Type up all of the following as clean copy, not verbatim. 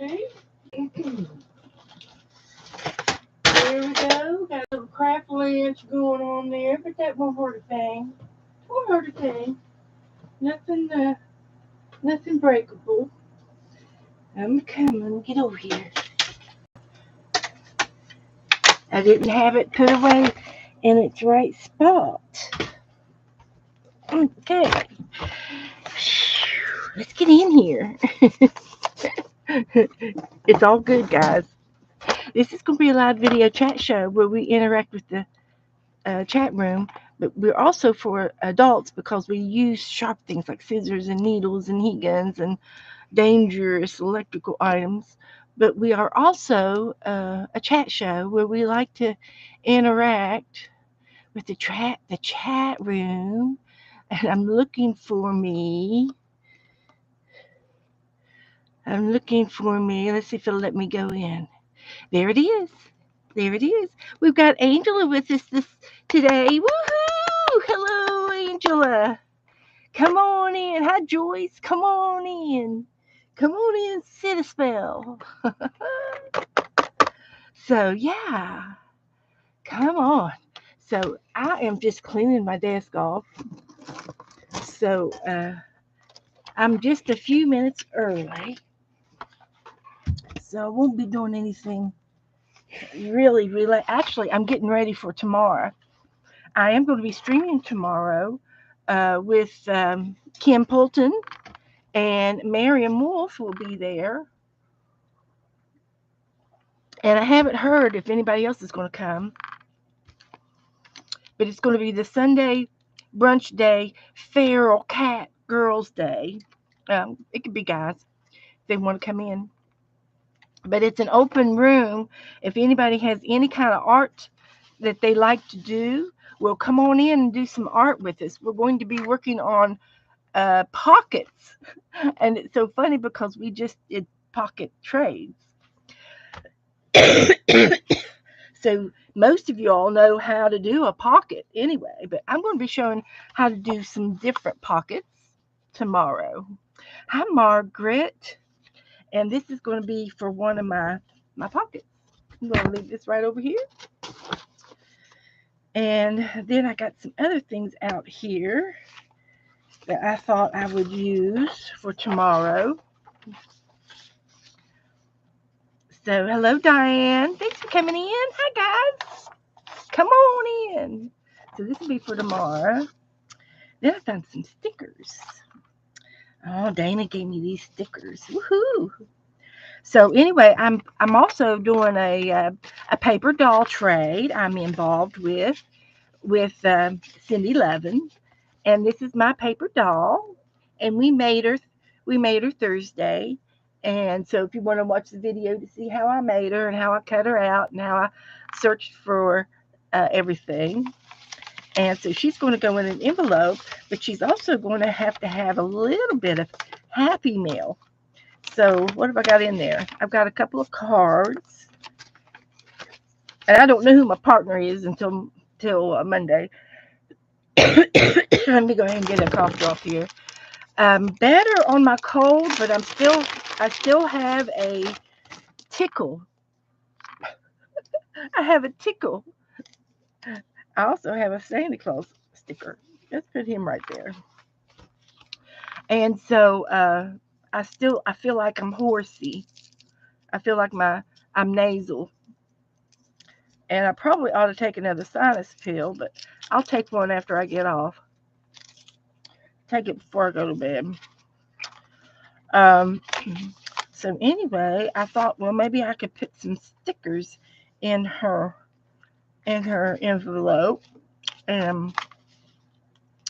Okay. There we go. Got a little craft lunch going on there, but that won't hurt a thing. Won't hurt a thing. Nothing, nothing breakable. I'm coming. Get over here. I didn't have it put away in its right spot. Okay. Let's get in here. It's all good, guys. This is going to be a live video chat show where we interact with the chat room, but we're also for adults because we use sharp things like scissors and needles and heat guns and dangerous electrical items. But we are also a chat show where we like to interact with the chat room. And I'm looking for me. Let's see if it'll let me go in. There it is. There it is. We've got Angela with us today. Woohoo! Hello, Angela. Come on in. Hi, Joyce. Come on in. Come on in. Sit a spell. So, yeah. Come on. So, I am just cleaning my desk off. So, I'm just a few minutes early. So, I won't be doing anything really. Actually, I'm getting ready for tomorrow. I am going to be streaming tomorrow with Kim Poulton, and Miriam Wolf will be there. And I haven't heard if anybody else is going to come, but it's going to be the Sunday brunch day, feral cat girls day. It could be guys if they want to come in, but it's an open room. If anybody has any kind of art that they like to do, well, come on in and do some art with us. We're going to be working on pockets, and it's so funny because we just did pocket trades. So most of you all know how to do a pocket anyway, but I'm going to be showing how to do some different pockets tomorrow. Hi, Margaret, and this is going to be for one of my pockets. I'm going to leave this right over here. And then I got some other things out here that I thought I would use for tomorrow. So, hello, Diane. Thanks for coming in. Hi, guys. Come on in. So, this will be for tomorrow. Then I found some stickers. Oh, Dana gave me these stickers. Woohoo! So, anyway, I'm also doing a paper doll trade. I'm involved with Cindy Levin, and this is my paper doll, and we made her Thursday. And so if you want to watch the video to see how I made her and how I cut her out and how I searched for everything. And so she's going to go in an envelope, but she's also going to have a little bit of Happy Meal. So what have I got in there? I've got a couple of cards. And I don't know who my partner is until Monday. Let me go ahead and get a cough drop here. Better on my cold, but I still have a tickle. I have a tickle. I also have a Santa Claus sticker. Let's put him right there. And so I feel like I'm horsey. I feel like I'm nasal. And I probably ought to take another sinus pill, but I'll take one after I get off. Take it before I go to bed. So anyway, I thought, well, maybe I could put some stickers in her envelope and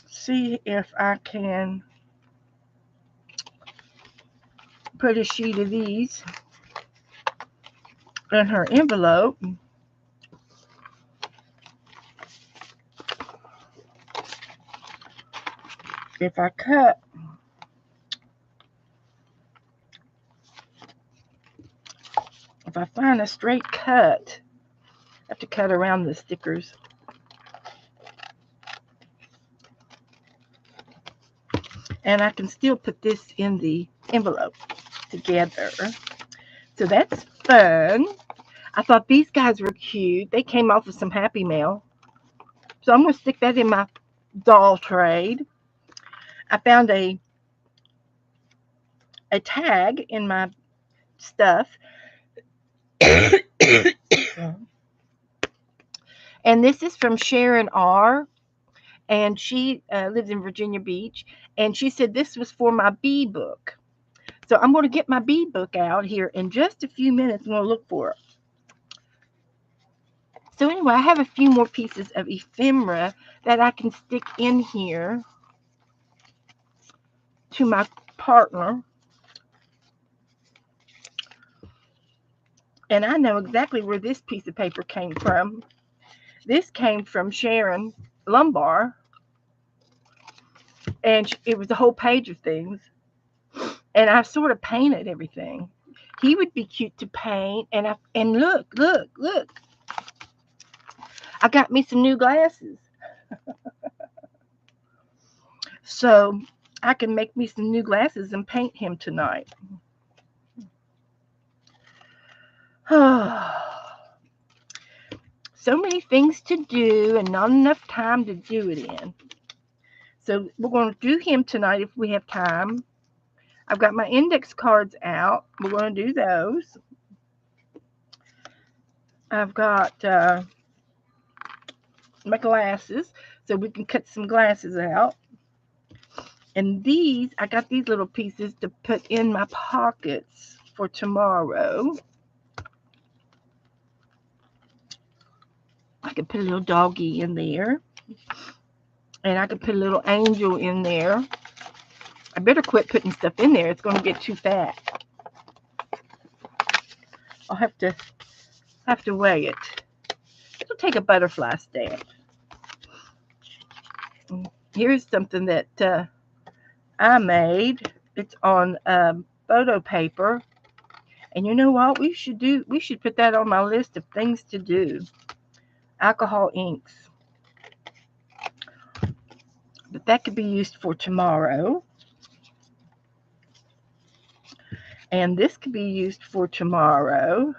see if I can put a sheet of these in her envelope. If I find a straight cut, I have to cut around the stickers. And I can still put this in the envelope together. So that's fun. I thought these guys were cute. They came off of some Happy Mail. So I'm going to stick that in my doll trade. I found a tag in my stuff. And this is from Sharon R. And she lives in Virginia Beach. And she said this was for my bee book. So I'm going to get my bee book out here in just a few minutes. I'm going to look for it. So anyway, I have a few more pieces of ephemera that I can stick in here to my partner. And I know exactly where this piece of paper came from. This came from Sharon Lumbar. And it was a whole page of things. And I sort of painted everything. He would be cute to paint. And look. I got me some new glasses. So I can make me some new glasses and paint him tonight. So many things to do and not enough time to do it in. So we're going to do him tonight if we have time. I've got my index cards out. We're going to do those. I've got my glasses, so we can cut some glasses out. And these, I got these little pieces to put in my pockets for tomorrow. I could put a little doggy in there. And I could put a little angel in there. I better quit putting stuff in there. It's going to get too fat. I'll have to weigh it. It'll take a butterfly stamp. Here's something that I made. It's on photo paper. And you know what? We should put that on my list of things to do. Alcohol inks. But that could be used for tomorrow. And this could be used for tomorrow.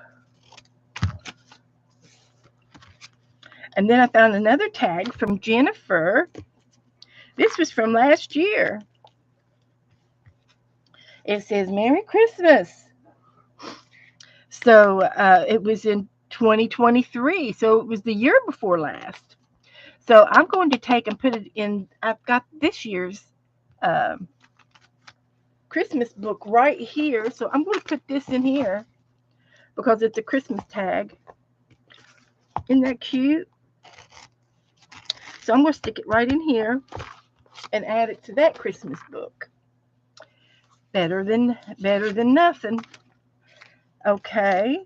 And then I found another tag from Jennifer. This was from last year. It says, Merry Christmas. So it was in 2023. So it was the year before last. So I'm going to take and put it in. I've got this year's Christmas book right here. So I'm going to put this in here because it's a Christmas tag. Isn't that cute? So I'm going to stick it right in here and add it to that Christmas book. Better than nothing. Okay.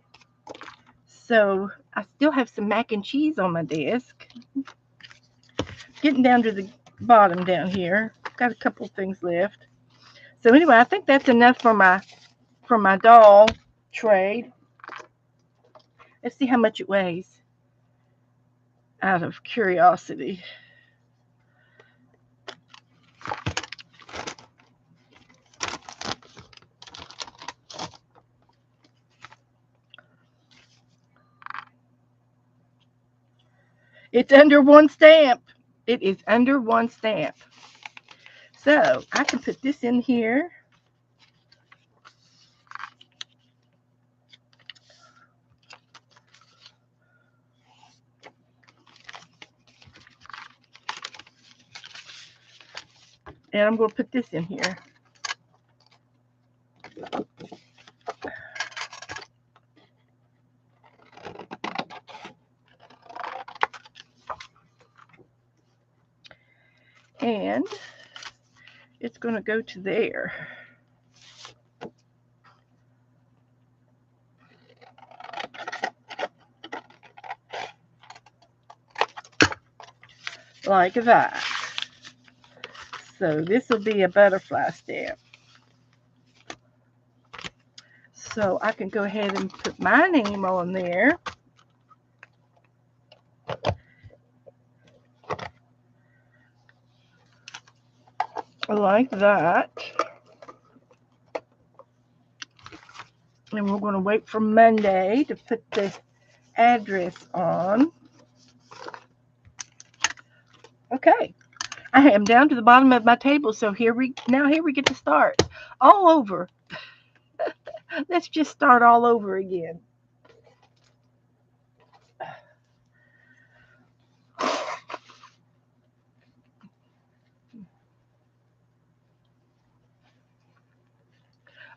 So I still have some mac and cheese on my desk. Getting down to the bottom down here. Got a couple things left. So anyway, I think that's enough for my doll trade. Let's see how much it weighs. Out of curiosity. It's under one stamp. It is under one stamp. So I can put this in here. And I'm going to put this in here. And it's going to go to there. Like that. So this will be a butterfly stamp. So I can go ahead and put my name on there. Like that. And we're going to wait for Monday to put the address on. Okay. I am down to the bottom of my table, so here we get to start all over. Let's just start all over again.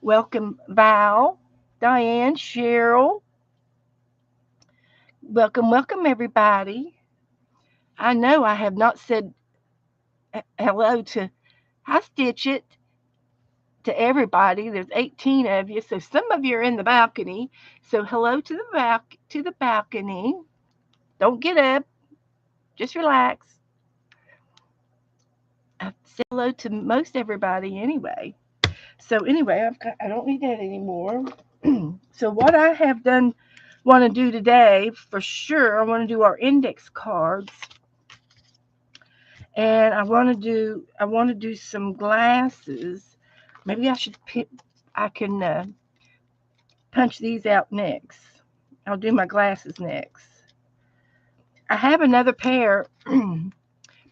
Welcome, Val, Diane, Cheryl. Welcome, everybody. I know I have not said hello to Hi Stitch It to everybody. There's 18 of you, so some of you are in the balcony. So hello to the balcony. Don't get up. Just relax. I said hello to most everybody anyway. So anyway, I don't need that anymore. So what I have done want to do today for sure, I want to do our index cards, and I want to do some glasses. Maybe I can punch these out next. I'll do my glasses next. I have another pair,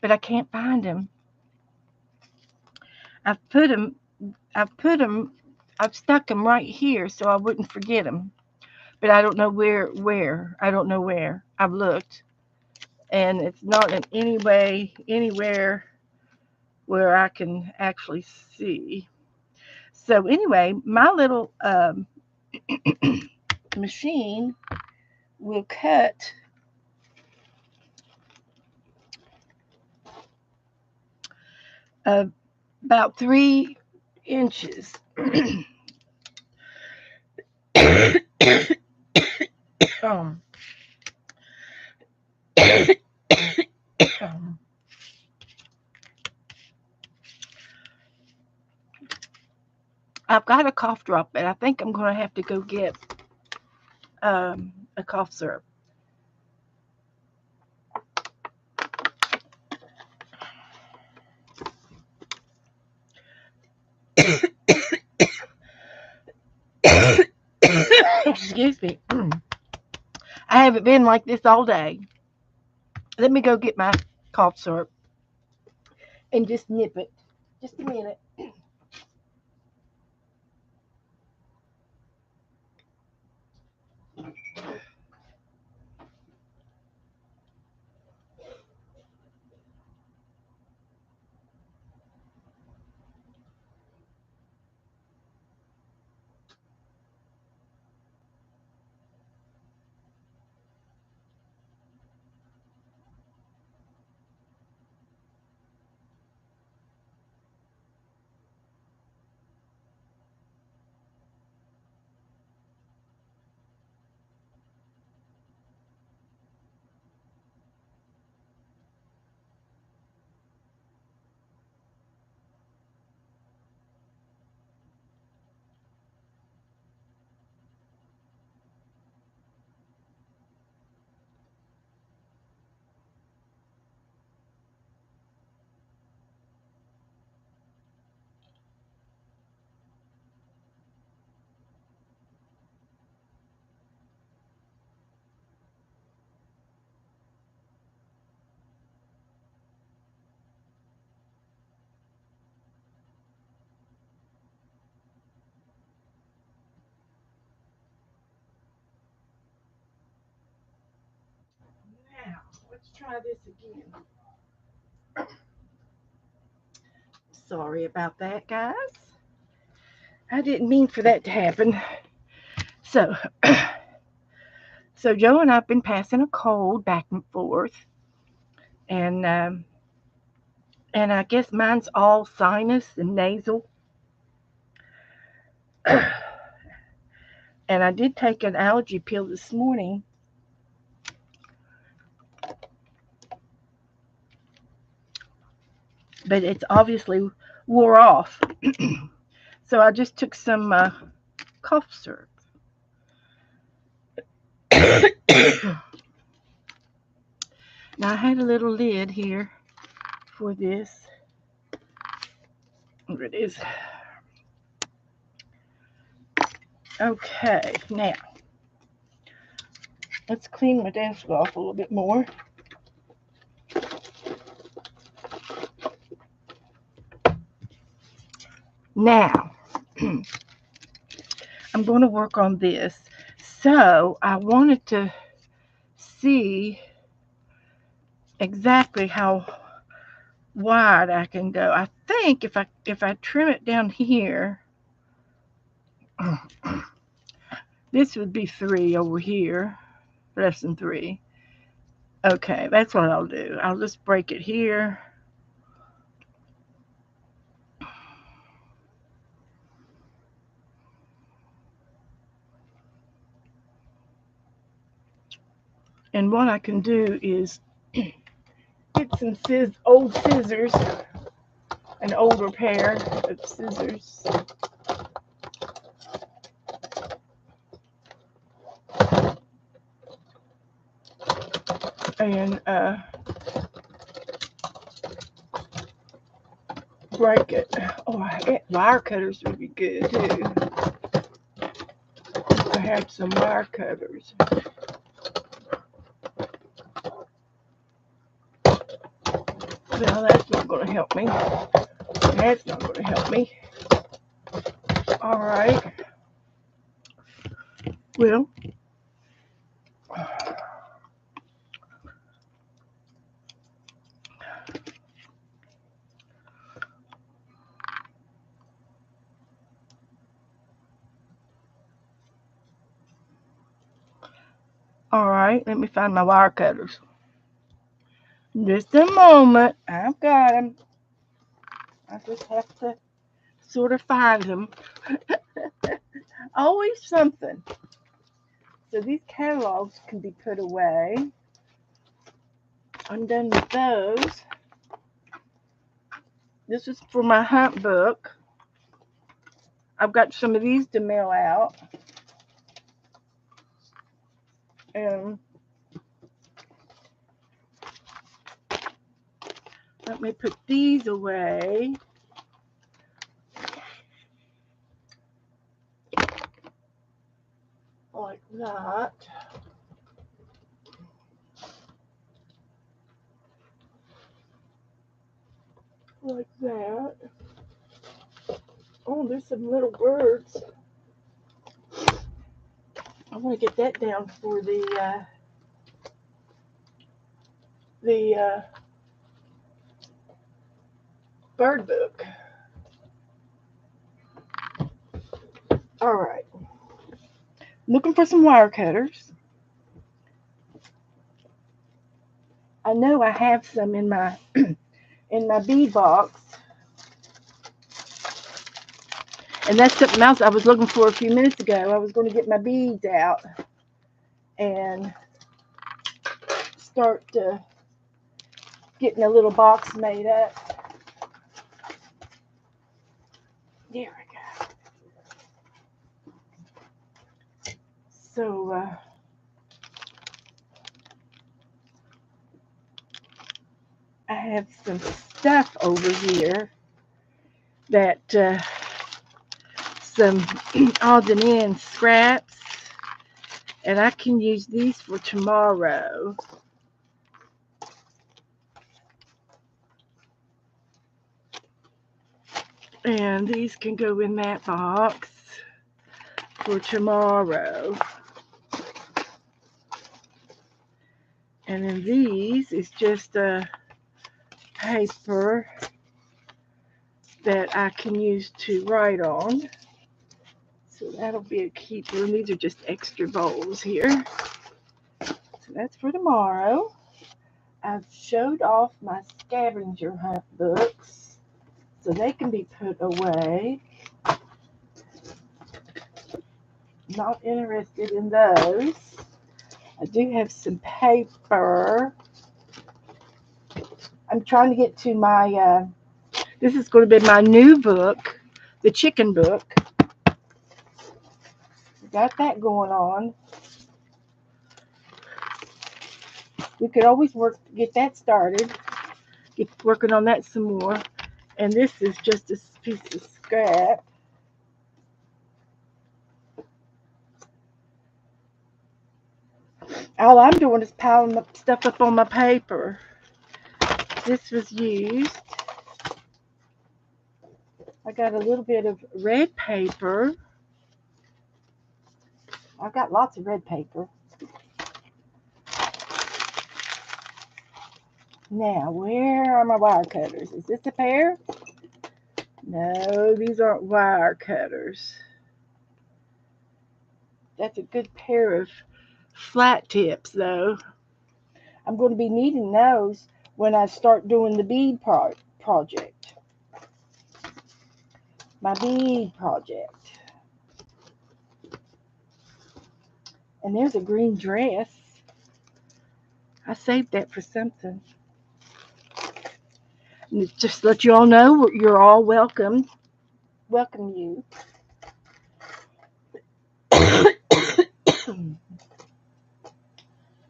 but I can't find them. I've put them I've stuck them right here so I wouldn't forget them. But I don't know where. I don't know where. I've looked. And it's not in any way, anywhere where I can actually see. So anyway, my little machine will cut about 3 inches. um, um, I've got a cough drop, but I think I'm going to have to go get a cough syrup. Excuse me. I haven't been like this all day. Let me go get my cough syrup and just nip it. Just a minute. Now, let's try this again. Sorry about that, guys. I didn't mean for that to happen. So, so Joe and I've been passing a cold back and forth, and and I guess mine's all sinus and nasal. And I did take an allergy pill this morning, but it's obviously wore off. So I just took some cough syrup. Now I had a little lid here for this. Here it is. Okay, now let's clean my desk off a little bit more. Now, I'm going to work on this. So I wanted to see exactly how wide I can go. I think if I trim it down here, this would be 3 over here, less than 3. Okay, that's what I'll do. I'll just break it here. And what I can do is get some old scissors, an older pair of scissors. And break it. Oh, wire cutters would be good too. I have some wire cutters. Well, that's not going to help me. That's not going to help me. All right. Well, all right. Let me find my wire cutters. Just a moment. I've got them. I just have to sort of find them. Always something. So these catalogs can be put away. I'm done with those. This is for my hunt book. I've got some of these to mail out. And let me put these away. Like that. Like that. Oh, there's some little birds. I want to get that down for the bird book. All right. Looking for some wire cutters. I know I have some in my in my bead box. And that's something else I was looking for a few minutes ago. I was going to get my beads out and start getting a little box made up. There we go. So, I have some stuff over here that some odds and ends scraps, and I can use these for tomorrow. And these can go in that box for tomorrow. And then these is just a paper that I can use to write on. So that'll be a keeper. And these are just extra bowls here. So that's for tomorrow. I've showed off my scavenger hunt books so they can be put away. Not interested in those. I do have some paper. I'm trying to get to my, this is going to be my new book, the chicken book. Got that going on. We could always get that started. Get working on that some more. And this is just a piece of scrap. All I'm doing is piling stuff up on my paper. This was used. I got a little bit of red paper. I've got lots of red paper. Now, where are my wire cutters? Is this a pair? No, these aren't wire cutters. That's a good pair of flat tips, though. I'm going to be needing those when I start doing the bead project. My bead project. And there's a green dress. I saved that for something. And just let you all know you're all welcome. Welcome you.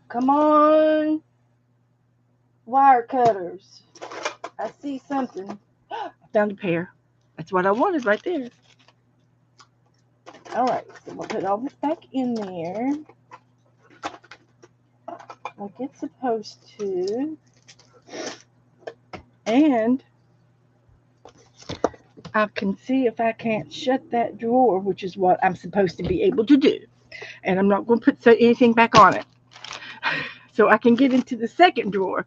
Come on, wire cutters. I see something. I found a pair. That's what I wanted right there. All right, so we'll put all this back in there like it's supposed to. And I can see if I can't shut that drawer, which is what I'm supposed to be able to do. And I'm not going to put anything back on it. So I can get into the second drawer.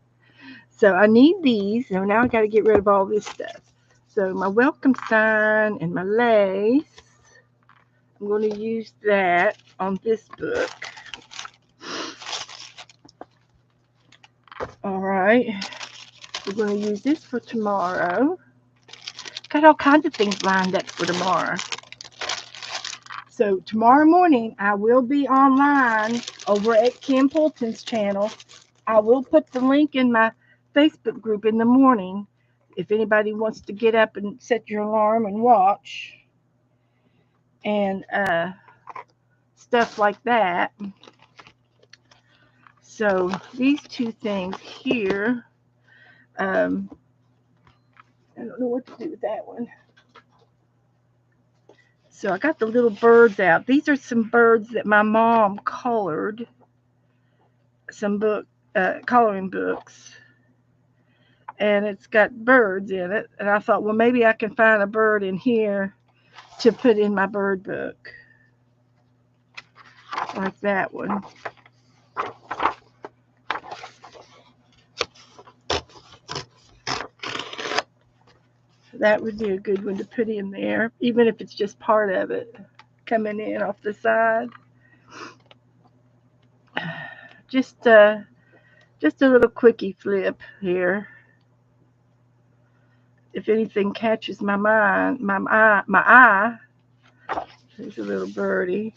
So I need these. So now I got to get rid of all this stuff. So my welcome sign and my lace. I'm going to use that on this book. All right. We're going to use this for tomorrow. Got all kinds of things lined up for tomorrow. So tomorrow morning, I will be online over at Kim Poulton's channel. I will put the link in my Facebook group in the morning if anybody wants to get up and set your alarm and watch and stuff like that. So these two things here, I don't know what to do with that one. So I got the little birds out. These are some birds that my mom colored, some coloring books. And it's got birds in it. And I thought, well, maybe I can find a bird in here to put in my bird book. Like that one. That would be a good one to put in there, even if it's just part of it coming in off the side. Just a little quickie flip here. If anything catches my mind, my eye. There's a little birdie.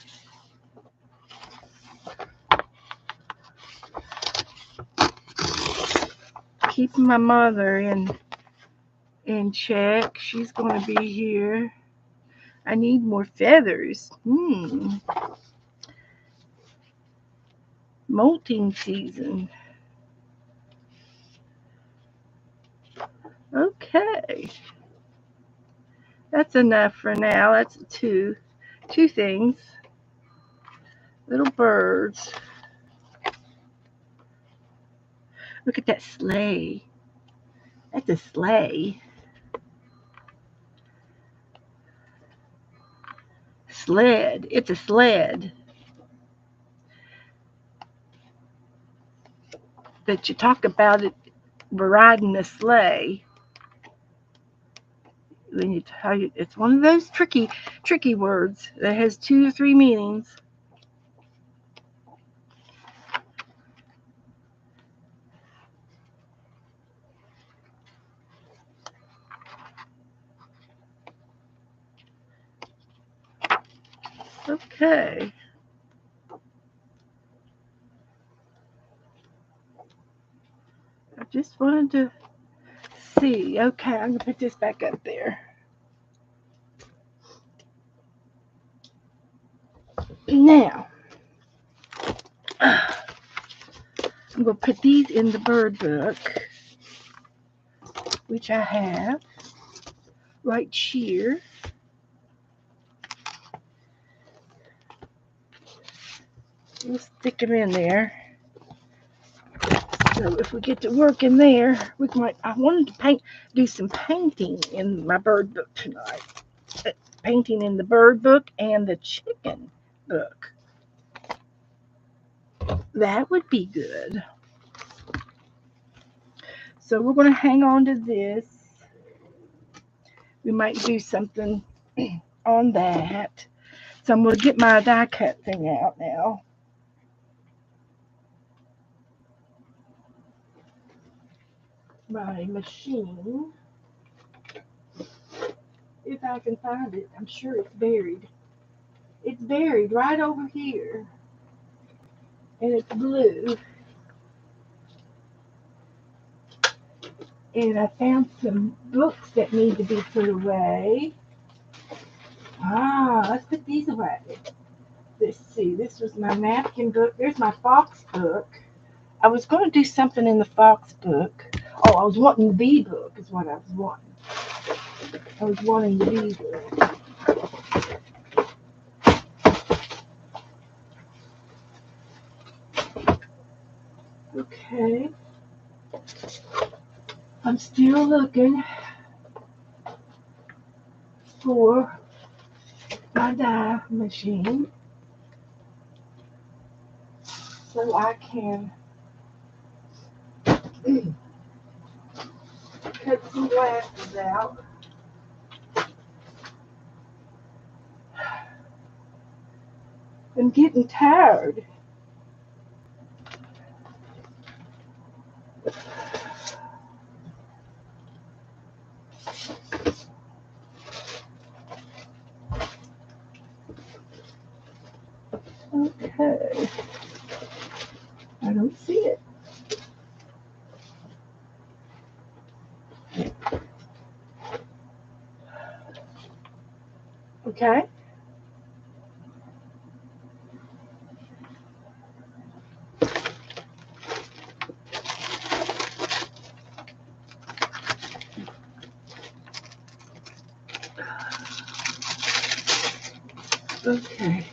Keeping my mother in check. She's going to be here. I need more feathers. Molting season. Okay. That's enough for now. That's two things. Little birds. Look at that sleigh. That's a sleigh. Sled. It's a sled. That you talk about it, riding a sleigh. Then you tell you it's one of those tricky words that has 2 or 3 meanings. Okay. I just wanted to see. Okay, I'm going to put this back up there. Now, I'm going to put these in the bird book, which I have right here. We'll stick them in there. So if we get to work in there, we might. I wanted to do some painting in my bird book tonight. Painting in the bird book and the chicken book. That would be good. So we're going to hang on to this. We might do something on that. So I'm going to get my die cut thing out now. My machine. If I can find it. I'm sure it's buried. It's buried right over here. And it's blue. And I found some books that need to be put away. Let's put these away. Let's see, this was my napkin book. There's my fox book. I was going to do something in the fox book. Oh, I was wanting the bee book is what I was wanting. I was wanting the bee book. Okay. I'm still looking for my die machine so I can cut some glasses out. I'm getting tired. Okay. I don't see it. Okay. Okay.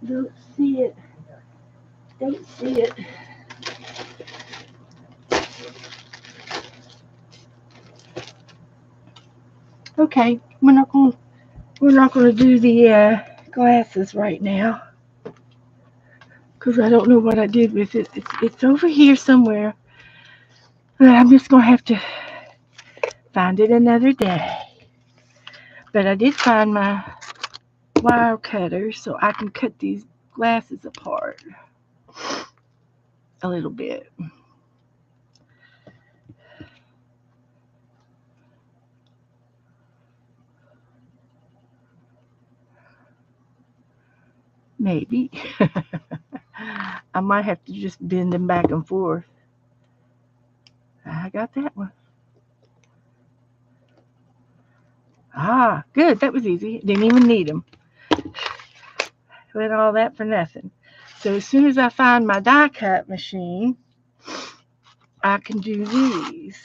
Don't see it. Don't see it. Okay, we're not gonna do the glasses right now because I don't know what I did with it. It's over here somewhere. But I'm just gonna have to find it another day. But I did find my wire cutter so I can cut these glasses apart a little bit. Maybe. I might have to just bend them back and forth. I got that one. Good. That was easy. Didn't even need them. Went all that for nothing. So as soon as I find my die cut machine, I can do these.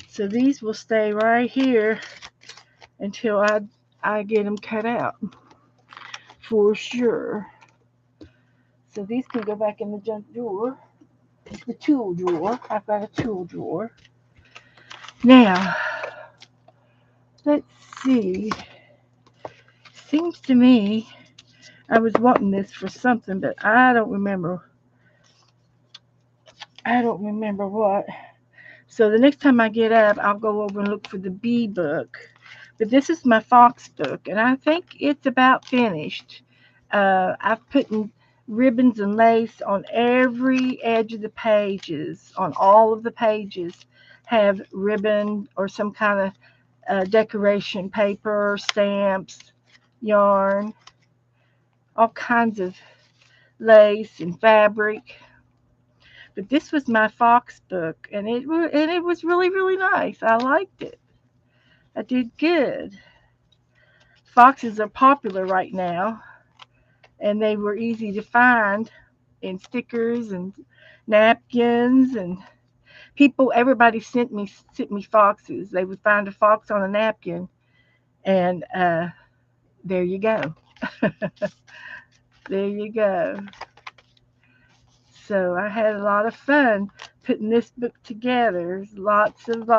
So these will stay right here until I get them cut out for sure. So these can go back in the junk drawer, the tool drawer. I've got a tool drawer. Now, let's see. Seems to me I was wanting this for something, but I don't remember. I don't remember what. So the next time I get up, I'll go over and look for the bee book. But this is my fox book, and I think it's about finished. I've put ribbons and lace on every edge of the pages. On all of the pages have ribbon or some kind of decoration paper, stamps, yarn, all kinds of lace and fabric. But this was my fox book, and it was really, really nice. I liked it. I did good. Foxes are popular right now, and they were easy to find in stickers and napkins, and everybody sent me foxes. They would find a fox on a napkin And there you go. There you go. So I had a lot of fun putting this book together. Lots of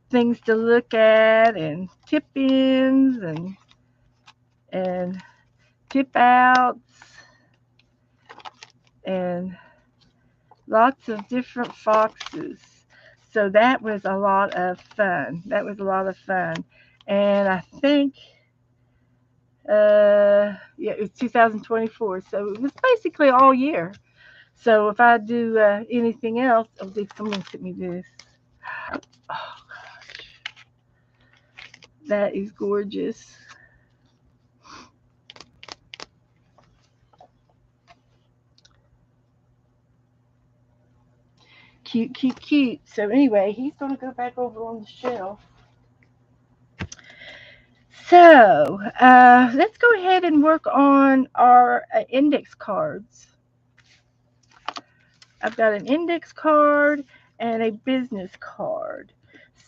things to look at and tip-ins and tip-outs and lots of different foxes. So that was a lot of fun. And I think yeah, it was 2024. So it was basically all year. So if I do anything else, oh, this, someone sent me this. Oh, that is gorgeous. Cute, cute, cute. So anyway, he's going to go back over on the shelf. So let's go ahead and work on our index cards. I've got an index card and a business card.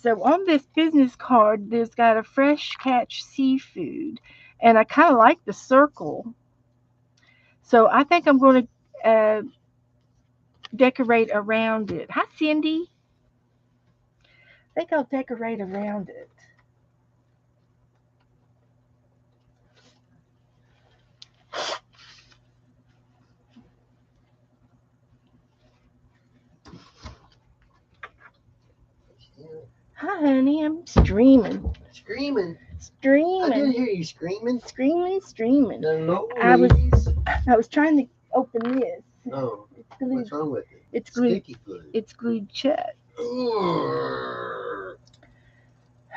So on this business card, there's got a fresh catch seafood, and I kind of like the circle. So I think I'm going to decorate around it. Hi, Cindy. I think I'll decorate around it. Hi, honey. I'm streaming. Screaming. Streaming. I didn't hear you screaming. Streaming. Hello, I ladies. I was trying to open this. Oh, It's glued. what's wrong with it? It's glued. Sticky glue. It's glued shut.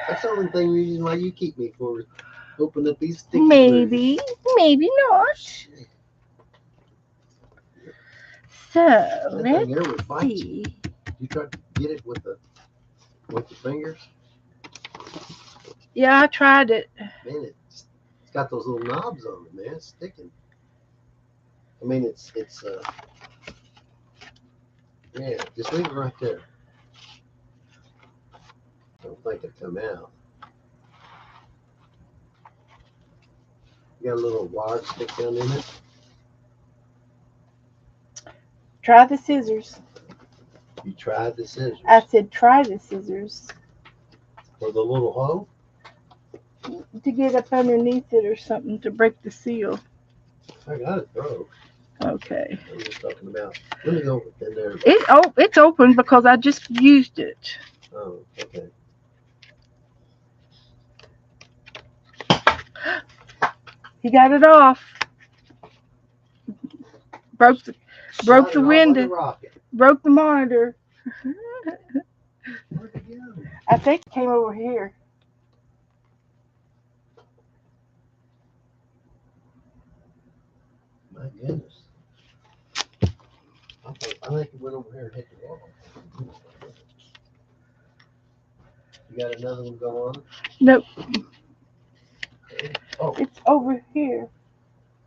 That's the only reason why you keep me for open up these sticky Maybe, glue. maybe not. So That let's thing there would bite see. You tried to get it with your fingers. Yeah, I tried it. Man, it's got those little knobs on it, man. It's sticking. I mean, it's yeah. Just leave it right there. I don't think it'll come out. You got a little wire stick down in it. Try the scissors. You tried the scissors. I said try the scissors. For the little hole? To get up underneath it or something to break the seal. I got it broke. Okay. I'm just talking about. Let me go in there. It's open because I just used it. Oh, okay. He got it off. Broke the window. Broke the monitor. Where'd it go? I think it came over here. My goodness. I think it went over here and hit the wall. You got another one go on? Nope. Okay. Oh. It's over here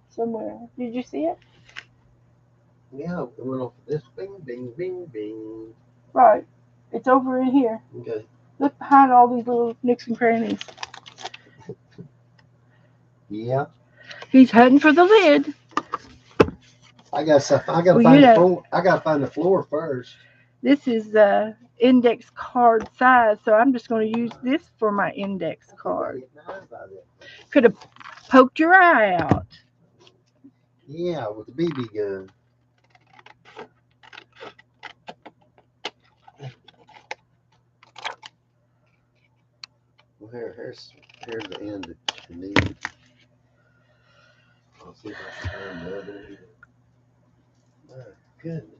somewhere. Did you see it? Yeah, it went off this. Bing, bing, bing, bing. Right. It's over in here. Okay. Look behind all these little nooks and crannies. Yeah. He's heading for the lid. I gotta find the floor first. This is the index card size, so I'm just going to use this for my index card. Could have poked your eye out. Yeah, with the BB gun. Well, here's the end that you need. I'll see if I can find the other one. My goodness.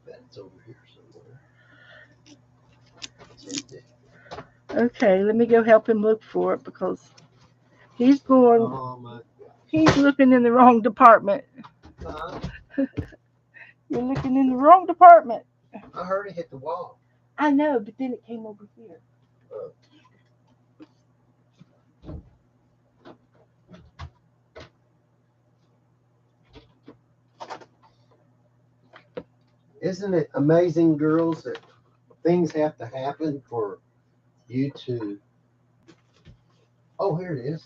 That's over here somewhere. Okay, let me go help him look for it because he's going. Oh my God. He's looking in the wrong department. You're looking in the wrong department. I heard it hit the wall. I know, but then it came over here. Isn't it amazing, girls, that things have to happen for You too. Oh, here it is.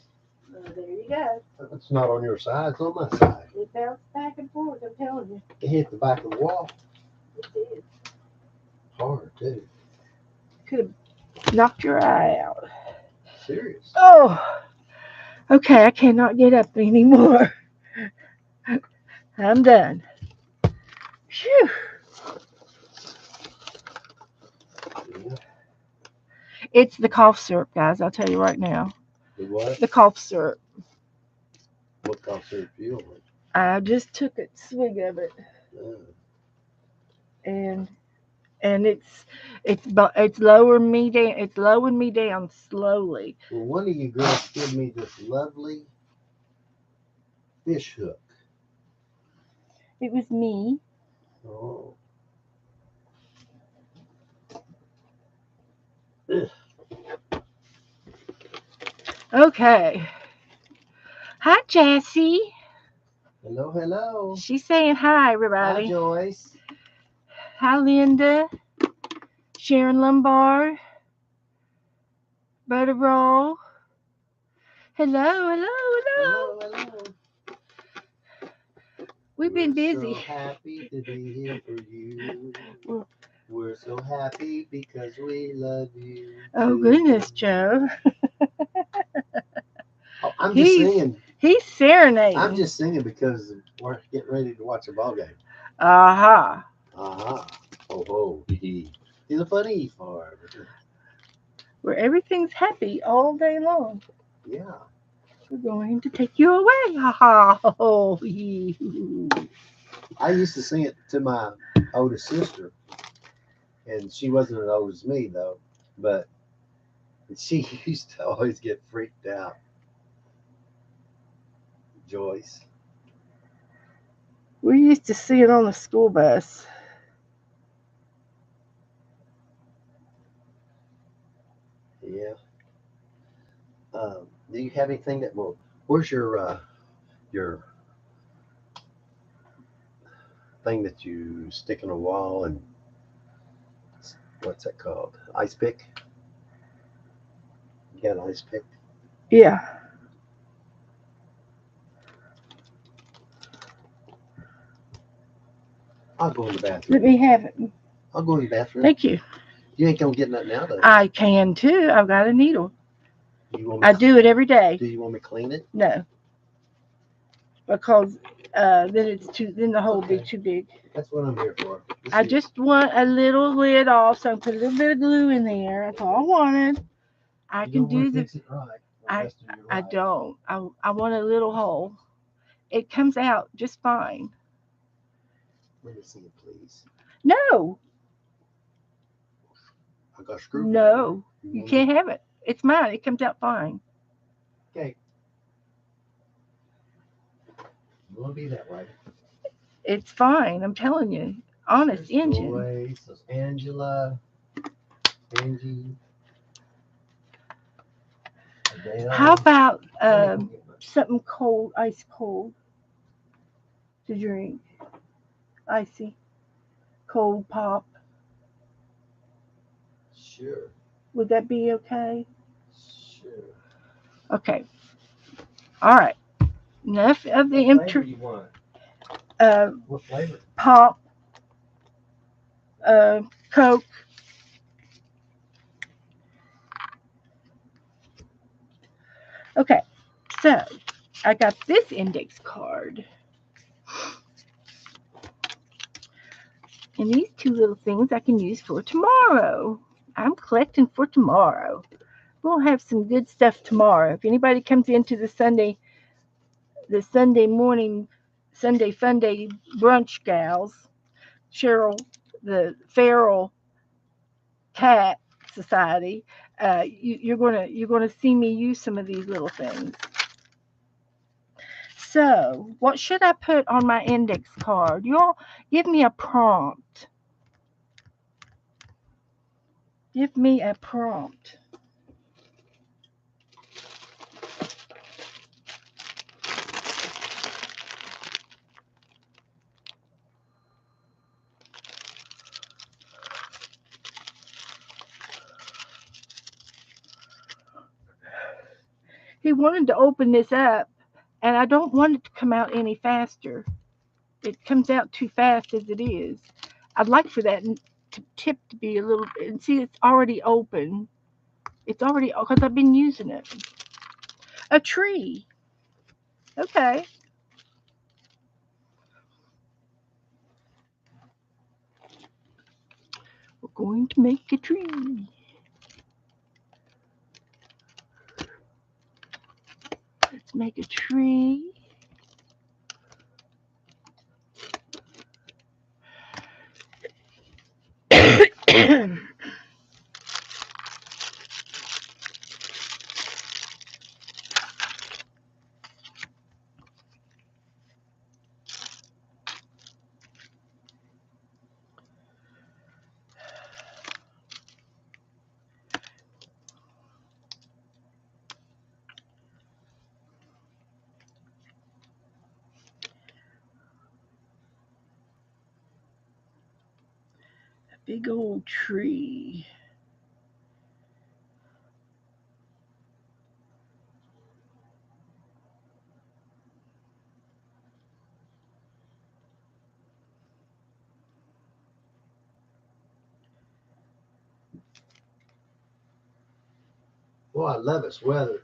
There you go. It's not on your side. It's on my side. It bounced back and forth, I'm telling you. It hit the back of the wall. It did. Hard, too. Could have knocked your eye out. Serious. Oh, okay, I cannot get up anymore. I'm done. Phew. Yeah. It's the cough syrup, guys. I'll tell you right now. The what? The cough syrup. What cough syrup you on? I just took a swig of it, and it's lowering me down. It's lowering me down slowly. Well, one of you girls gave me this lovely fish hook. It was me. Oh. Okay. Hi, Jessie. Hello, hello. She's saying hi, Hi, everybody. Joyce. Hi, Linda. Sharon Lombard. Butter Roll. Hello, hello, hello. Hello, hello. We've been busy. We're so happy to be here for you. We're so happy because we love you. Oh, goodness, Joe. Oh, I'm just singing. He's serenading. I'm just singing because we're getting ready to watch a ball game. Aha. Uh-huh. Oh, ho, hee hee. He's a funny farm. Where everything's happy all day long. Yeah. We're going to take you away. Ha ha. Oh, hee. I used to sing it to my oldest sister, and she wasn't as old as me, though, but she used to always get freaked out. Joyce. We used to see it on the school bus. Yeah. Do you have anything that will? Where's your thing that you stick on a wall and what's that called? Ice pick. You got an ice pick? Yeah. I'll go in the bathroom. Let me have it. I'll go in the bathroom. Thank you. You ain't gonna get nothing out of it. I can too. I've got a needle. You want me I do it every day. Do you want me to clean it? No. Because then the hole will be too big. That's what I'm here for. I just want a little lid off, so I put a little bit of glue in there. That's all I wanted. I can do the. Fix it right. I don't. I want a little hole. It comes out just fine. Let me see it, please. No. I got a screw. No. You can't have it. It's mine. It comes out fine. Okay. You want to be that way? It's fine. I'm telling you. Honest There's engine. Joyce, there's Angela, Angie. Adele. How about something cold, ice cold to drink? Icy. Cold pop. Sure. Would that be okay? Sure. Okay. All right. Enough of the What flavor you want? What flavor? Pop. Coke. Okay. So I got this index card. And these two little things I can use for tomorrow. I'm collecting for tomorrow. We'll have some good stuff tomorrow. If anybody comes into the Sunday morning, Sunday Fun Day brunch gals, Cheryl, the Feral Cat Society, you're gonna see me use some of these little things. So, what should I put on my index card? Y'all give me a prompt. Give me a prompt. he wanted to open this up, and I don't want it to come out any faster. It comes out too fast as it is. I'd like for that tip to be a little. And see, it's already open. It's already because I've been using it. A tree. Okay. We're going to make a tree. Let's make a tree. Big old tree. Boy, I love its weather.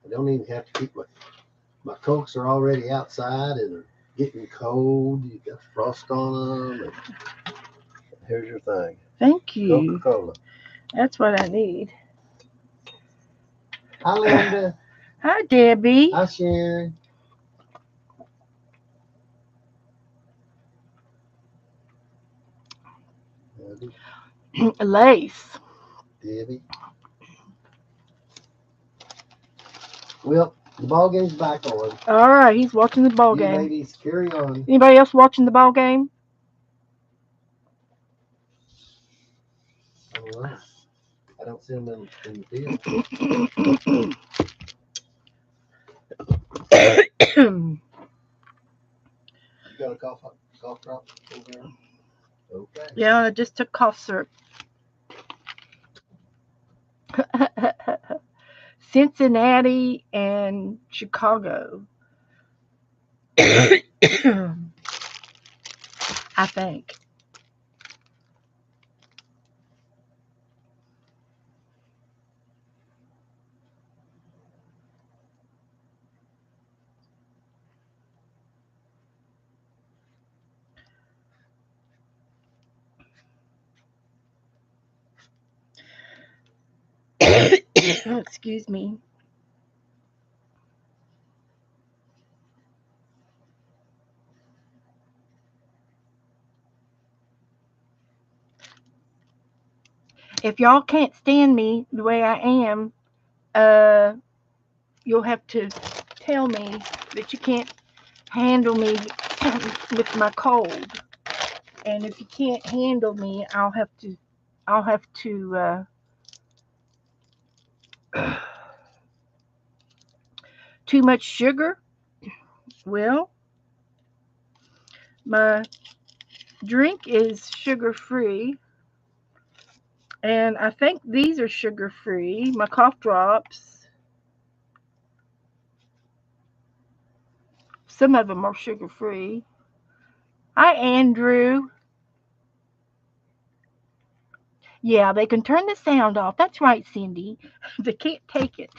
I don't even have to keep my coats are already outside and are getting cold. You got frost on them. And here's your thing. Thank you. Coca-Cola. That's what I need. Hi, Linda. Hi, Debbie. Hi, Sharon. Lace. Debbie. Well, the ball game's back on. All right, he's watching the ball You game. ladies, carry on. Anybody else watching the ball game? I don't know. I don't see them in the field. You got a cough drop over there? Okay. Yeah, I just took cough syrup. Cincinnati and Chicago. I think. Excuse me. If y'all can't stand me the way I am, you'll have to tell me that you can't handle me with my cold. And if you can't handle me, I'll have to too much sugar. Well, my drink is sugar free, and I think these are sugar free. My cough drops, some of them are sugar free. Hi, Andrew. Yeah, they can turn the sound off. That's right, Cindy. They can't take it.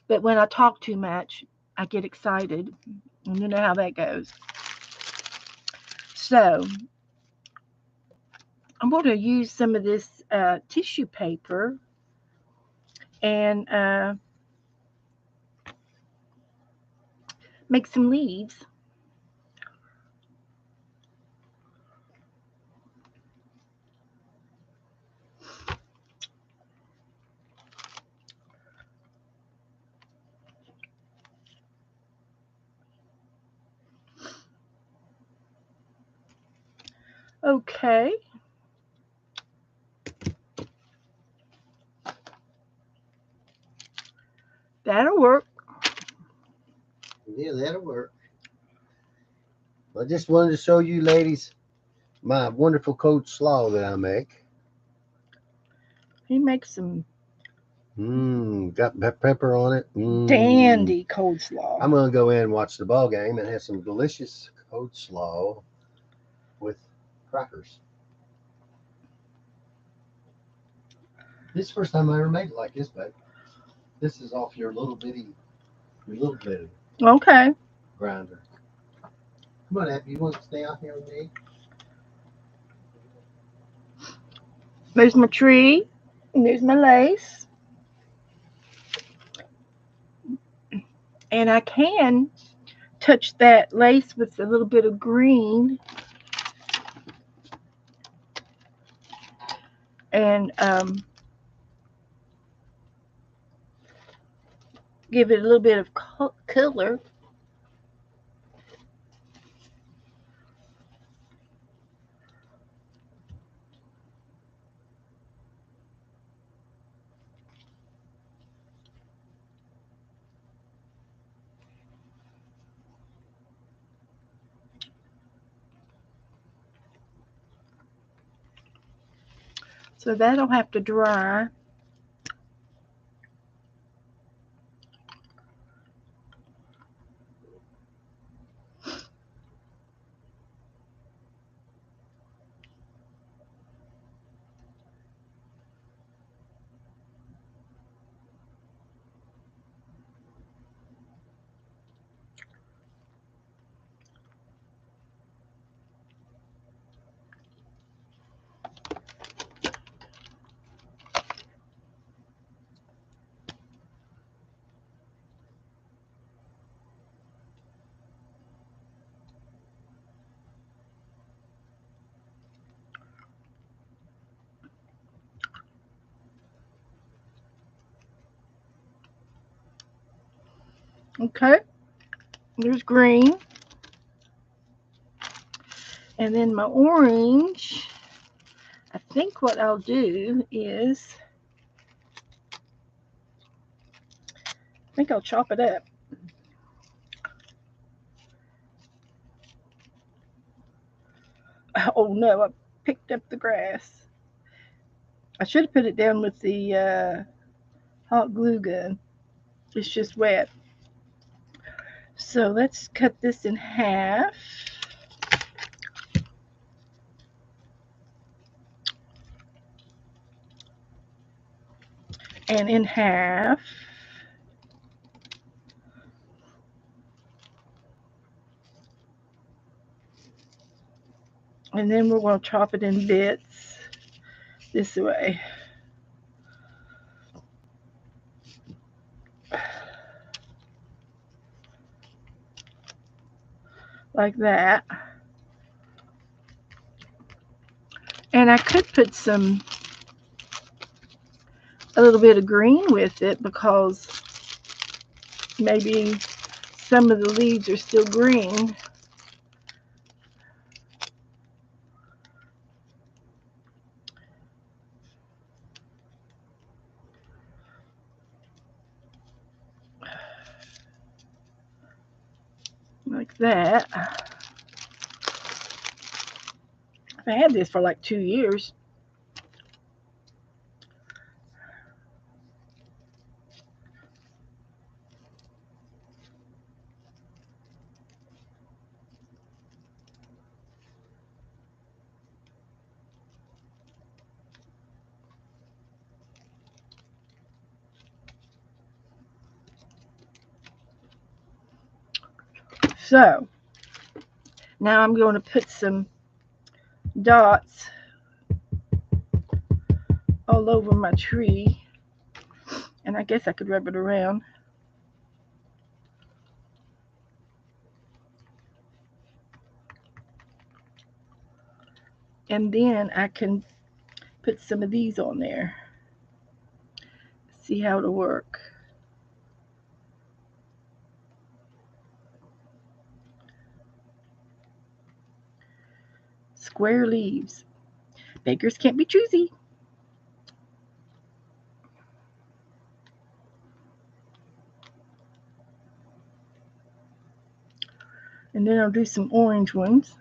But when I talk too much, I get excited. And you know how that goes. So I'm going to use some of this tissue paper and make some leaves. Okay. That'll work. Yeah, that'll work. I just wanted to show you ladies my wonderful coach slaw that I make. He makes some Got pepper on it. dandy coleslaw. I'm gonna go in and watch the ball game and have some delicious coleslaw with crackers. This is the first time I ever made it like this, babe. This is off your little bitty Okay. grinder. Come on, Abby, you want to stay out here with me? There's my tree. And there's my lace. And I can touch that lace with a little bit of green. And give it a little bit of color. So that'll have to dry. Okay. There's green. And then my orange, I think what I'll do is, I think I'll chop it up. Oh no, I picked up the grass. I should have put it down with the hot glue gun. It's just wet. So let's cut this in half. And in half. And then we're going to chop it in bits this way. Like that. And I could put a little bit of green with it because maybe some of the leaves are still green. Like that. I had this for like 2 years. So now I'm going to put some dots all over my tree. And I guess I could rub it around. And then I can put some of these on there. See how it'll work. Square leaves. Beggars can't be choosy. And then I'll do some orange ones.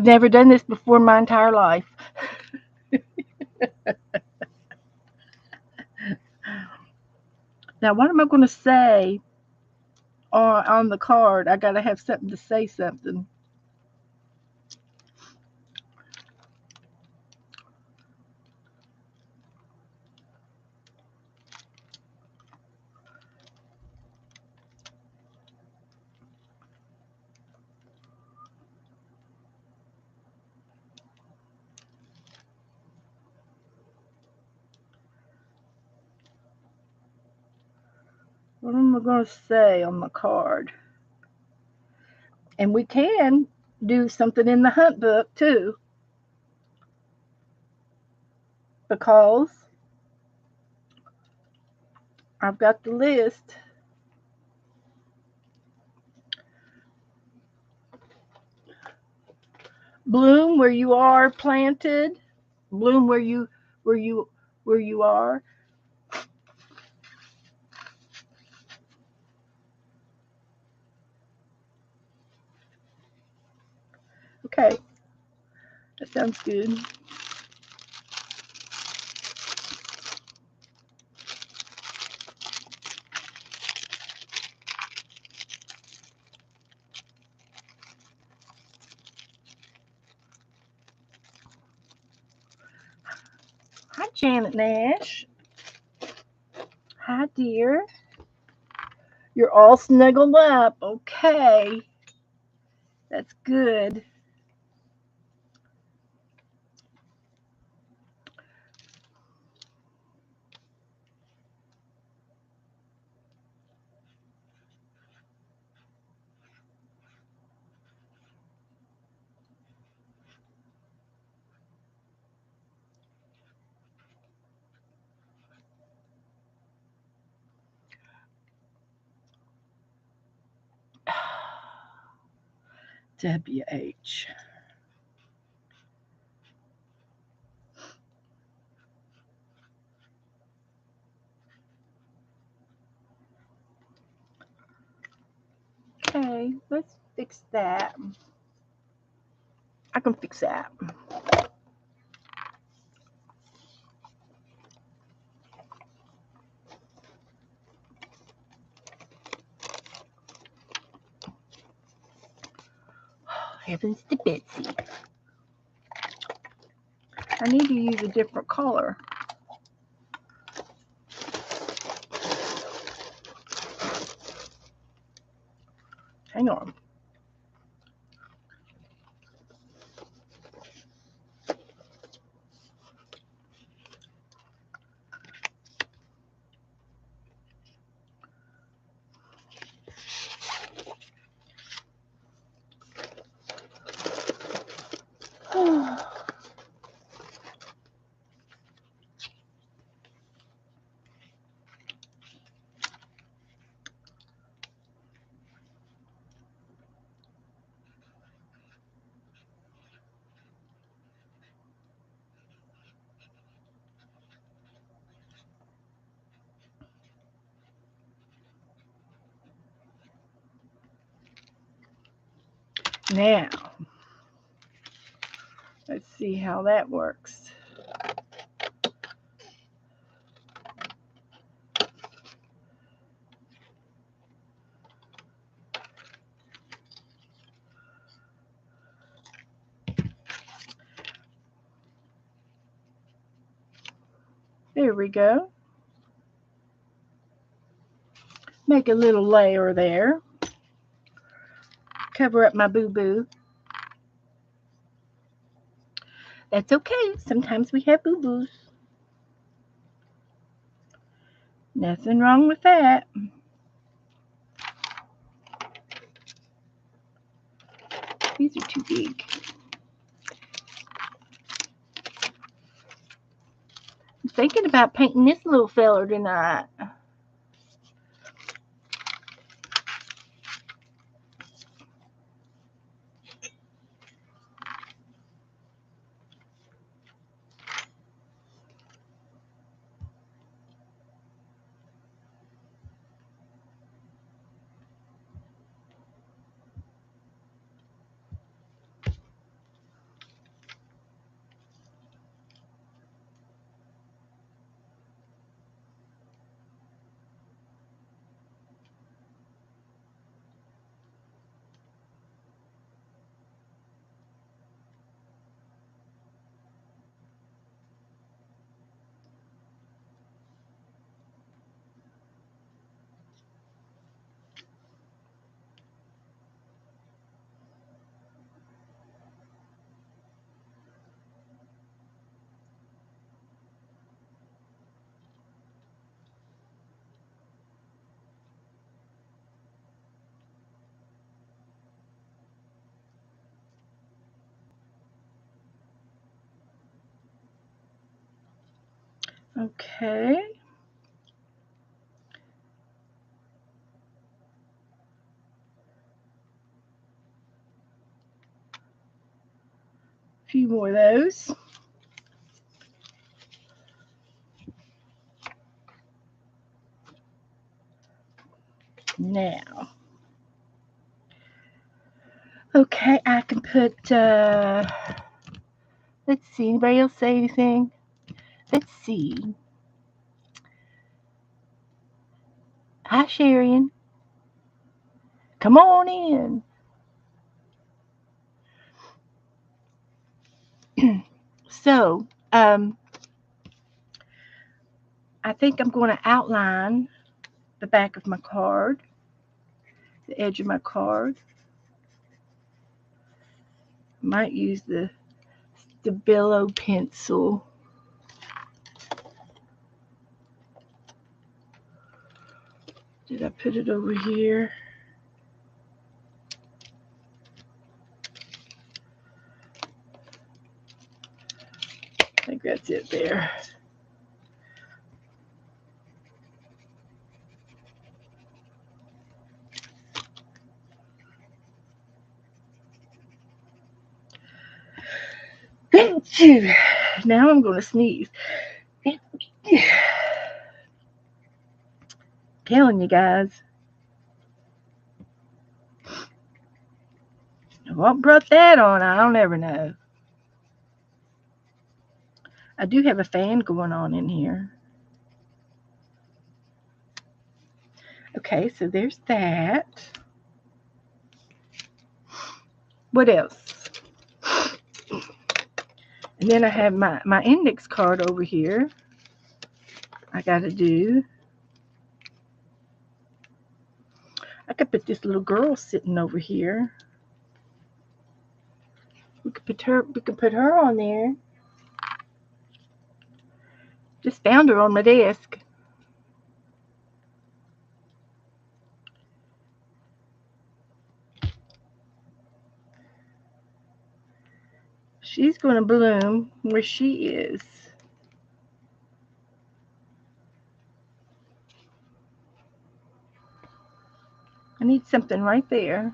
I've never done this before in my entire life. Now, what am I going to say on the card? I got to have something to say something. What am I going to say on the card? And we can do something in the hunt book too, because I've got the list. Bloom where you are planted. Bloom where you where you are. Okay, that sounds good. Hi, Janet Nash. Hi, dear. You're all snuggled up. Okay, that's good. WH. Okay, let's fix that. I can fix that. Heavens to Betsy. I need to use a different color. Hang on. Now, let's see how that works. There we go. Make a little layer there. Cover up my boo-boo. That's okay. Sometimes we have boo-boos. Nothing wrong with that. These are too big. I'm thinking about painting this little feller tonight. Okay. A few more of those. Now, okay, I can put, let's see, anybody else say anything? Let's see. Hi, Sharian. Come on in. So, I think I'm going to outline the back of my card, the edge of my card. Might use the Stabilo pencil. Did I put it over here? I think that's it there. Now I'm going to sneeze. Telling you guys. What brought that on? I don't ever know. I do have a fan going on in here. Okay, so there's that. What else? And then I have my index card over here. I got to do. I could put this little girl sitting over here. We could put her on there. Just found her on my desk. She's going to bloom where she is. I need something right there.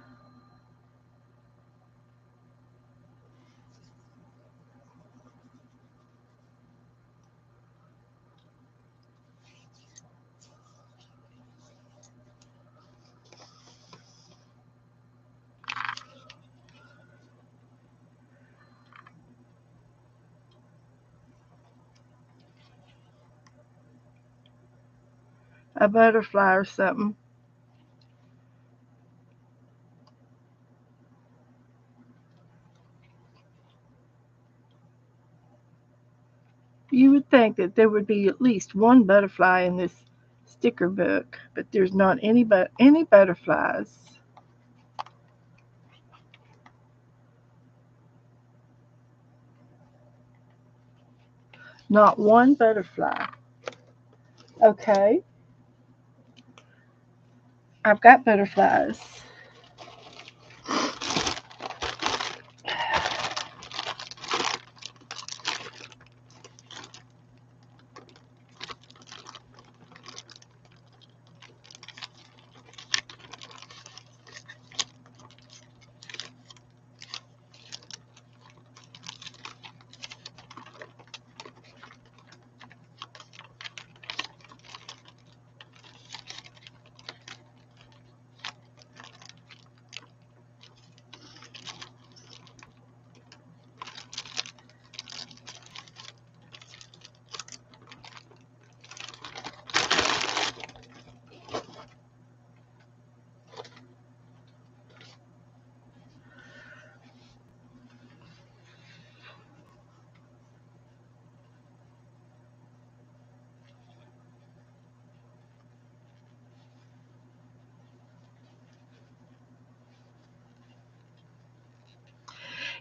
A butterfly or something. You would think that there would be at least one butterfly in this sticker book, but there's not any butterflies. Not one butterfly. Okay. I've got butterflies.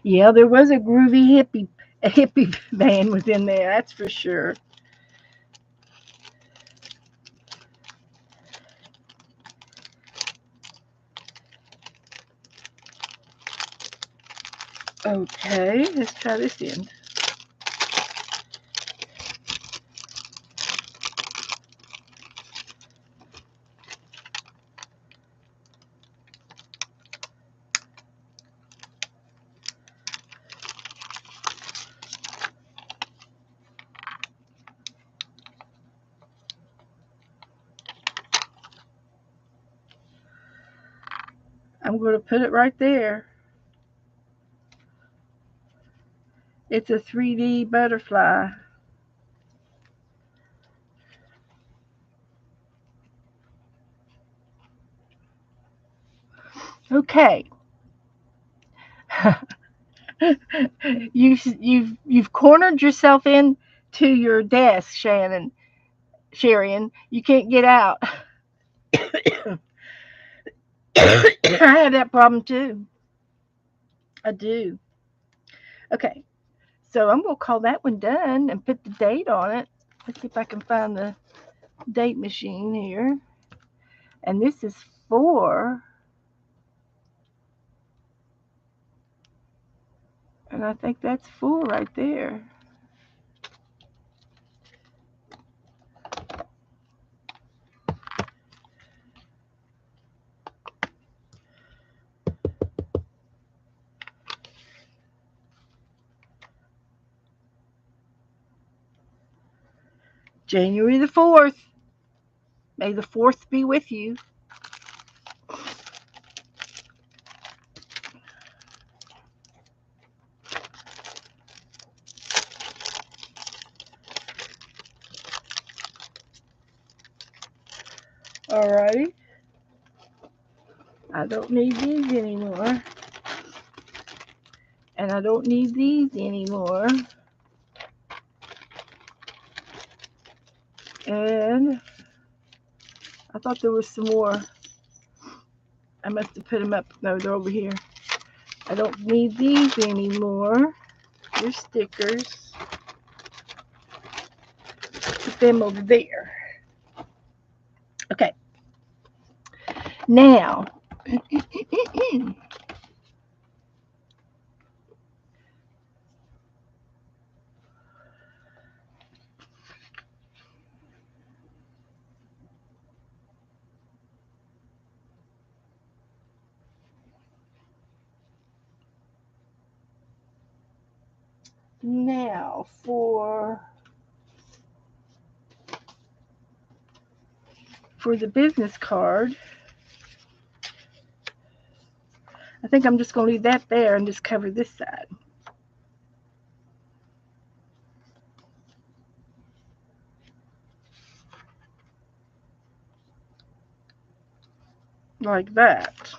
Yeah, there was a hippie band within there, that's for sure. Okay, let's try this end. I'm going to put it right there. It's a 3D butterfly. Okay. you've cornered yourself in to your desk, Sharian. You can't get out. I have that problem too. I do. Okay. So I'm gonna call that one done and put the date on it. Let's see if I can find the date machine here. And this is for, and I think that's full right there. January the 4th. May the 4th be with you. Alrighty. I don't need these anymore. And I don't need these anymore. And I thought there was some more. I must have put them up. No, they're over here. I don't need these anymore. They're stickers. Put them over there. Okay. Now, now for the business card, I think I'm just going to leave that there and just cover this side. Like that.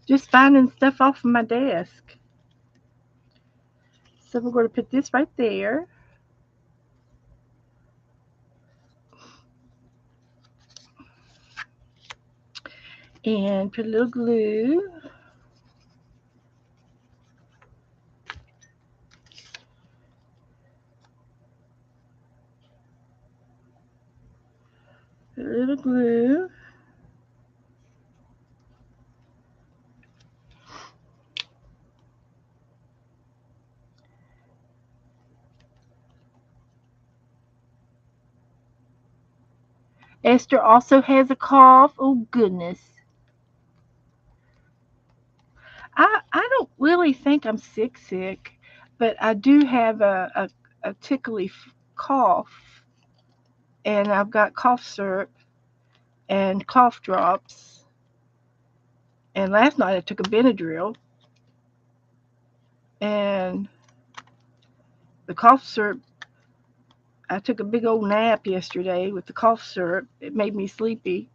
Just finding stuff off of my desk. So we're going to put this right there. And put a little glue. Put a little glue. Esther also has a cough. Oh, goodness. I don't really think I'm sick, but I do have a tickly cough. And I've got cough syrup and cough drops. And last night I took a Benadryl. And the cough syrup, I took a big old nap yesterday with the cough syrup. It made me sleepy.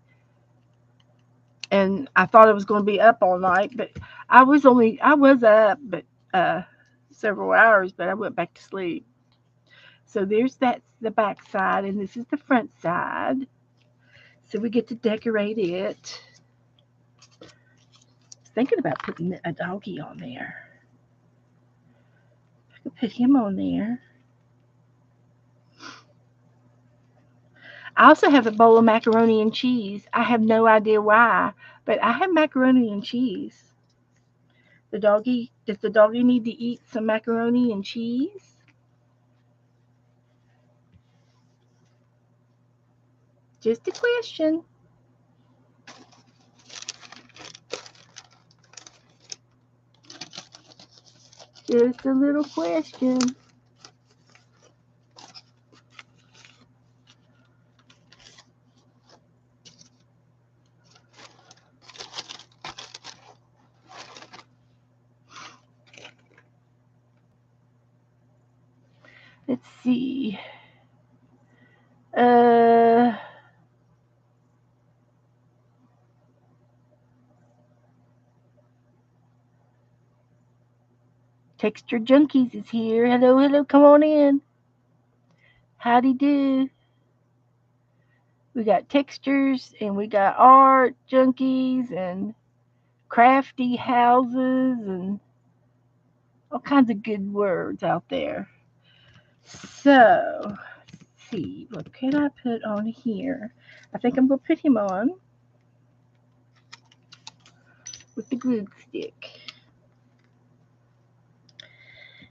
And I thought I was going to be up all night, but I was up, but several hours, but I went back to sleep. So that's the back side, and this is the front side. So we get to decorate it. I was thinking about putting a doggy on there. I could put him on there. I also have a bowl of macaroni and cheese. I have no idea why, but I have macaroni and cheese. Does the doggy need to eat some macaroni and cheese? Just a question. Just a little question. Let's see. Texture Junkies is here. Hello, hello, come on in. Howdy do. We got textures and we got art junkies and crafty houses and all kinds of good words out there. So, let's see, what can I put on here? I think I'm going to put him on with the glue stick.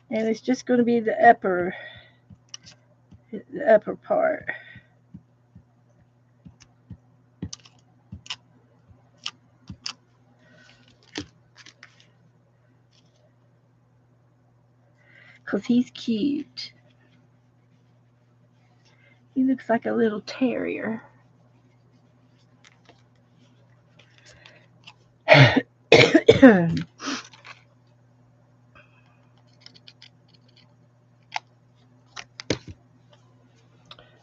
And it's just going to be the upper part. Because he's cute. He looks like a little terrier.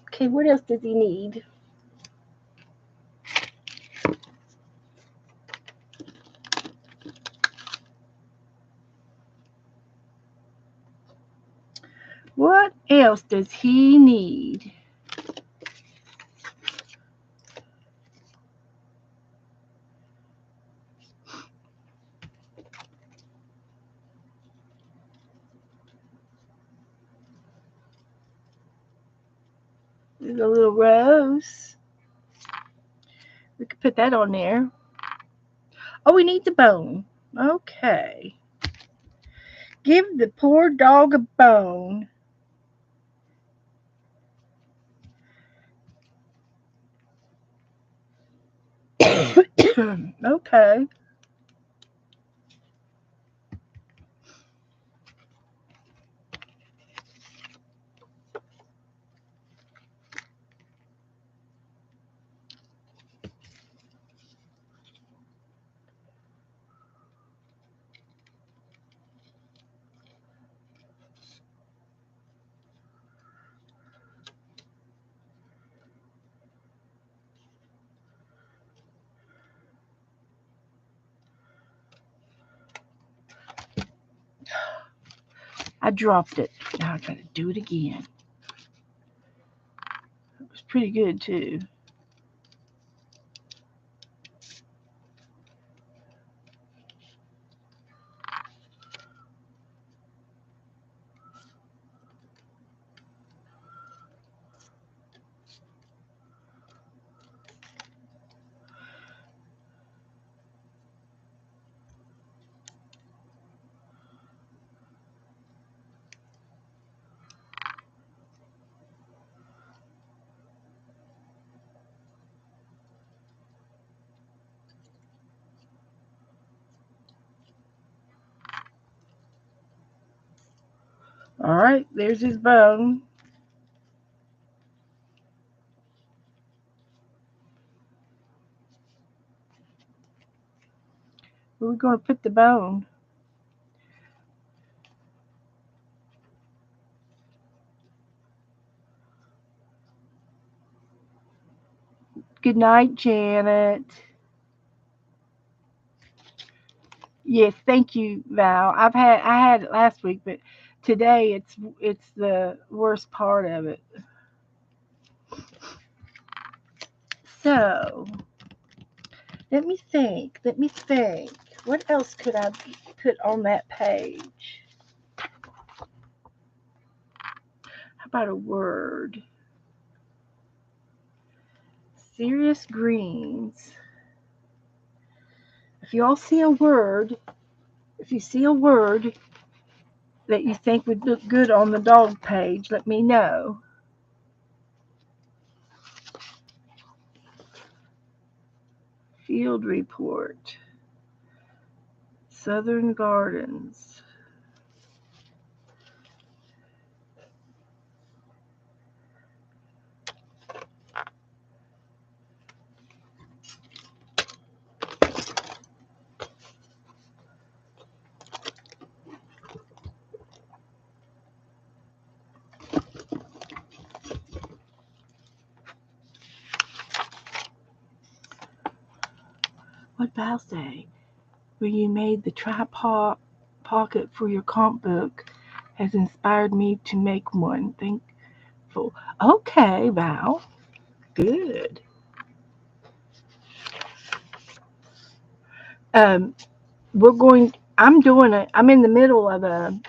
Okay, what else does he need? What else does he need? There's a little rose. We could put that on there. Oh, we need the bone. Okay. Give the poor dog a bone. Okay. I dropped it. Now I gotta do it again. It was pretty good too. All right, there's his bone. Where are we going to put the bone? Good night, Janet. Yes, thank you, Val. I had it last week, but today it's the worst part of it. So let me think. Let me think. What else could I put on that page? How about a word? Serious greens. If you all see a word, if you see a word that you think would look good on the dog page, let me know. Field report. Southern Gardens. What Val say? Where you made the tripod pocket for your comp book has inspired me to make one. Thankful. Okay, Val. Good. Um, we're going. I'm doing a. I'm in the middle of a,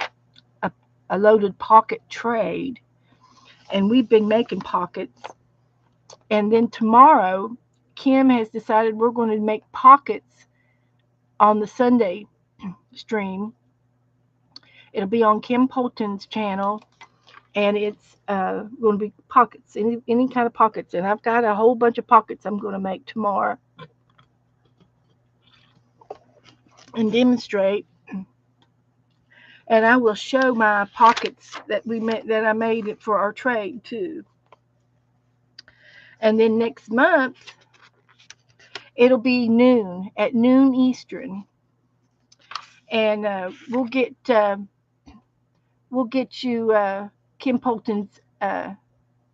a loaded pocket trade, and we've been making pockets. And then tomorrow, Kim has decided we're going to make pockets on the Sunday stream. It'll be on Kim Polton's channel, and it's going to be pockets, any kind of pockets. And I've got a whole bunch of pockets I'm going to make tomorrow and demonstrate. And I will show my pockets that I made it for our trade too. And then next month it'll be at noon Eastern, and we'll get you Kim Polton's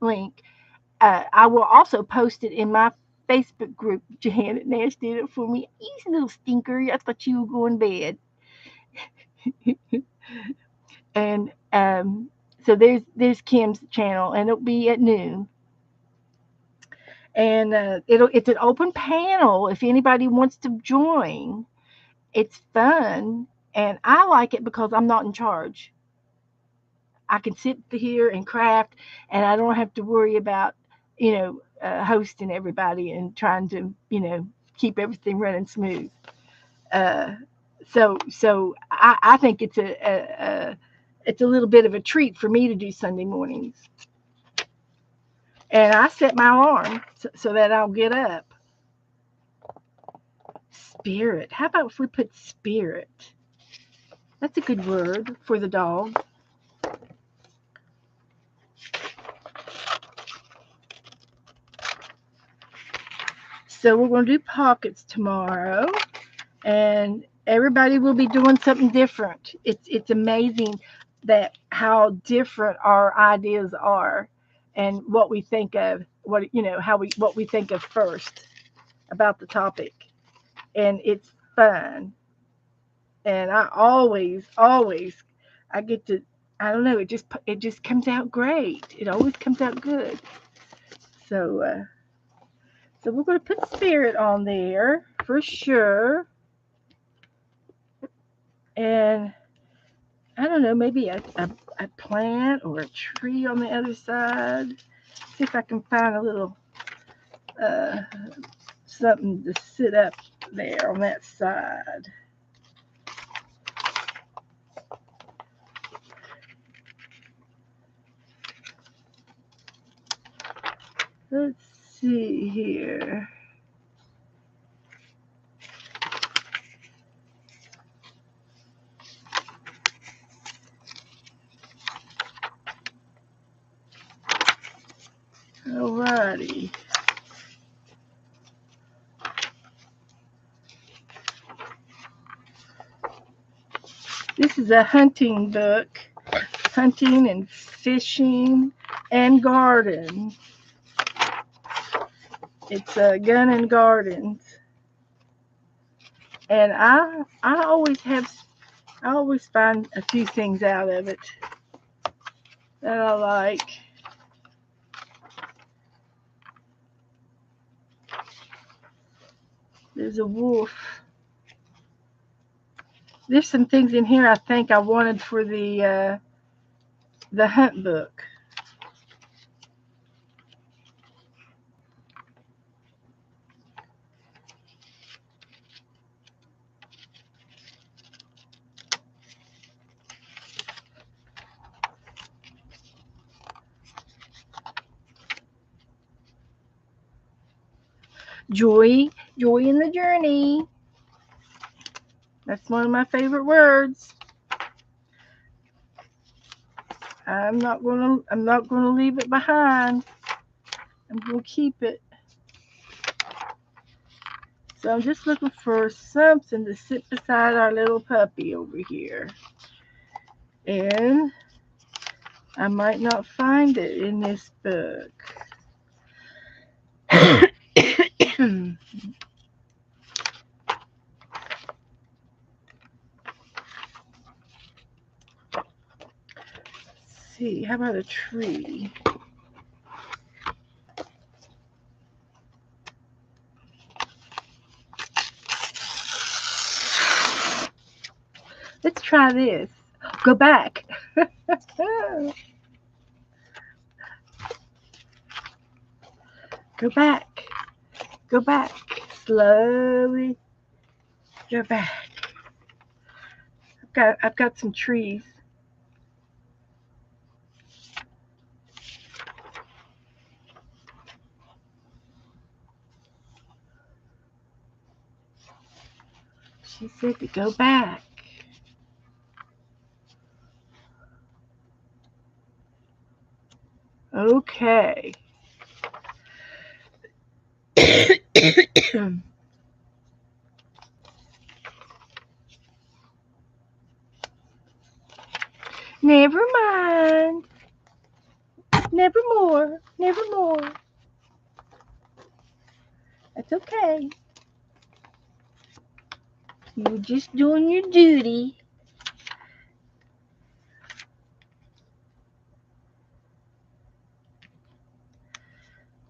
link. I will also post it in my Facebook group. Janet Nash did it for me. Easy little stinker. I thought you were going to bed. And so there's Kim's channel, and it'll be at noon. And it's an open panel if anybody wants to join. It's fun, and I like it because I'm not in charge. I can sit here and craft, and I don't have to worry about hosting everybody and trying to keep everything running smooth. Uh, so I think it's a little bit of a treat for me to do Sunday mornings. And I set my alarm so that I'll get up. Spirit. How about if we put spirit? That's a good word for the dog. So we're going to do pockets tomorrow, and everybody will be doing something different. It's amazing that how different our ideas are, and what we think of, what we think of first about the topic, and it's fun. And I always I get to, I don't know, it just comes out great. It always comes out good. So so we're going to put spirit on there for sure. And I don't know, maybe a plant or a tree on the other side. See if I can find a little uh, something to sit up there on that side. Let's see here. Alrighty. This is a hunting book, hunting and fishing and garden. It's a gun and gardens. And I always find a few things out of it that I like. There's a wolf. There's some things in here I think I wanted for the hunt book. Joy in the journey. That's one of my favorite words. I'm not gonna leave it behind. I'm gonna keep it. So I'm just looking for something to sit beside our little puppy over here. And I might not find it in this book. how about a tree? Let's try this. Go back. Go back. Go back. Slowly. Go back. I've got some trees. She said to go back. Okay. Never mind. Nevermore. Nevermore. That's okay. You were just doing your duty.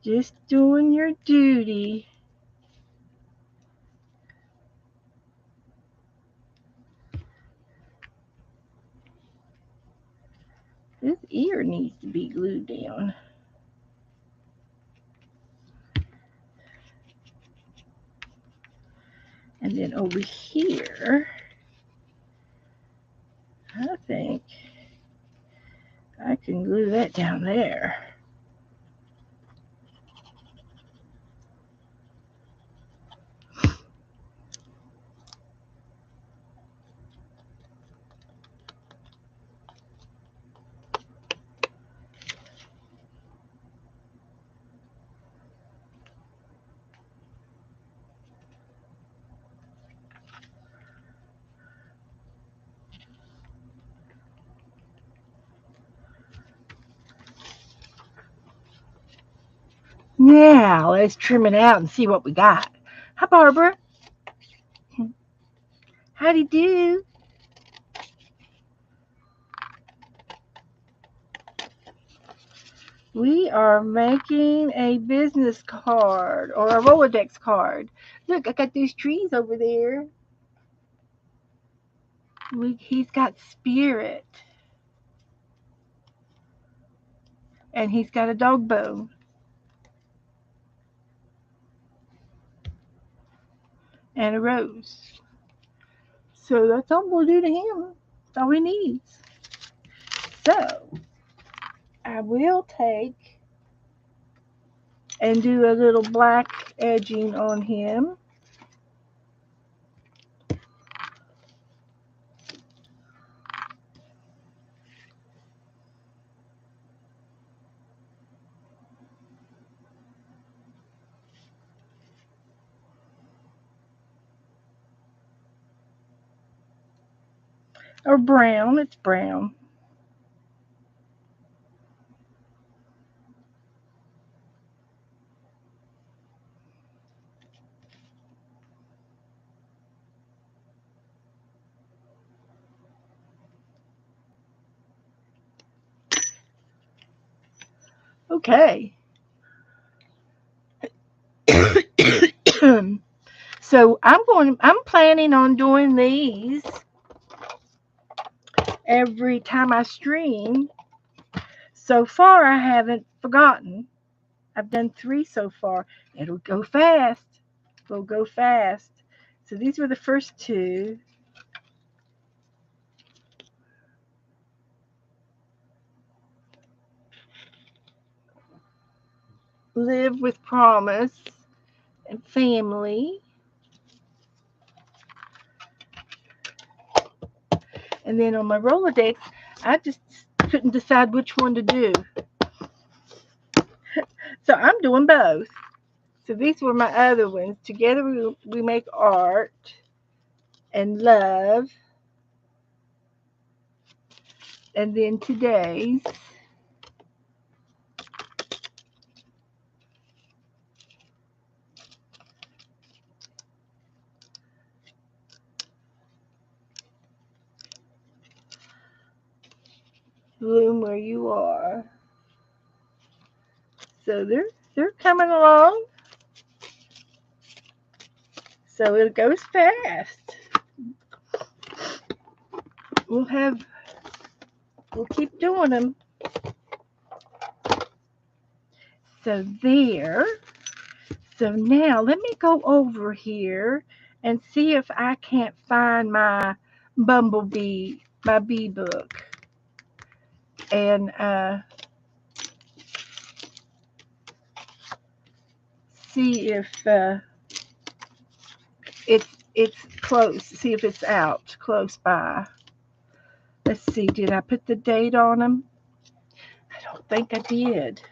Just doing your duty. This ear needs to be glued down. And then over here, I think I can glue that down there. Now, let's trim it out and see what we got. Hi, Barbara. Howdy do. We are making a business card or a rolodex card. Look, I got these trees over there. He's got spirit. And he's got a dog bone. And a rose. So that's all we'll do to him. That's all he needs. So I will take and do a little black edging on him. Or brown, it's brown. Okay. So I'm planning on doing these every time I stream. So far I haven't forgotten. I've done 3 so far. It'll go fast. It'll go fast. So these were the first 2. Live with promise and family. And then on my Rolodex, I just couldn't decide which one to do. So I'm doing both. So these were my other ones. Together we make art and love. And then today's bloom where you are. So they're coming along. So it goes fast. We'll have we'll keep doing them. So there. So now let me go over here and see if I can't find my bumblebee, my bee book, and see if it's close. See if it's out close by. Let's see. Did I put the date on them? I don't think I did.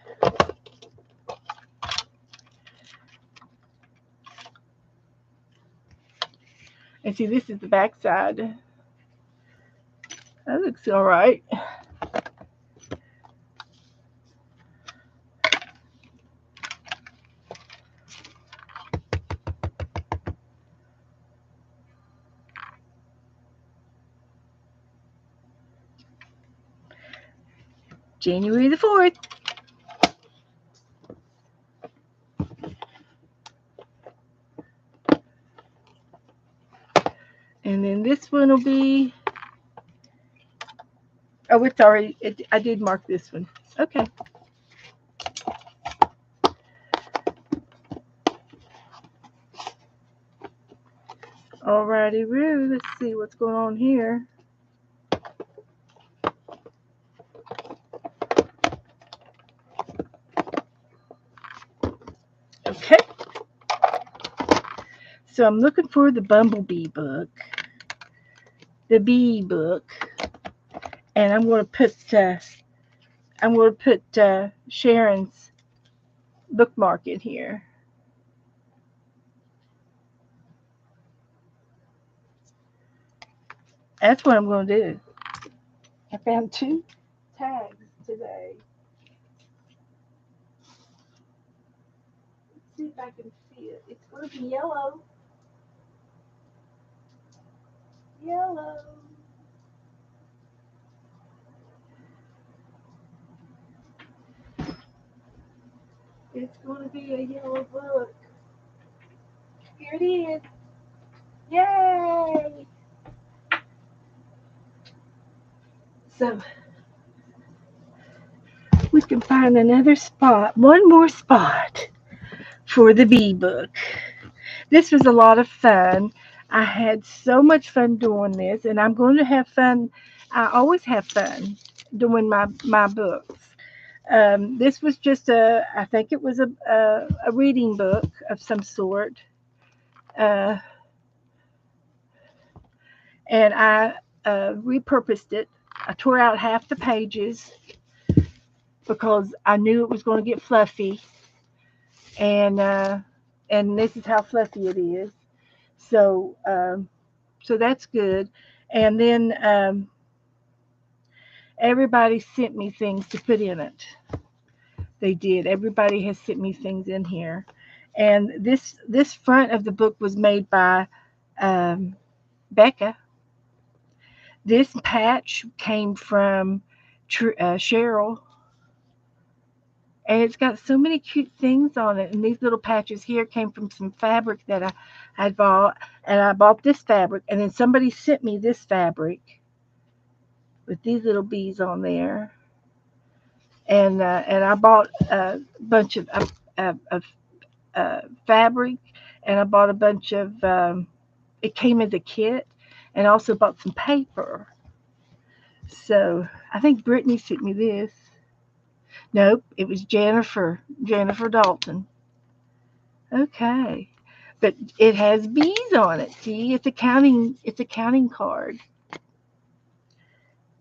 And see, this is the back side. That looks all right. January the 4th. And then this one will be, oh, it's already, I did mark this one. Okay. Alrighty, Roo. Let's see what's going on here. Okay. So I'm looking for the bumblebee book, the bee book, and I'm going to put Sharon's bookmark in here. That's what I'm going to do. I found 2 tags today. Let's see if I can see it. It's going to be yellow. Yellow. It's going to be a yellow book. Here it is. Yay! So we can find another spot, one more spot for the bee book. This was a lot of fun. I had so much fun doing this, and I'm going to have fun. I always have fun doing my books. This was just I think it was a reading book of some sort. Uh, and I repurposed it. I tore out half the pages because I knew it was going to get fluffy, and this is how fluffy it is. So so that's good. And then everybody sent me things to put in it. They did. Everybody has sent me things in here, and this front of the book was made by Becca. This patch came from Cheryl, and it's got so many cute things on it. And these little patches here came from some fabric that I bought, and I bought this fabric, and then somebody sent me this fabric with these little bees on there, and I bought a bunch of fabric, and I bought a bunch of. It came as a kit, and I also bought some paper. So I think Brittany sent me this. Nope, it was Jennifer Dalton. Okay, but it has bees on it. See, it's a counting card,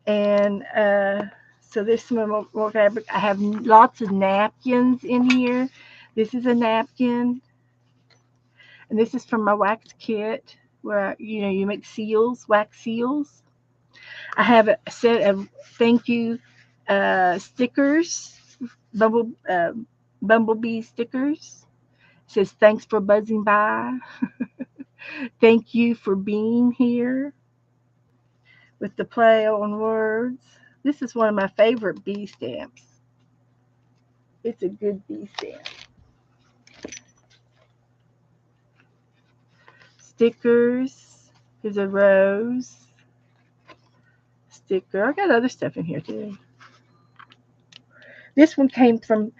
and so there's some more fabric. I have lots of napkins in here. This is a napkin, and this is from my wax kit where you make seals, wax seals. I have a set of thank you stickers, bumble bumblebee stickers. It says thanks for buzzing by. Thank you for being here with the play on words. This is one of my favorite bee stamps. It's a good bee stamp. Stickers. Here's a rose sticker. I got other stuff in here too. This one came from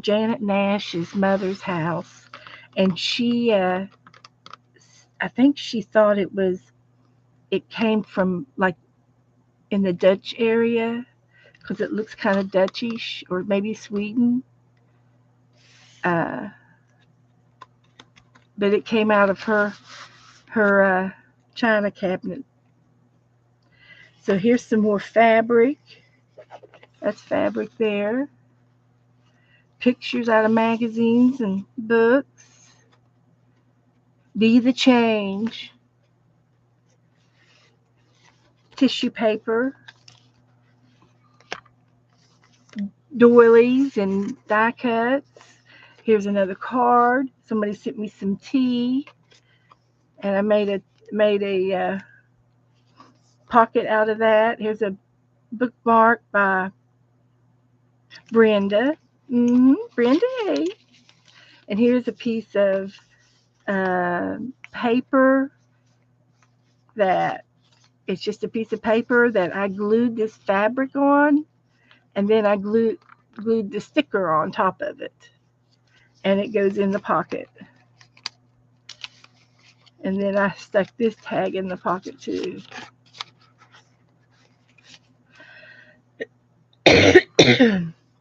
Janet Nash's mother's house, and she I think she thought it came from like in the Dutch area because it looks kind of Dutchish, or maybe Sweden. Uh, but it came out of her china cabinet. So here's some more fabric. That's fabric there. Pictures out of magazines and books. Be the change. Tissue paper. Doilies and die cuts. Here's another card. Somebody sent me some tea, and I made a pocket out of that. Here's a bookmark by Brenda. Brenda A. And here's a piece of paper that it's just a piece of paper that I glued this fabric on, and then I glued the sticker on top of it, and it goes in the pocket. And then I stuck this tag in the pocket too.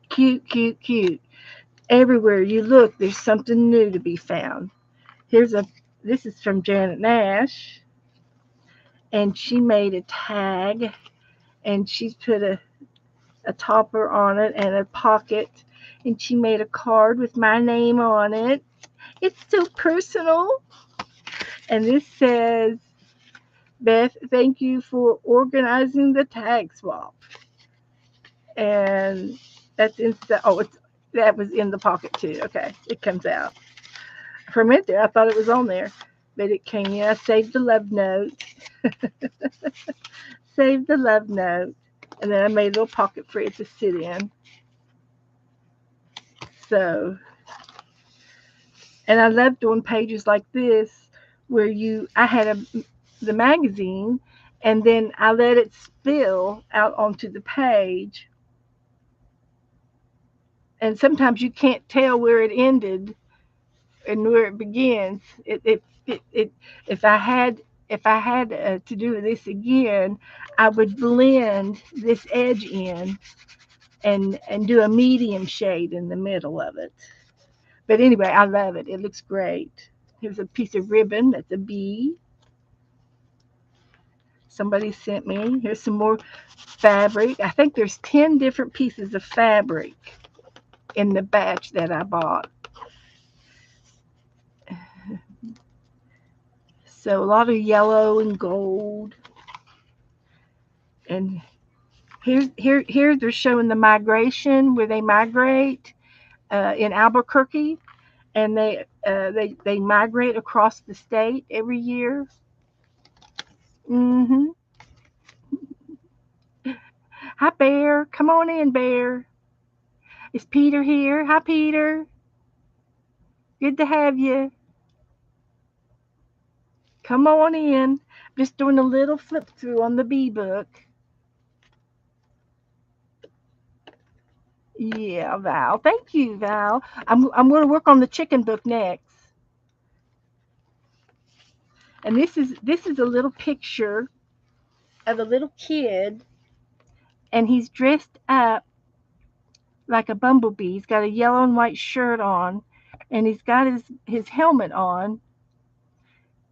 Cute, cute, cute. Everywhere you look, there's something new to be found. This is from Janet Nash, and she made a tag, and she's put a topper on it and a pocket, and she made a card with my name on it. It's so personal. And this says, Beth, thank you for organizing the tag swap. And that's that was in the pocket too. Okay, it comes out. For a minute there, I thought it was on there, but it came in. I saved the love note. Saved the love note, and then I made a little pocket for it to sit in. So, and I love doing pages like this where I had the magazine, and then I let it spill out onto the page. And sometimes you can't tell where it ended and where it begins. If I had to do this again, I would blend this edge in and do a medium shade in the middle of it. But anyway, I love it. It looks great. Here's a piece of ribbon. That's a bee. Somebody sent me. Here's some more fabric. I think there's 10 different pieces of fabric in the batch that I bought. So a lot of yellow and gold. And here they're showing the migration, where they migrate in Albuquerque, and they migrate across the state every year. Hi, Bear. Come on in, Bear. Is Peter here? Hi, Peter. Good to have you. Come on in. Just doing a little flip through on the bee book. Yeah, Val. Thank you, Val. I'm going to work on the chicken book next. And this is a little picture of a little kid, and he's dressed up like a bumblebee. He's got a yellow and white shirt on, and he's got his helmet on,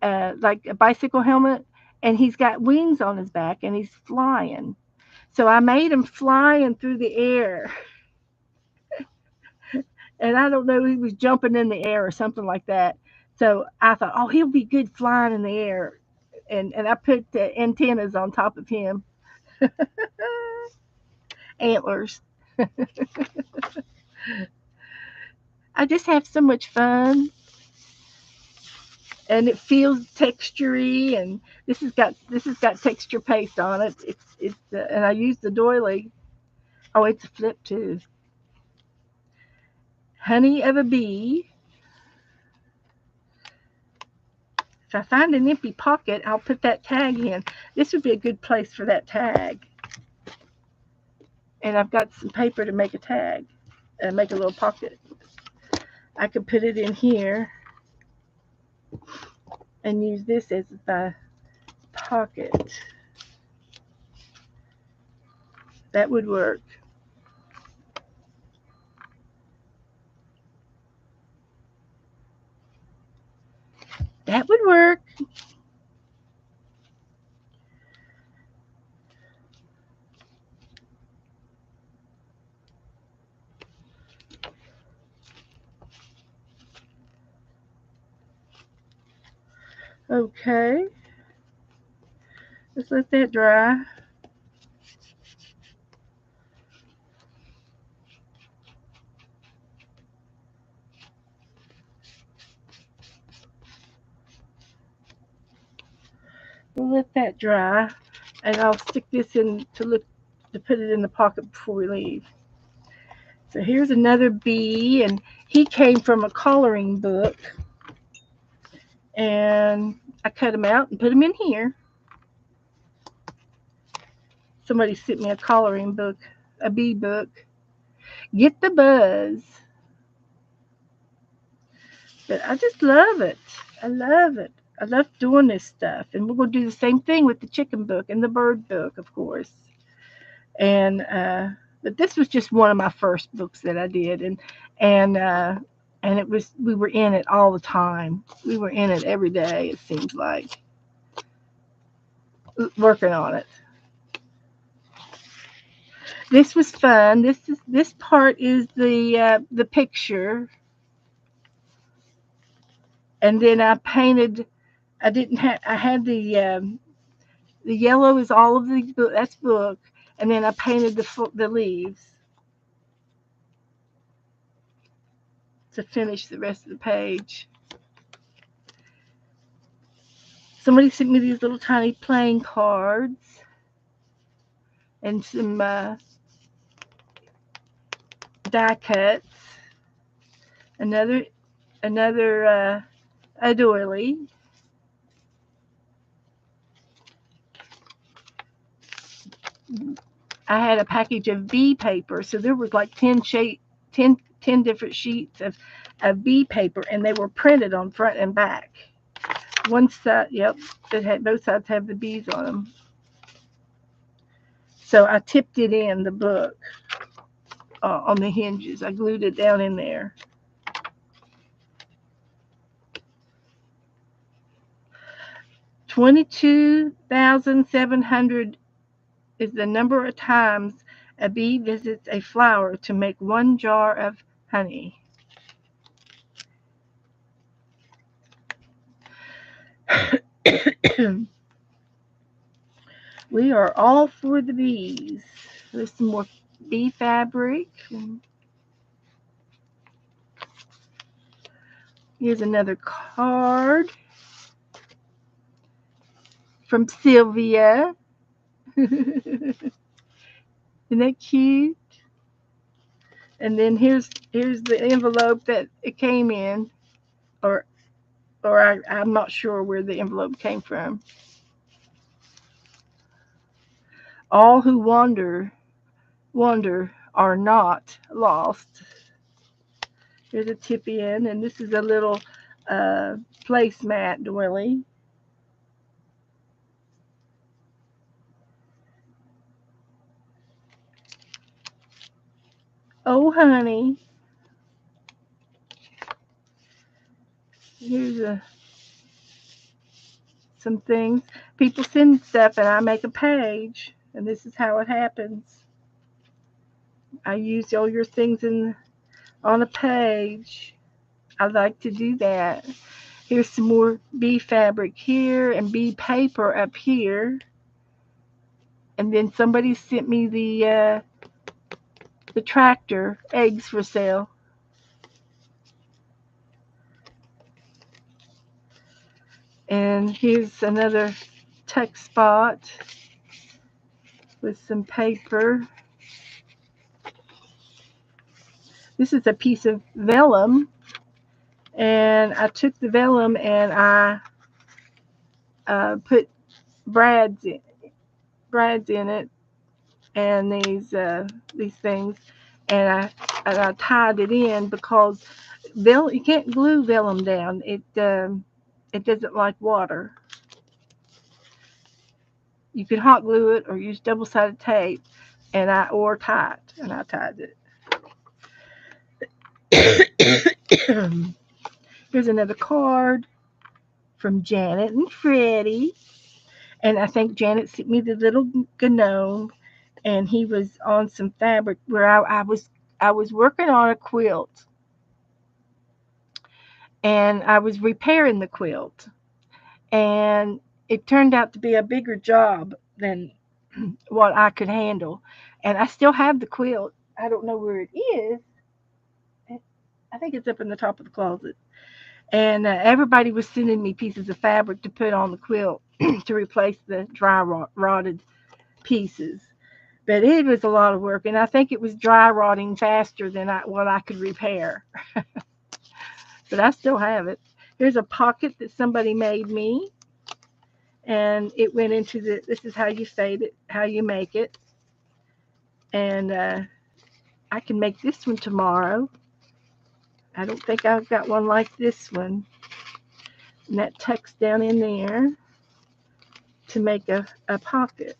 like a bicycle helmet, and he's got wings on his back, and he's flying. So I made him flying through the air. And I don't know, he was jumping in the air or something like that. So I thought, oh, he'll be good flying in the air. And I put the antennas on top of him. Antlers. I just have so much fun. and it feels textury, and this has got texture paste on it. And I use the doily. Oh, it's a flip too. Honey of a bee. If I find an empty pocket, I'll put that tag in. This would be a good place for that tag. And I've got some paper to make a tag and make a little pocket. I could put it in here and use this as my pocket. That would work. That would work. Okay. Let's let that dry. We'll let that dry, and I'll stick this in to put it in the pocket before we leave. So here's another bee, and he came from a coloring book, and I cut him out and put him in here. Somebody sent me a coloring book, a bee book. Get the buzz. But I just love it. I love it. I love doing this stuff. And we're going to do the same thing with the chicken book and the bird book, of course. And but this was just one of my first books that I did, and it was we were in it all the time. We were in it every day. It seems like working on it. This was fun. This part is the picture, and then I painted. I didn't have. I had the yellow is all of the book. That's book, and then I painted the leaves to finish the rest of the page. Somebody sent me these little tiny playing cards and some die cuts. Another a doily. I had a package of bee paper, so there was like 10 different sheets of bee paper, and they were printed on front and back. One side, yep, it had both sides have the bees on them. So I tipped it in the book on the hinges. I glued it down in there. $22,700 is the number of times a bee visits a flower to make 1 jar of honey. We are all for the bees. There's some more bee fabric. Here's another card from Sylvia. Isn't that cute? And then here's the envelope that it came in, or I'm not sure where the envelope came from. All who wander are not lost. Here's a tip in, and this is a little placemat doily. Oh, honey. Here's some things. People send stuff, and I make a page, and this is how it happens. I use all your things on a page. I like to do that. Here's some more bee fabric here and bee paper up here. And then somebody sent me the tractor eggs for sale. And here's another tuck spot with some paper. This is a piece of vellum, and I took the vellum and I put brads in it, and these things, and I tied it in because you can't glue vellum down. It doesn't like water. You can hot glue it or use double-sided tape, or tie it, and I tied it. Here's another card from Janet and Freddie, and I think Janet sent me the little gnome, and he was on some fabric where I was working on a quilt, and I was repairing the quilt, and it turned out to be a bigger job than what I could handle, and I still have the quilt. I don't know where it is. I think it's up in the top of the closet. And everybody was sending me pieces of fabric to put on the quilt to replace the dry rotted pieces. But it was a lot of work, and I think it was dry rotting faster than what I could repair. But I still have it. Here's a pocket that somebody made me, and it went into this is how you fade it, how you make it. And I can make this one tomorrow. I don't think I've got one like this one. And that tucks down in there to make a pocket.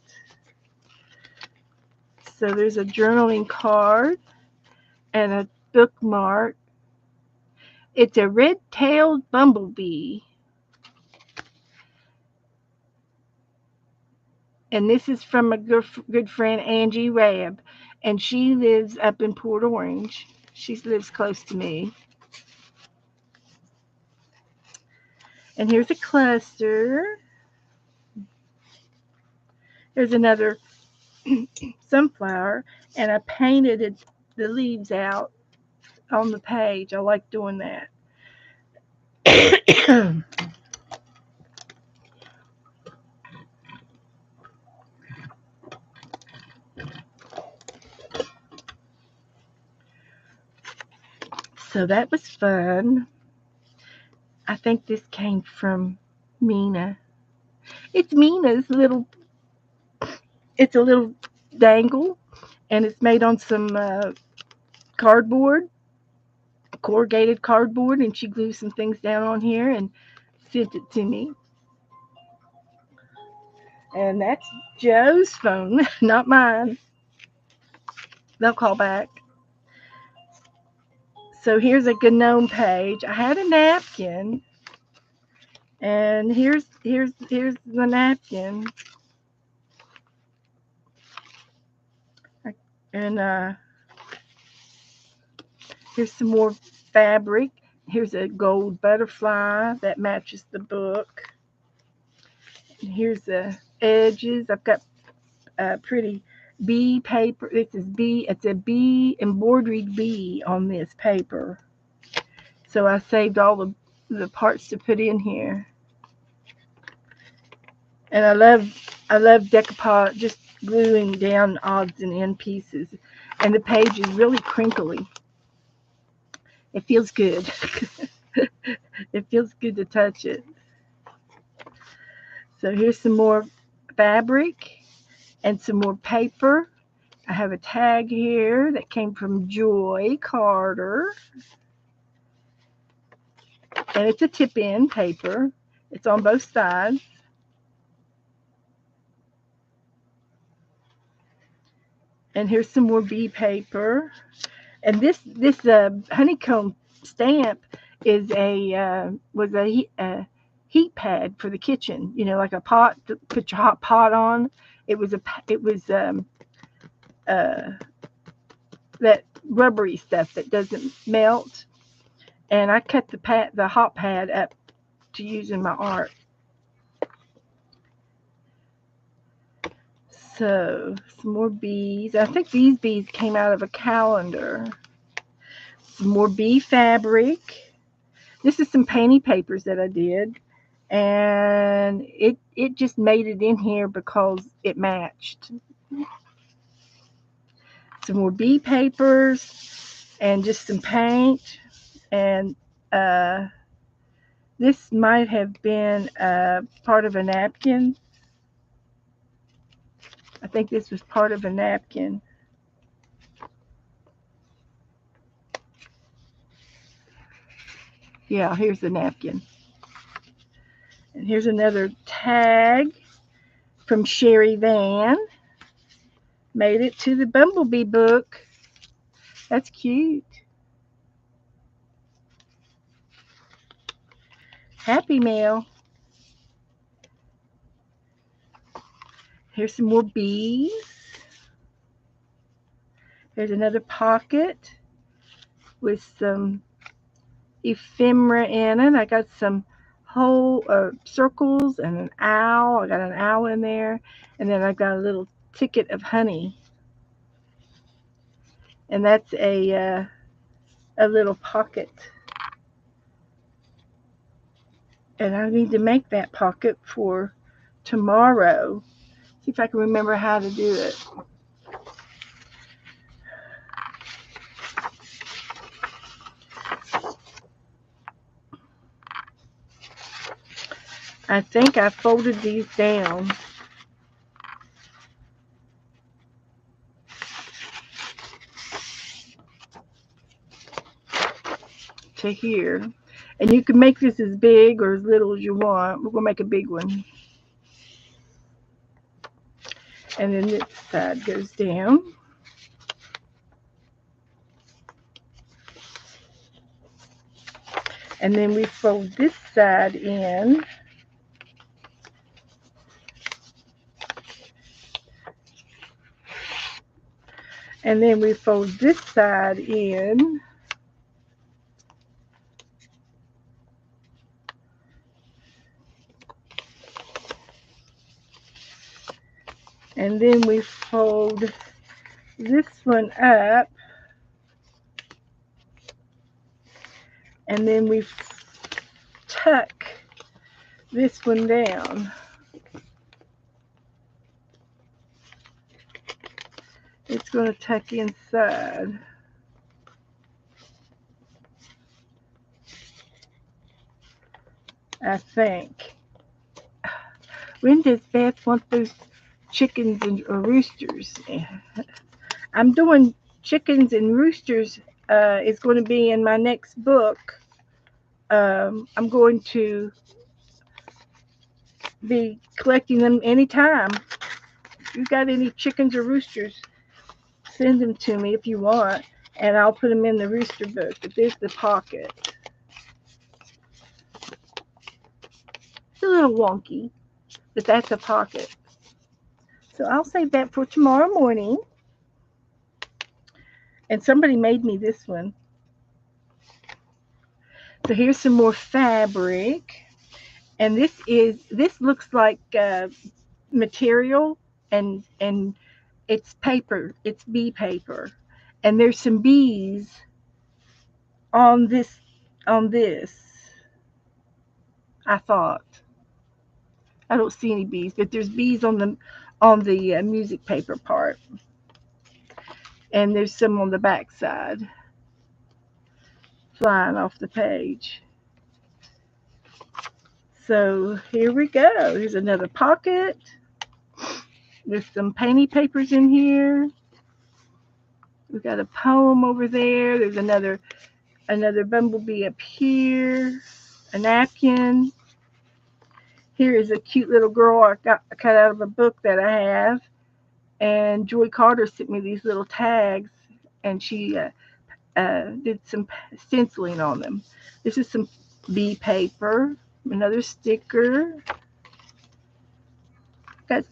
So there's a journaling card and a bookmark. It's a red-tailed bumblebee. And this is from a good friend, Angie Rabb. And she lives up in Port Orange. She lives close to me. And here's a cluster. There's another sunflower. And I painted the leaves out on the page. I like doing that. So that was fun. I think this came from Mina. It's Mina's it's a little dangle, and it's made on some cardboard, corrugated cardboard, and she glued some things down on here and sent it to me. And that's Joe's phone, not mine. They'll call back. So here's a GNOME page. I had a napkin, and here's the napkin. And here's some more fabric. Here's a gold butterfly that matches the book. And here's the edges. I've got pretty bee paper. This is bee. It's a bee, embroidered bee on this paper. So I saved all the parts to put in here. And I love decoupage, just gluing down odds and end pieces. And the page is really crinkly. It feels good. It feels good to touch it. So here's some more fabric and some more paper. I have a tag here that came from Joy Carter. And it's a tip-in paper. It's on both sides. And here's some more bee paper. And this honeycomb stamp is was a heat pad for the kitchen. You know, like a pot to put your hot pot on. It was that rubbery stuff that doesn't melt. And I cut the hot pad up to use in my art. So some more bees. I think these bees came out of a calendar. Some more bee fabric. This is some painty papers that I did. and it just made it in here because it matched. Some more bee papers and just some paint, and uh, this might have been part of a napkin. I think this was part of a napkin. Yeah, here's the napkin. And here's another tag from Sherry Van. Made it to the Bumblebee book. That's cute. Happy Mail. Here's some more bees. Here's another pocket with some ephemera in it. I got some whole circles and an owl. I got an owl in there. And then I've got a little ticket of honey. And that's a little pocket. And I need to make that pocket for tomorrow. See if I can remember how to do it. I think I folded these down to here. And you can make this as big or as little as you want. We're going to make a big one. And then this side goes down. And then we fold this side in. And then we fold this side in. And then we fold this one up. And then we tuck this one down. It's going to tuck inside. I think. When does Beth want those chickens and roosters? I'm doing chickens and roosters. It's going to be in my next book. I'm going to be collecting them anytime. If you got any chickens or roosters, send them to me if you want, and I'll put them in the rooster book. But there's the pocket. It's a little wonky, but that's a pocket. So I'll save that for tomorrow morning. And somebody made me this one. So here's some more fabric. And this looks like material, and it's paper. It's bee paper. And there's some bees on this I thought. I don't see any bees, but there's bees on the music paper part. And there's some on the back side flying off the page. So here we go. Here's another pocket with some painty papers in here. We've got a poem over there. There's another bumblebee up here. A napkin. Here is a cute little girl I cut out of a book that I have. And Joy Carter sent me these little tags, and she did some stenciling on them. This is some bee paper. Another sticker. Got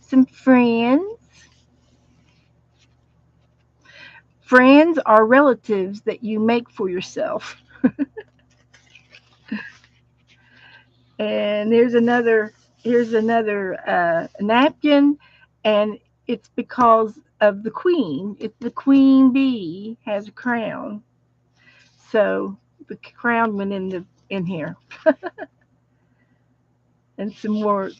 some friends. Friends are relatives that you make for yourself. And here's another napkin, and it's because of the queen. It's the queen bee has a crown, so the crown went in here. and some more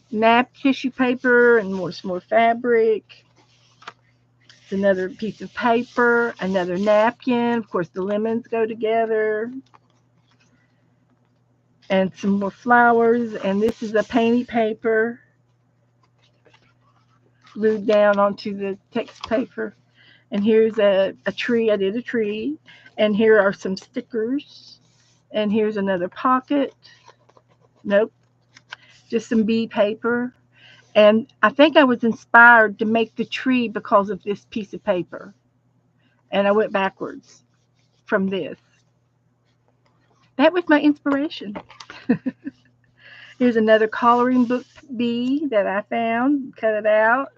tissue paper and some more fabric. It's another piece of paper, another napkin. Of course, the lemons go together. And some more flowers. And this is a painty paper glued down onto the text paper. And here's a tree. I did a tree. And here are some stickers. And here's another pocket. Nope. Just some bee paper. And I think I was inspired to make the tree because of this piece of paper. And I went backwards from this. That was my inspiration. Here's another coloring book bee that I found. Cut it out.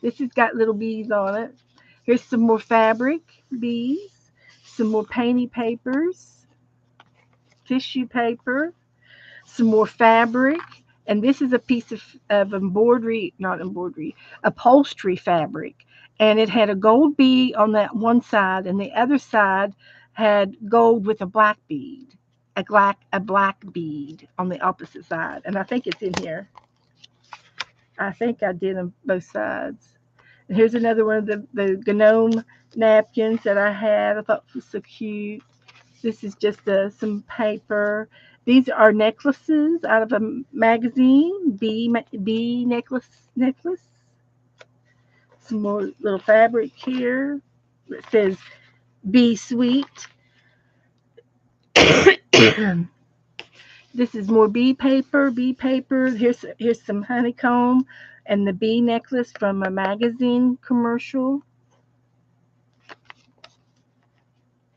This has got little bees on it. Here's some more fabric bees. Some more painty papers. Tissue paper. Some more fabric. And this is a piece of upholstery fabric. And it had a gold bead on that one side, and the other side had gold with a black bead. A black bead on the opposite side. And I think it's in here. I think I did on both sides. And here's another one of the gnome napkins that I had. I thought was so cute. This is just some paper. These are necklaces out of a magazine. Bee necklace. Some more little fabric here. It says "Be Sweet." This is more bee paper. Here's some honeycomb and the bee necklace from a magazine commercial.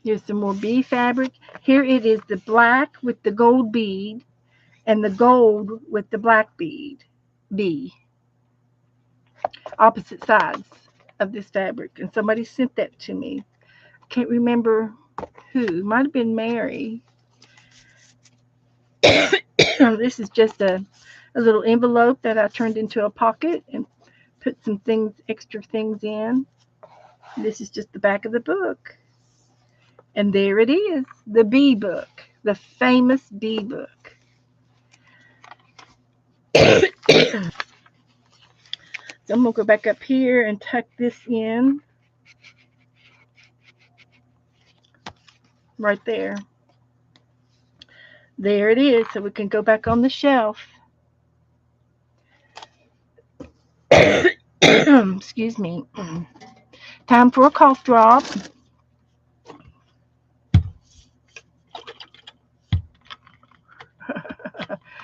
Here's some more bee fabric. Here it is, the black with the gold bead and the gold with the black bead. Bee. Opposite sides of this fabric. And somebody sent that to me. Can't remember who. Might have been Mary. This is just a little envelope that I turned into a pocket and put some extra things in. This is just the back of the book. And there it is, the bee book, the famous bee book. So I'm going to go back up here and tuck this in. Right there. There it is, so we can go back on the shelf. Excuse me. Time for a cough drop.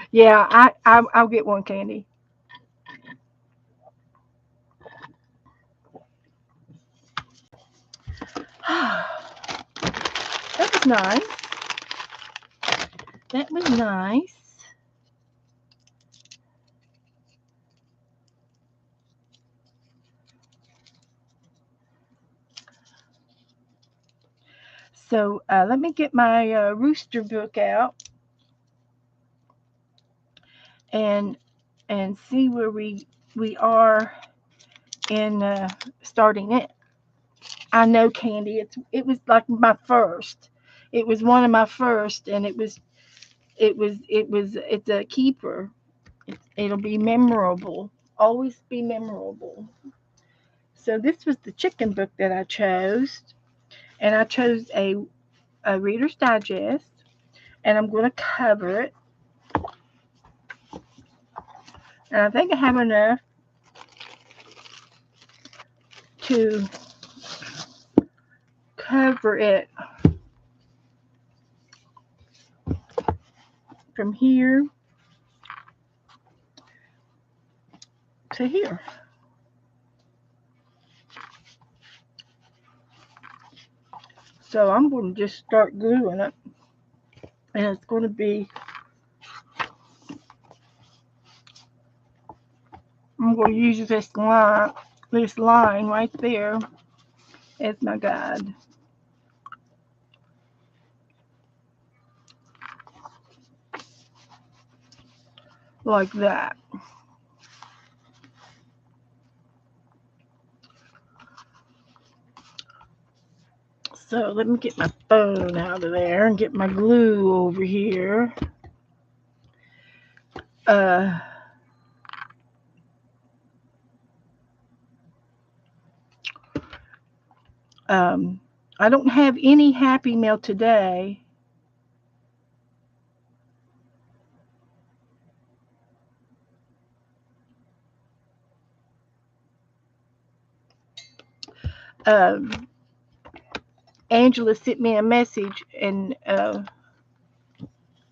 Yeah, I'll get one, Candy. That was nice. That was nice. So let me get my rooster book out and see where we are in starting it. I know, Candy. It was like my first. It was one of my first, and it's a keeper. It'll be memorable. Always be memorable. So this was the chicken book that I chose, and I chose a Reader's Digest, and I'm going to cover it. And I think I have enough to cover it from here to here. So I'm going to just start gluing it, and it's going to be, I'm going to use this line right there as my guide. Like that. So let me get my phone out of there and get my glue over here. uh, I don't have any Happy Meal today. Um, Angela sent me a message, and I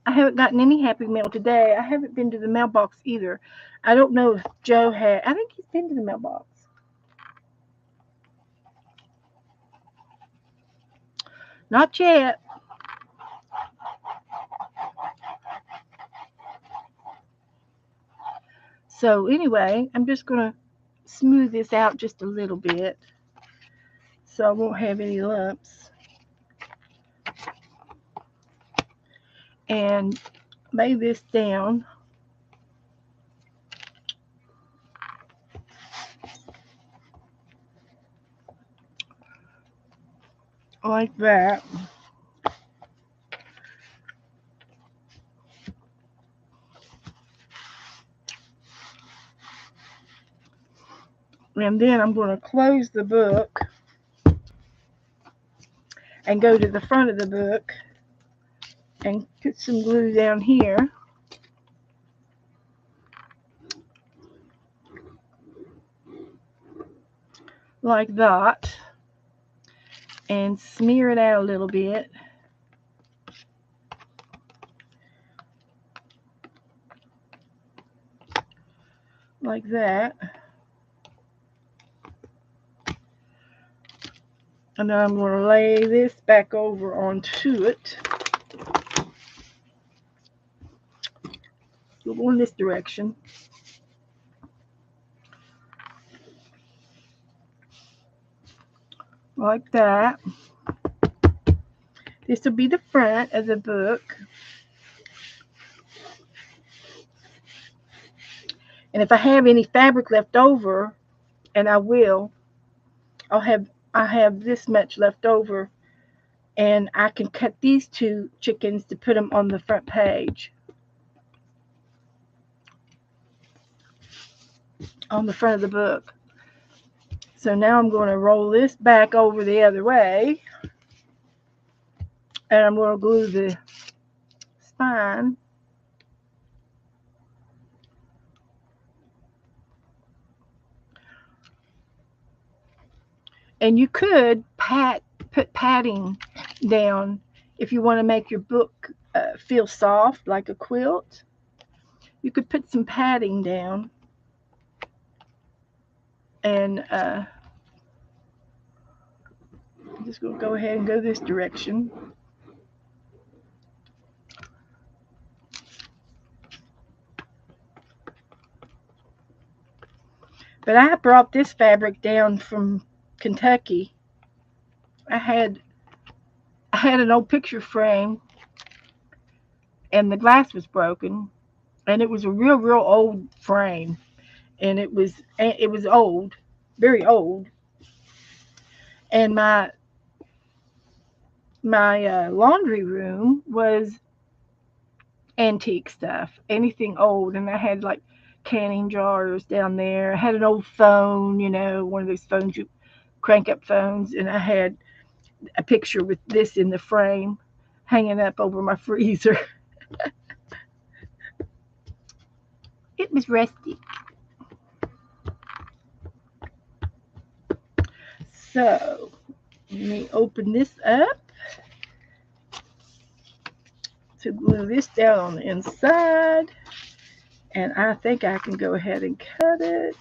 haven't gotten any Happy Mail today. I haven't been to the mailbox either. I don't know if Joe had. I think he's been to the mailbox. Not yet. So anyway, I'm just gonna smooth this out just a little bit so I won't have any lumps, and lay this down like that. And then I'm going to close the book and go to the front of the book and put some glue down here like that, and smear it out a little bit like that. And then I'm going to lay this back over onto it. We'll go in this direction. Like that. This will be the front of the book. And if I have any fabric left over, and I will, I have this much left over, and I can cut these two chickens to put them on the front page, on the front of the book. So now I'm going to roll this back over the other way, and I'm going to glue the spine. And you could put padding down if you want to make your book feel soft like a quilt. You could put some padding down, and I'm just going to go ahead and go this direction. But I brought this fabric down from Kentucky. I had an old picture frame, and the glass was broken, and it was a real old frame, and it was old, very old. And my laundry room was antique stuff, anything old, and I had like canning jars down there. I had an old phone, one of those phones you crank up phones, and I had a picture with this in the frame hanging up over my freezer. It was rusty. So let me open this up to glue this down on the inside, and I think I can go ahead and cut it.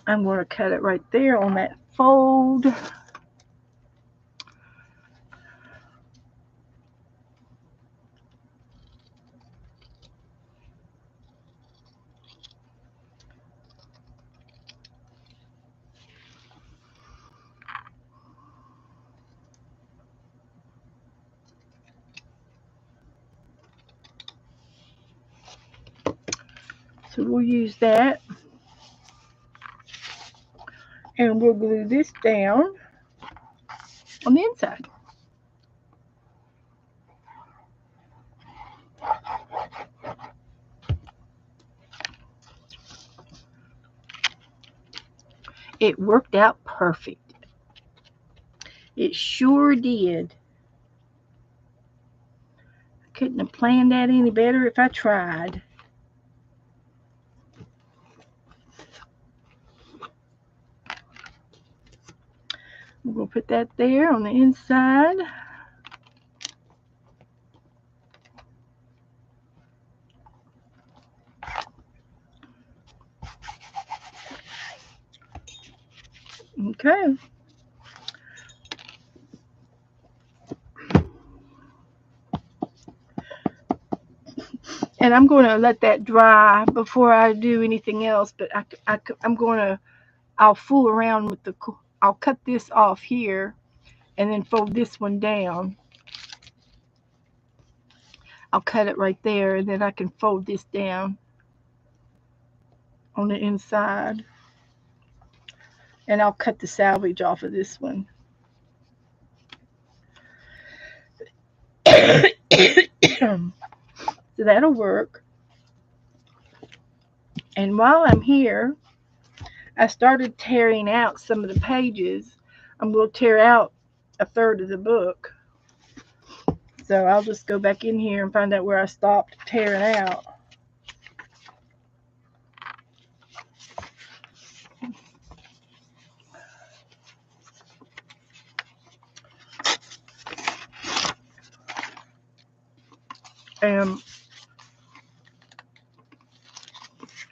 I'm going to cut it right there on that fold. So we'll use that, and we'll glue this down on the inside. It worked out perfect. It sure did. I couldn't have planned that any better if I tried. We're going to put that there on the inside. Okay. And I'm going to let that dry before I do anything else. But I'm going to, I'll fool around with I'll cut this off here and then fold this one down. I'll cut it right there and then I can fold this down on the inside. And I'll cut the salvage off of this one. So that'll work. And while I'm here, I started tearing out some of the pages. I'm going to tear out a third of the book. So I'll just go back in here and find out where I stopped tearing out.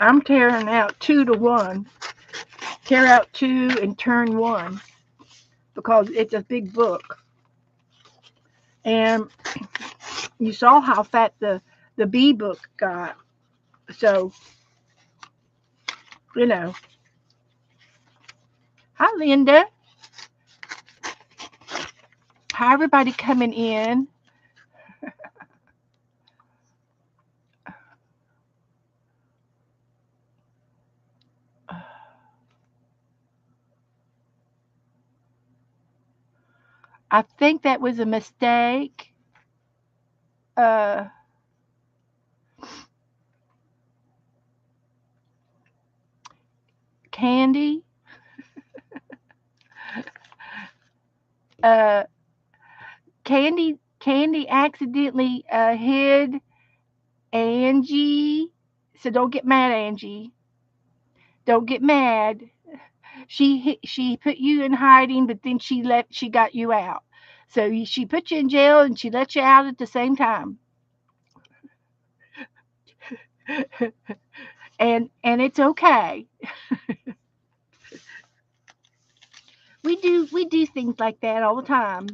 I'm tearing out 2 to 1. Tear out 2 and turn 1 because it's a big book. And you saw how fat the B book got. So, you know. Hi, Linda. Hi, everybody coming in. I think that was a mistake. Candy. Candy accidentally hid Angie. So don't get mad, Angie. Don't get mad. She put you in hiding, but then she got you out. So she put you in jail and she let you out at the same time. and it's okay. we do things like that all the time.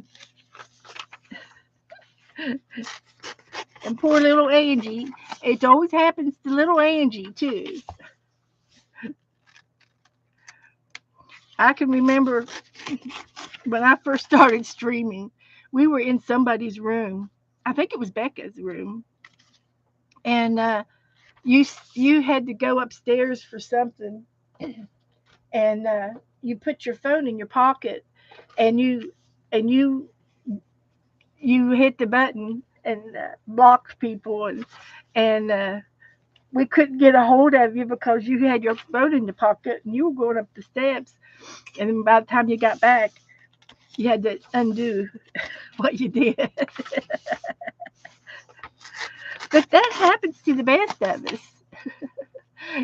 And poor little Angie. It always happens to little Angie too. I can remember when I first started streaming, we were in somebody's room. I think it was Becca's room. And you had to go upstairs for something, and you put your phone in your pocket, and you hit the button and blocked people, and we couldn't get a hold of you because you had your phone in your pocket and you were going up the steps, and then by the time you got back, you had to undo what you did. But that happens to the best of us.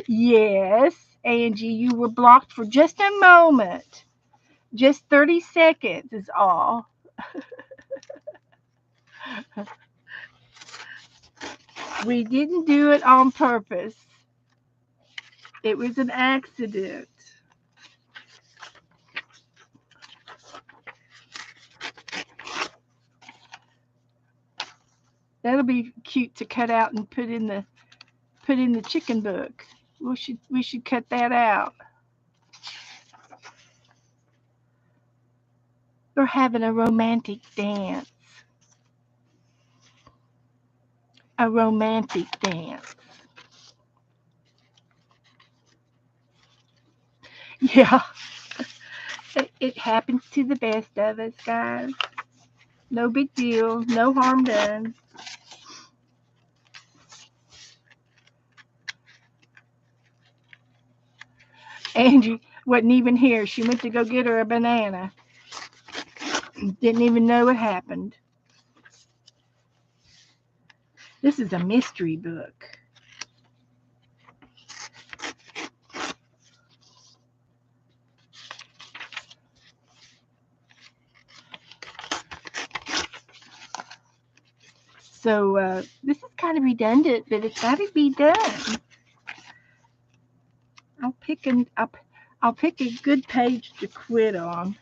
Yes, Angie, you were blocked for just a moment. Just 30 seconds is all. We didn't do it on purpose. It was an accident. That'll be cute to cut out and put in the chicken book. We should cut that out. We're having a romantic dance. A romantic dance. Yeah. It happens to the best of us, guys. No big deal. No harm done. Angie Wasn't even here. She went to go get her a banana. Didn't even know what happened. This is a mystery book. So this is kind of redundant, but it's got to be done. I'll pick a good page to quit on.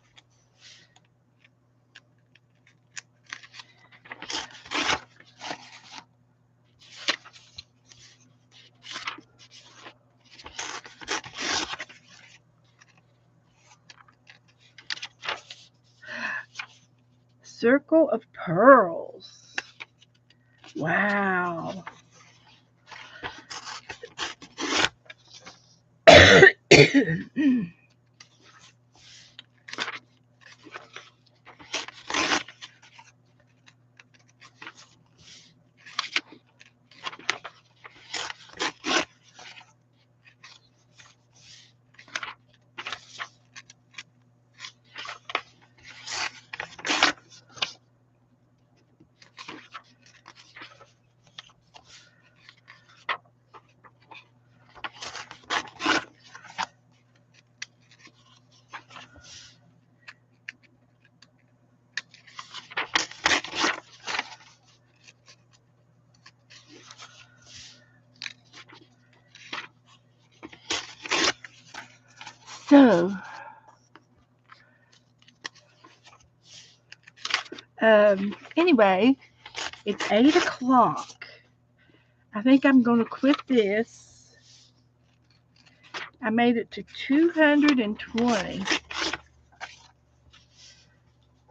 Circle of Pearls. Wow. So, anyway, it's 8 o'clock. I think I'm going to quit this. I made it to 220.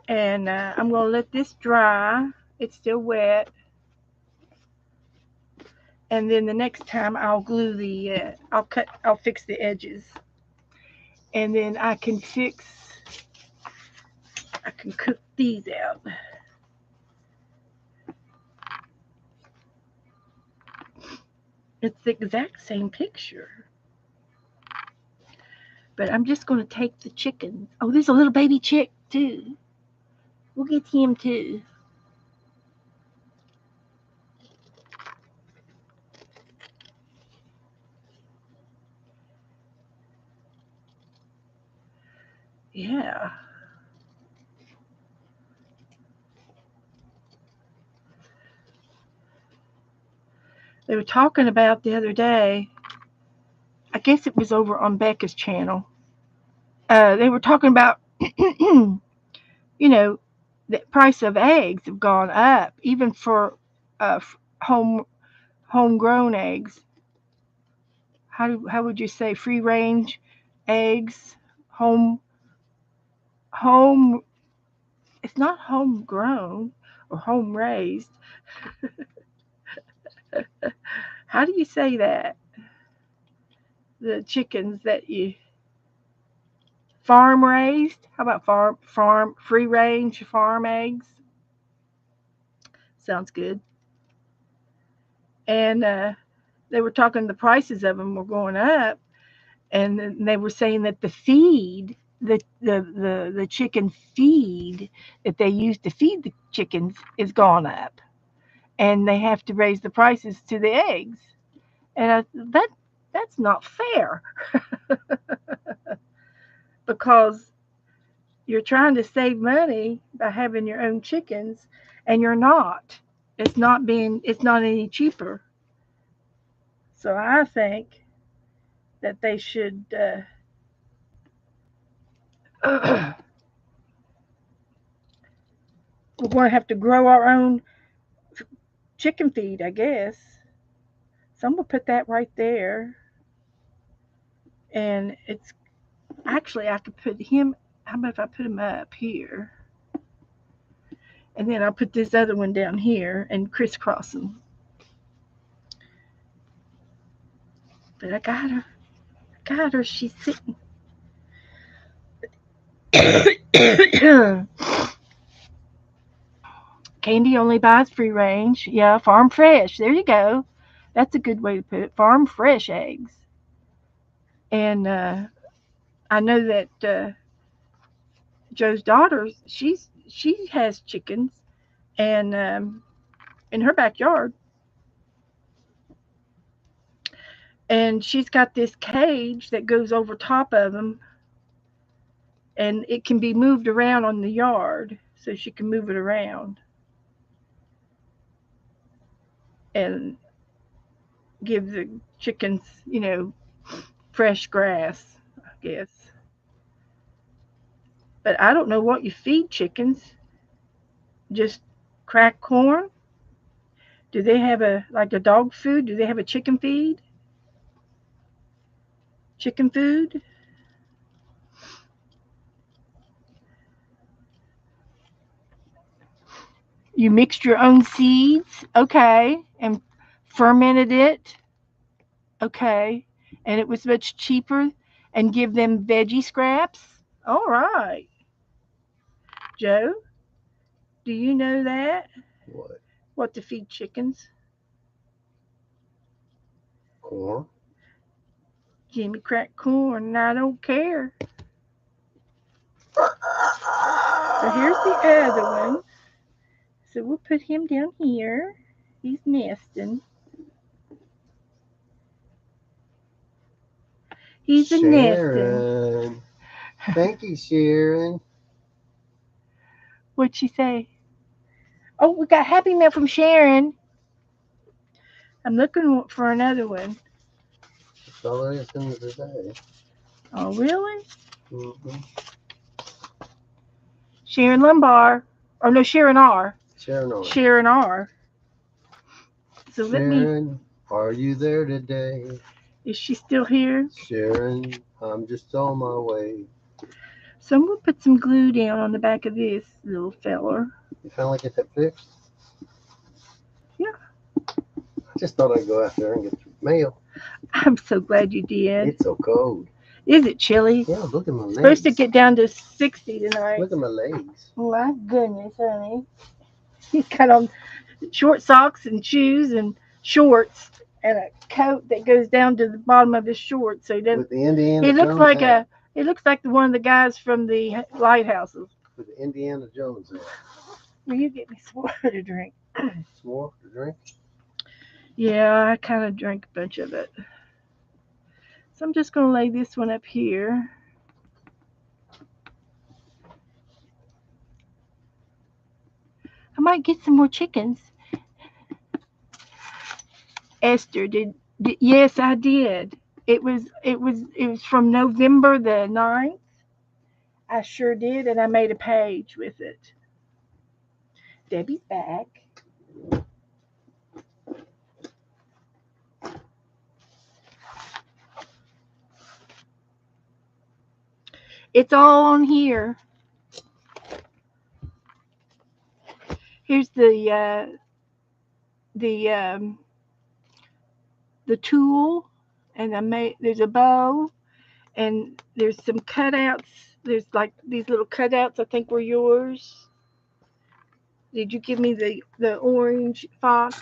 And I'm going to let this dry. It's still wet. And then the next time I'll glue the, I'll fix the edges. And then I can cook these out. It's the exact same picture. But I'm just going to take the chicken. Oh, there's a little baby chick too. We'll get him too. Yeah. They were talking about the other day, I guess it was over on Becca's channel. They were talking about, you know, the price of eggs have gone up, even for homegrown eggs. How would you say free range eggs? Home. It's not homegrown or home raised. How do you say that? The chickens that you farm raised? How about farm free range farm eggs? Sounds good. And they were talking the prices of them were going up, and they were saying that the feed, the chicken feed that they use to feed the chickens is gone up, and they have to raise the prices to the eggs. And that's not fair because you're trying to save money by having your own chickens, and you're not. It's not any cheaper. So I think that they should. We're going to have to grow our own chicken feed, I guess. So I'm going to put that right there. And it's actually, I could put him. How about if I put him up here? And then I'll put this other one down here and crisscross them. But I got her. She's sitting. Candy only buys free range. Yeah, farm fresh. There you go. That's a good way to put it. Farm fresh eggs. And I know that Joe's daughter, she has chickens, and in her backyard, and she's got this cage that goes over top of them, and it can be moved around on the yard, so she can move it around and give the chickens, fresh grass, I guess. But I don't know what you feed chickens. Just cracked corn? Do they have a dog food? Do they have a chicken feed? Chicken food? You mixed your own seeds, okay, and fermented it, okay, and it was much cheaper, and give them veggie scraps. All right, Joe, do you know that? What? What to feed chickens? Corn? Give me cracked corn, and I don't care. So here's the other one. So we'll put him down here. He's nesting. He's a nesting. Sharon. Thank you, Sharon. What'd she say? Oh, we got Happy Mail from Sharon. I'm looking for another one. That's all there is in it today. Oh, really? Mm-hmm. Sharon Lumbar. Or no, Sharon R. Sharon R. Sharon R. So Sharon, are you there today? Is she still here? Sharon, I'm just on my way. So I'm going to put some glue down on the back of this little feller. You finally get that fixed? Yeah. I just thought I'd go out there and get the mail. I'm so glad you did. It's so cold. Is it chilly? Yeah, look at my legs. Supposed to get down to 60 tonight. Look at my legs. My goodness, honey. He's got on short socks and shoes and shorts and a coat that goes down to the bottom of his shorts. So he doesn't. With the Indiana He looks Jones like hat. he looks like one of the guys from the lighthouses. With the Indiana Jones hat. Will you get me some water to drink? Some more to drink? Yeah, I kind of drank a bunch of it. So I'm just going to lay this one up here. I might get some more chickens. Esther, yes, I did. It was from November the 9th. I sure did, and I made a page with it. Debbie's back. It's all on here. Here's the tool, and there's a bow, and there's some cutouts. There's like these little cutouts. I think were yours. Did you give me the orange fox?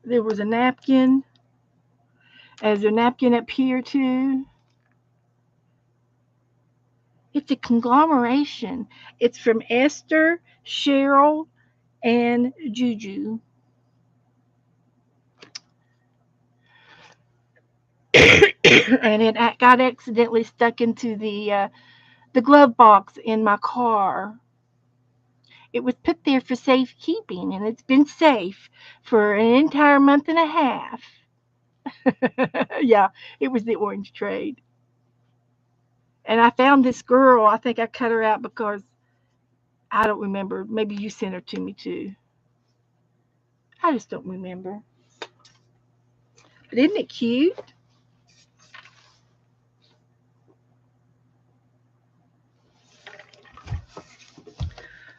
There was a napkin. There's a napkin up here too. It's a conglomeration. It's from Esther, Cheryl, and Juju. And it got accidentally stuck into the glove box in my car. It was put there for safekeeping, and it's been safe for an entire month and a half. Yeah, it was the orange trade. And I found this girl. I think I cut her out because I don't remember. Maybe you sent her to me too. I just don't remember. But isn't it cute?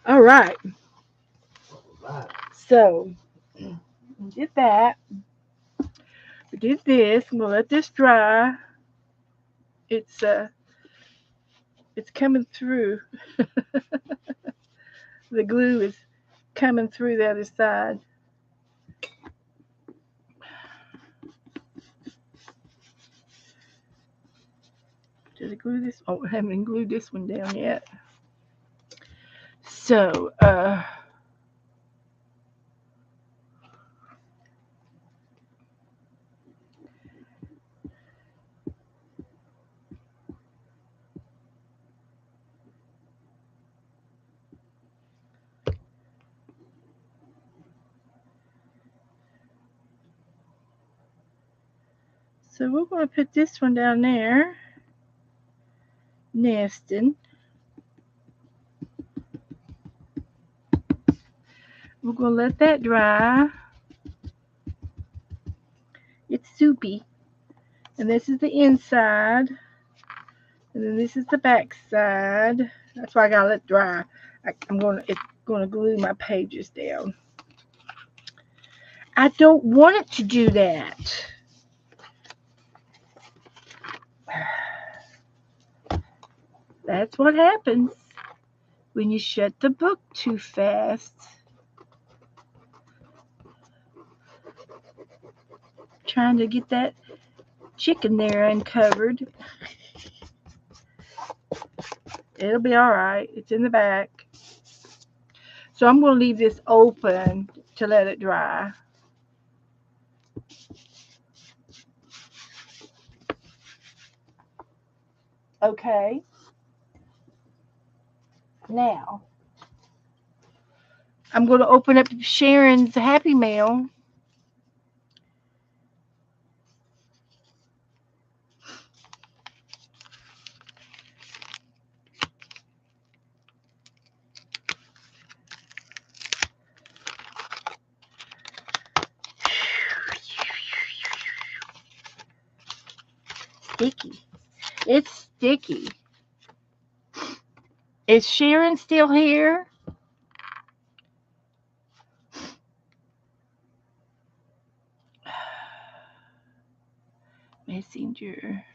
All right. So we did that. We did this. I'm gonna let this dry. It's it's coming through. The glue is coming through the other side. glue this? Oh, I haven't glued this one down yet. So, we're going to put this one down there, nesting. We're going to let that dry. It's soupy. And this is the inside. And then this is the back side. That's why I got to let it dry. It's going to glue my pages down. I don't want it to do that. That's what happens when you shut the book too fast. Trying to get that chicken there uncovered. It'll be all right. It's in the back. So I'm going to leave this open to let it dry. Okay. Now, I'm going to open up Sharon's Happy Mail. Sticky. It's sticky. Is Sharon still here? Messenger.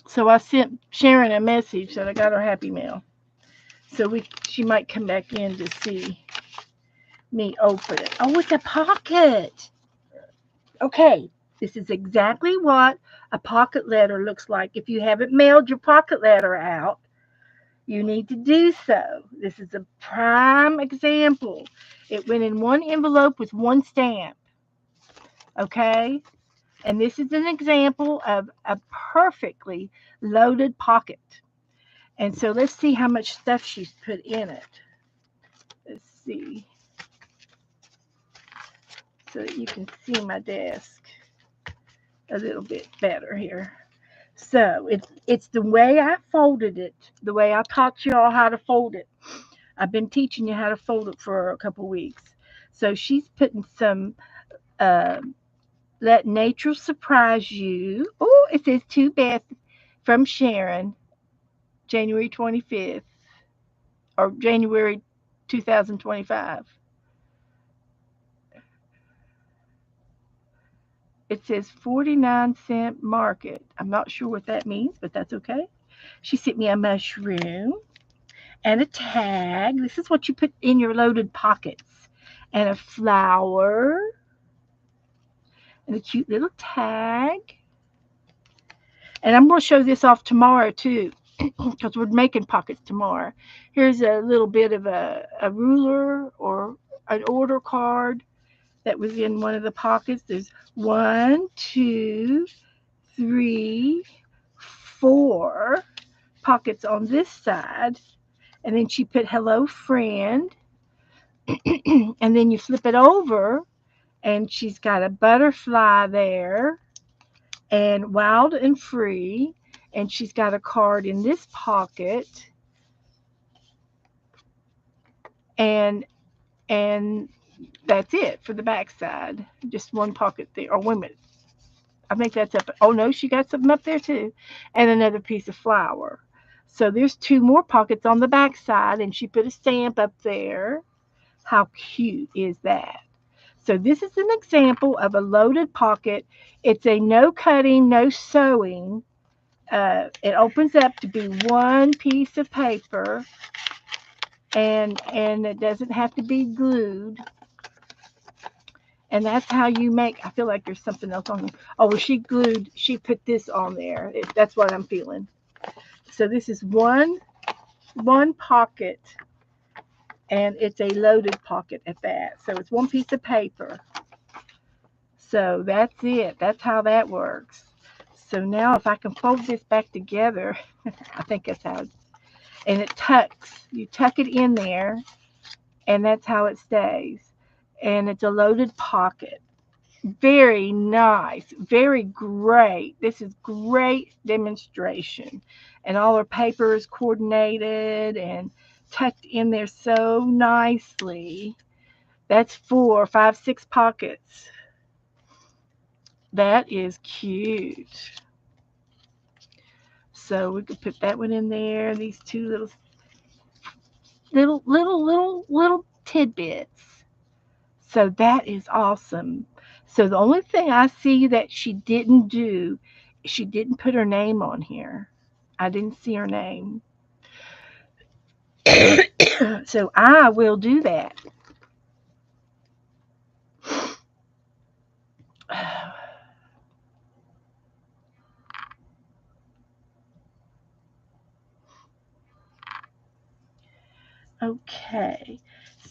So I sent Sharon a message that I got her Happy Mail. So she might come back in to see me open it. Oh, it's a pocket. Okay, this is exactly what a pocket letter looks like. If you haven't mailed your pocket letter out, you need to do so. This is a prime example. It went in one envelope with one stamp. Okay? And this is an example of a perfectly loaded pocket. And so let's see how much stuff she's put in it. Let's see. So that you can see my desk a little bit better here. So it's the way I folded it, the way I taught you all how to fold it. I've been teaching you how to fold it for a couple weeks. So she's putting some Let Nature Surprise You. Oh, it says to Beth from Sharon, January 25th or January 2025. It says 49-cent market. I'm not sure what that means, but that's okay. She sent me a mushroom and a tag. This is what you put in your loaded pockets. And a flower and a cute little tag. And I'm going to show this off tomorrow too, because we're making pockets tomorrow. Here's a little bit of a ruler or an order card that was in one of the pockets. There's 1, 2, 3, 4 pockets on this side. And then she put hello friend. And then you flip it over and she's got a butterfly there and wild and free. And she's got a card in this pocket and and that's it for the back side. Just one pocket there. Or wait a minute, I think that's up. Oh no, she got something up there too, and another piece of flour. So there's two more pockets on the back side, and she put a stamp up there. How cute is that? So this is an example of a loaded pocket. It's a no cutting, no sewing. It opens up to be one piece of paper, and it doesn't have to be glued. And that's how you make. I feel like there's something else on there. Oh, well, she glued. She put this on there. That's what I'm feeling. So this is one pocket, and it's a loaded pocket at that. So it's one piece of paper. So that's it. That's how that works. So now if I can fold this back together, I think that's how and it tucks. You tuck it in there, and that's how it stays. And it's a loaded pocket. Very nice. Very great. This is great demonstration. And all her paper is coordinated and tucked in there so nicely. That's 4, 5, 6 pockets. That is cute. So we could put that one in there. These two little tidbits. So that is awesome. So the only thing I see that she didn't do, she didn't put her name on here. I didn't see her name. So I will do that. Okay.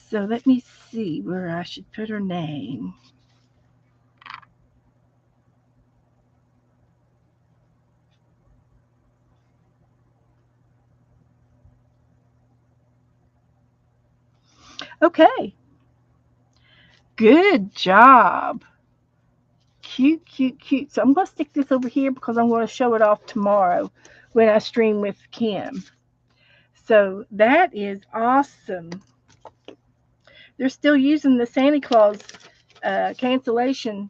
So let me see where I should put her name. Okay. Good job. Cute, cute, cute. So I'm going to stick this over here because I'm going to show it off tomorrow when I stream with Kim. So that is awesome. They're still using the Santa Claus cancellation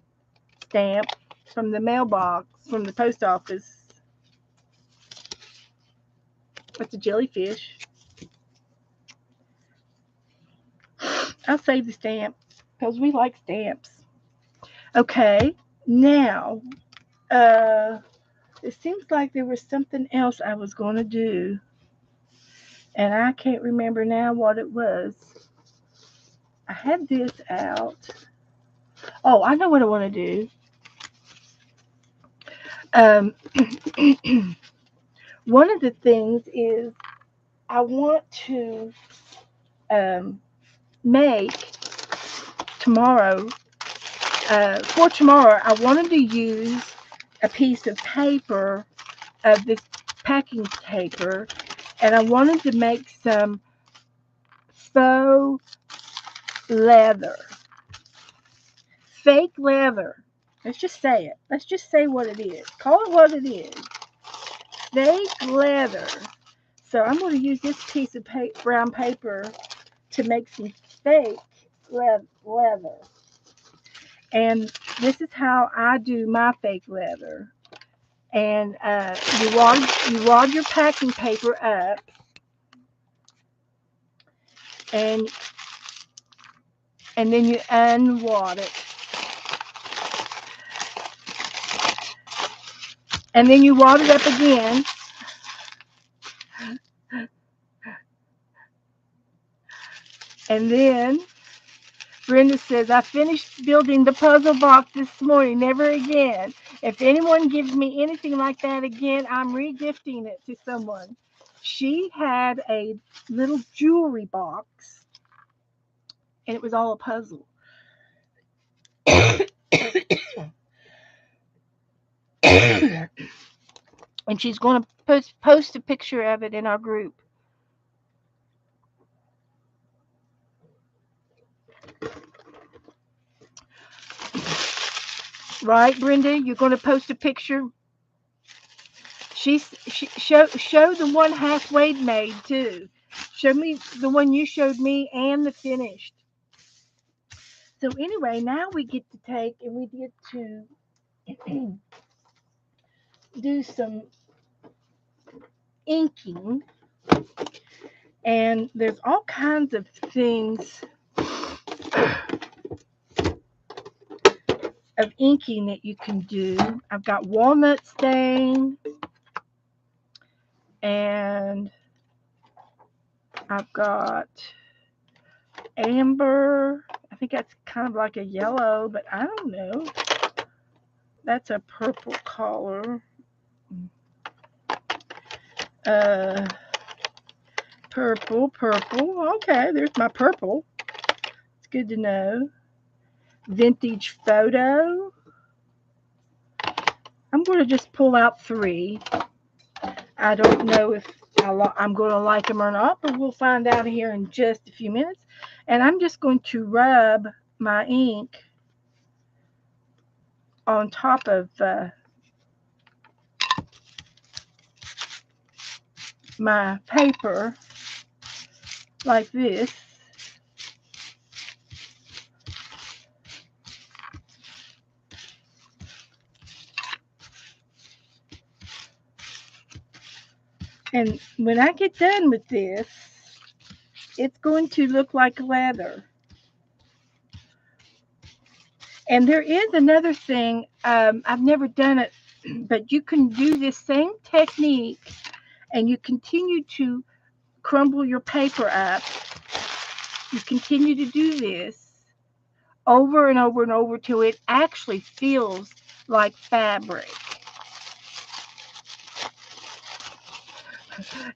stamp from the mailbox, from the post office. That's a jellyfish. I'll save the stamp because we like stamps. Okay, now, it seems like there was something else I was going to do, and I can't remember now what it was. I had this out. Oh, I know what I want to do. Um, one of the things is I want to make tomorrow. For tomorrow, I wanted to use a piece of paper, of this packing paper, and I wanted to make some faux leather, fake leather. Let's just say it. Let's just say what it is. Call it what it is. Fake leather. So I'm going to use this piece of brown paper to make some fake leather. And this is how I do my fake leather. And you wad your packing paper up, and then you unwad it. And then you wad it up again. And then Brenda says, I finished building the puzzle box this morning. Never again. If anyone gives me anything like that again, I'm regifting it to someone. She had a little jewelry box, and it was all a puzzle. And she's going to post a picture of it in our group. Right, Brenda? You're going to post a picture? She show the one halfway made too. Show me the one you showed me and the finished. So anyway, now we get to take and we get to do some inking. And there's all kinds of things of inking that you can do. I've got walnut stain, and I've got amber. I think that's kind of like a yellow, but I don't know. That's a purple color. Purple. Okay, there's my purple. It's good to know. Vintage photo. I'm going to just pull out 3. I don't know if I'm going to like them or not, but we'll find out here in just a few minutes. And I'm just going to rub my ink on top of my paper like this. And when I get done with this, it's going to look like leather. And there is another thing, I've never done it, but you can do this same technique and you continue to crumble your paper up. You continue to do this over and over and over till it actually feels like fabric.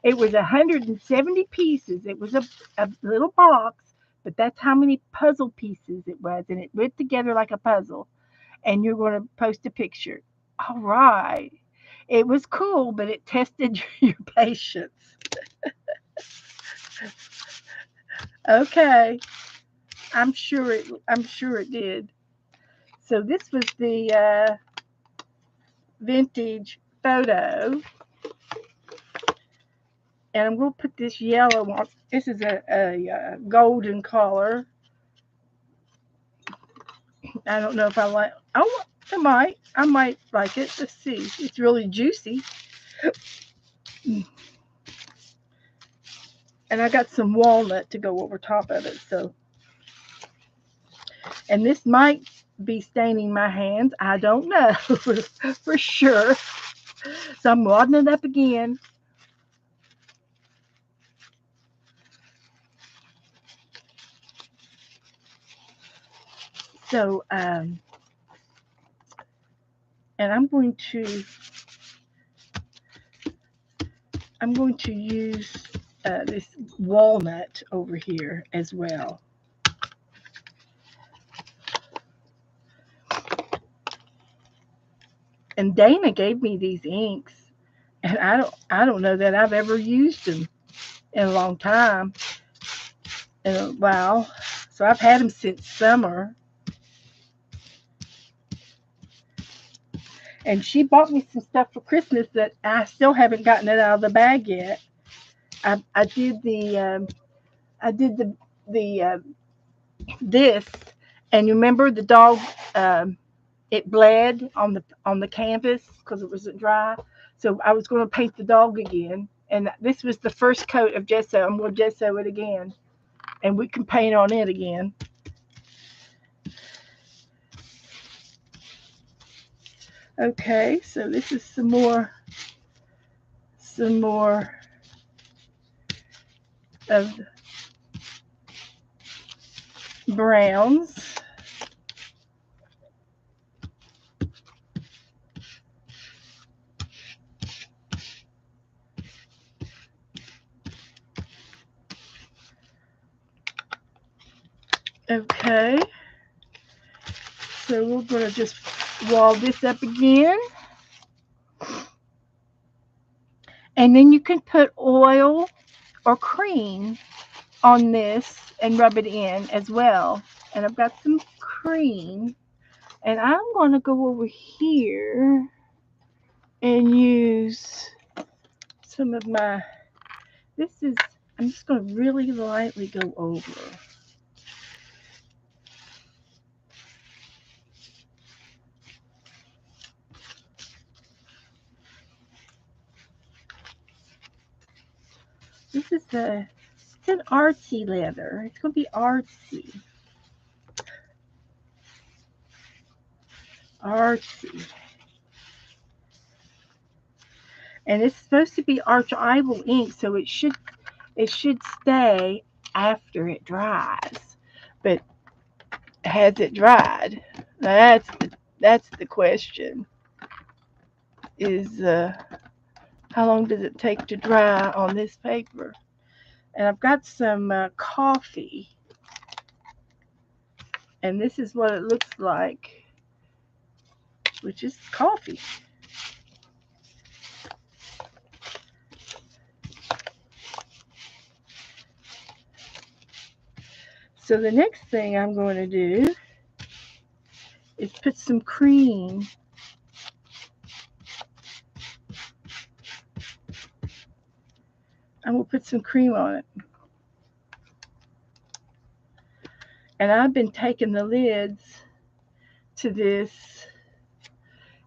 It was 170 pieces. It was a little box, but that's how many puzzle pieces it was, and it went together like a puzzle. And you're going to post a picture. All right. It was cool, but it tested your patience. Okay. I'm sure it did. So this was the vintage photo. And I'm going to put this yellow on. This is a golden color. I don't know if I like. Oh, I might like it. Let's see. It's really juicy. And I got some walnut to go over top of it. So, and this might be staining my hands. I don't know for sure. So I'm wadding it up again. So, and I'm going to use this walnut over here as well. And Dana gave me these inks, and I don't know that I've ever used them in a long time. In a while. So I've had them since summer. And she bought me some stuff for Christmas that I still haven't gotten it out of the bag yet. I did the this, and you remember the dog, it bled on the canvas because it wasn't dry. So I was going to paint the dog again, and this was the first coat of gesso. I'm going to gesso it again, and we can paint on it again. Okay, so this is some more of browns. Okay, so we're going to just wall this up again. And then you can put oil or cream on this and rub it in as well. And I've got some cream. And I'm going to go over here and use some of my, I'm just going to really lightly go over. This is it's an artsy leather. It's going to be artsy. Artsy. And it's supposed to be archival ink, so it should stay after it dries. But has it dried? That's the question. Is how long does it take to dry on this paper? And I've got some coffee, and this is what it looks like, which is coffee. So the next thing I'm going to do is put some cream. I'm going to put some cream on it. And I've been taking the lids to this,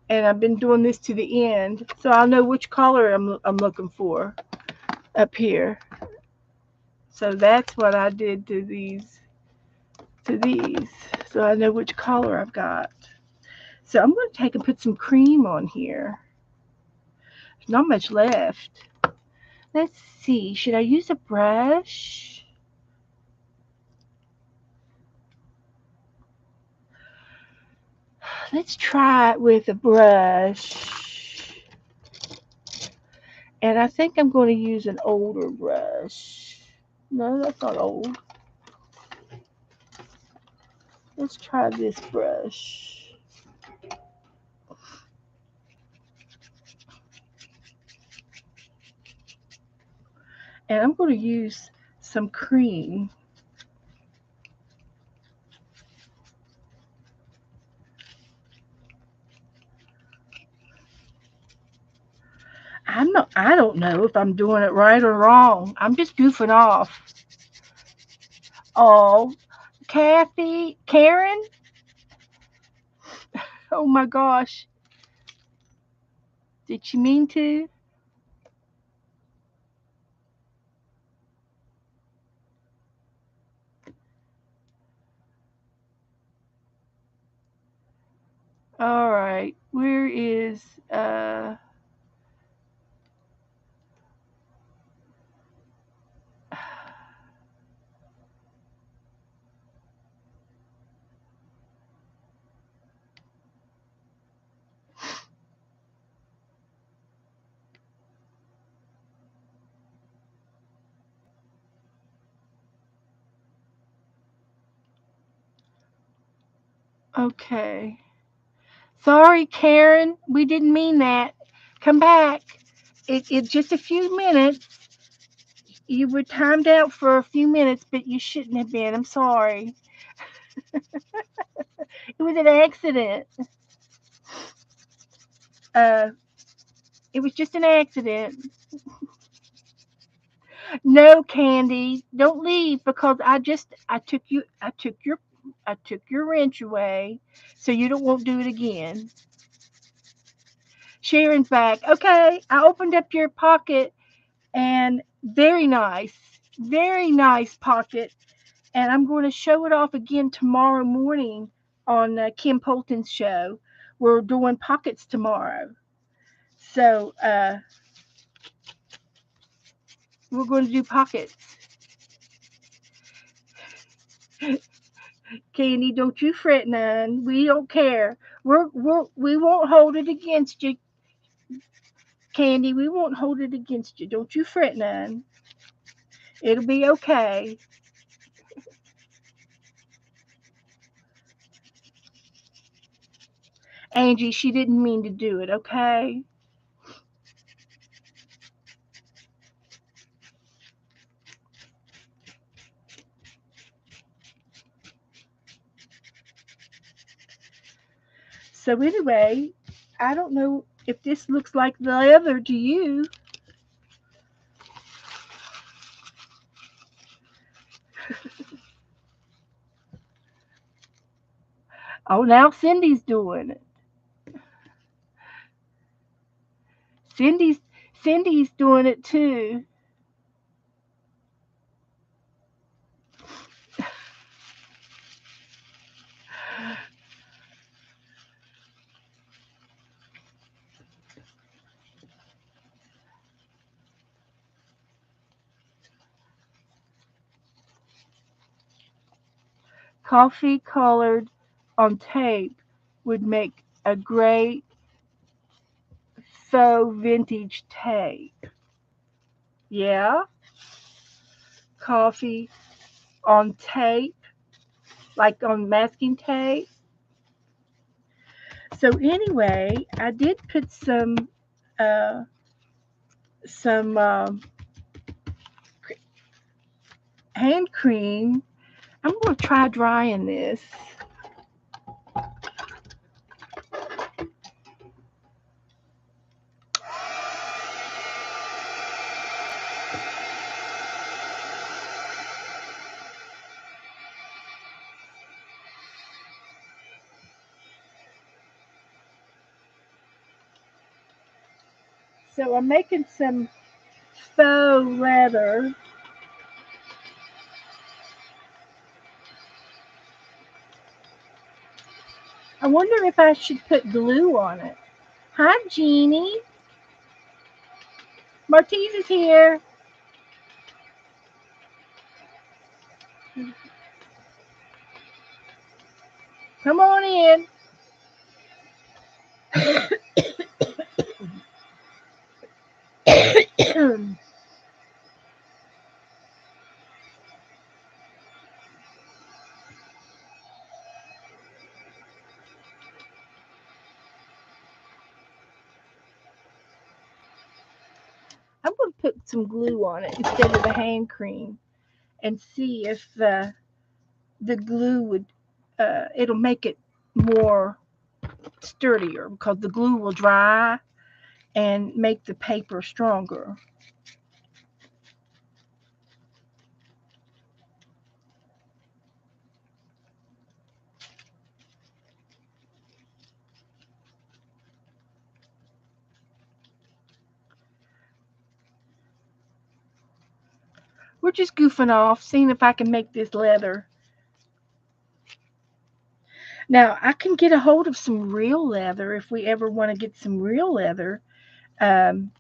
and I've been doing this to the end, so I'll know which color I'm looking for up here. So that's what I did to these, so I know which color I've got. So I'm going to take and put some cream on here. There's not much left. Let's see, should I use a brush? Let's try it with a brush. And I think I'm going to use an older brush. No, that's not old. Let's try this brush. And I'm going to use some cream. I don't know if I'm doing it right or wrong. I'm just goofing off. Oh, Kathy, Karen? Oh my gosh. Did she mean to? All right. Where is okay. Sorry, Karen. We didn't mean that. Come back. It just a few minutes. You were timed out for a few minutes, but you shouldn't have been. I'm sorry. It was an accident. Uh, it was just an accident. No, Candy, don't leave because I took your wrench away, so you don't won't do it again. Sharon's back. Okay, I opened up your pocket, and very nice pocket, and I'm going to show it off again tomorrow morning on Kim Polton's show. We're doing pockets tomorrow, so we're going to do pockets. Candy, don't you fret none. We don't care. We won't hold it against you. Candy, we won't hold it against you. Don't you fret none. It'll be okay. Angie, she didn't mean to do it, okay? So anyway, I don't know if this looks like the other to you. Oh, now Cindy's doing it. Cindy's Cindy's doing it too. Coffee colored on tape would make a great faux vintage tape. Yeah, coffee on tape, like on masking tape. So anyway, I did put uh, some hand cream. I'm gonna try drying this. So I'm making some faux leather. I wonder if I should put glue on it. Hi, Jeannie. Martise is here. Come on in. I'm going to put some glue on it instead of the hand cream and see if the glue would, it'll make it more sturdier because the glue will dry and make the paper stronger. We're just goofing off, seeing if I can make this leather. Now, I can get a hold of some real leather if we ever want to get some real leather. Um,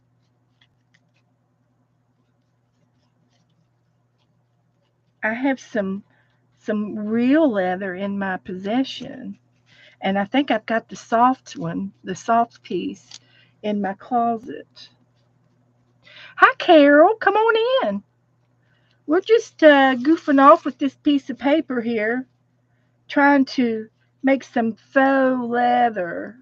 I have some real leather in my possession, and I think I've got the soft one, the soft piece, in my closet. Hi, Carol. Come on in. We're just goofing off with this piece of paper here, trying to make some faux leather.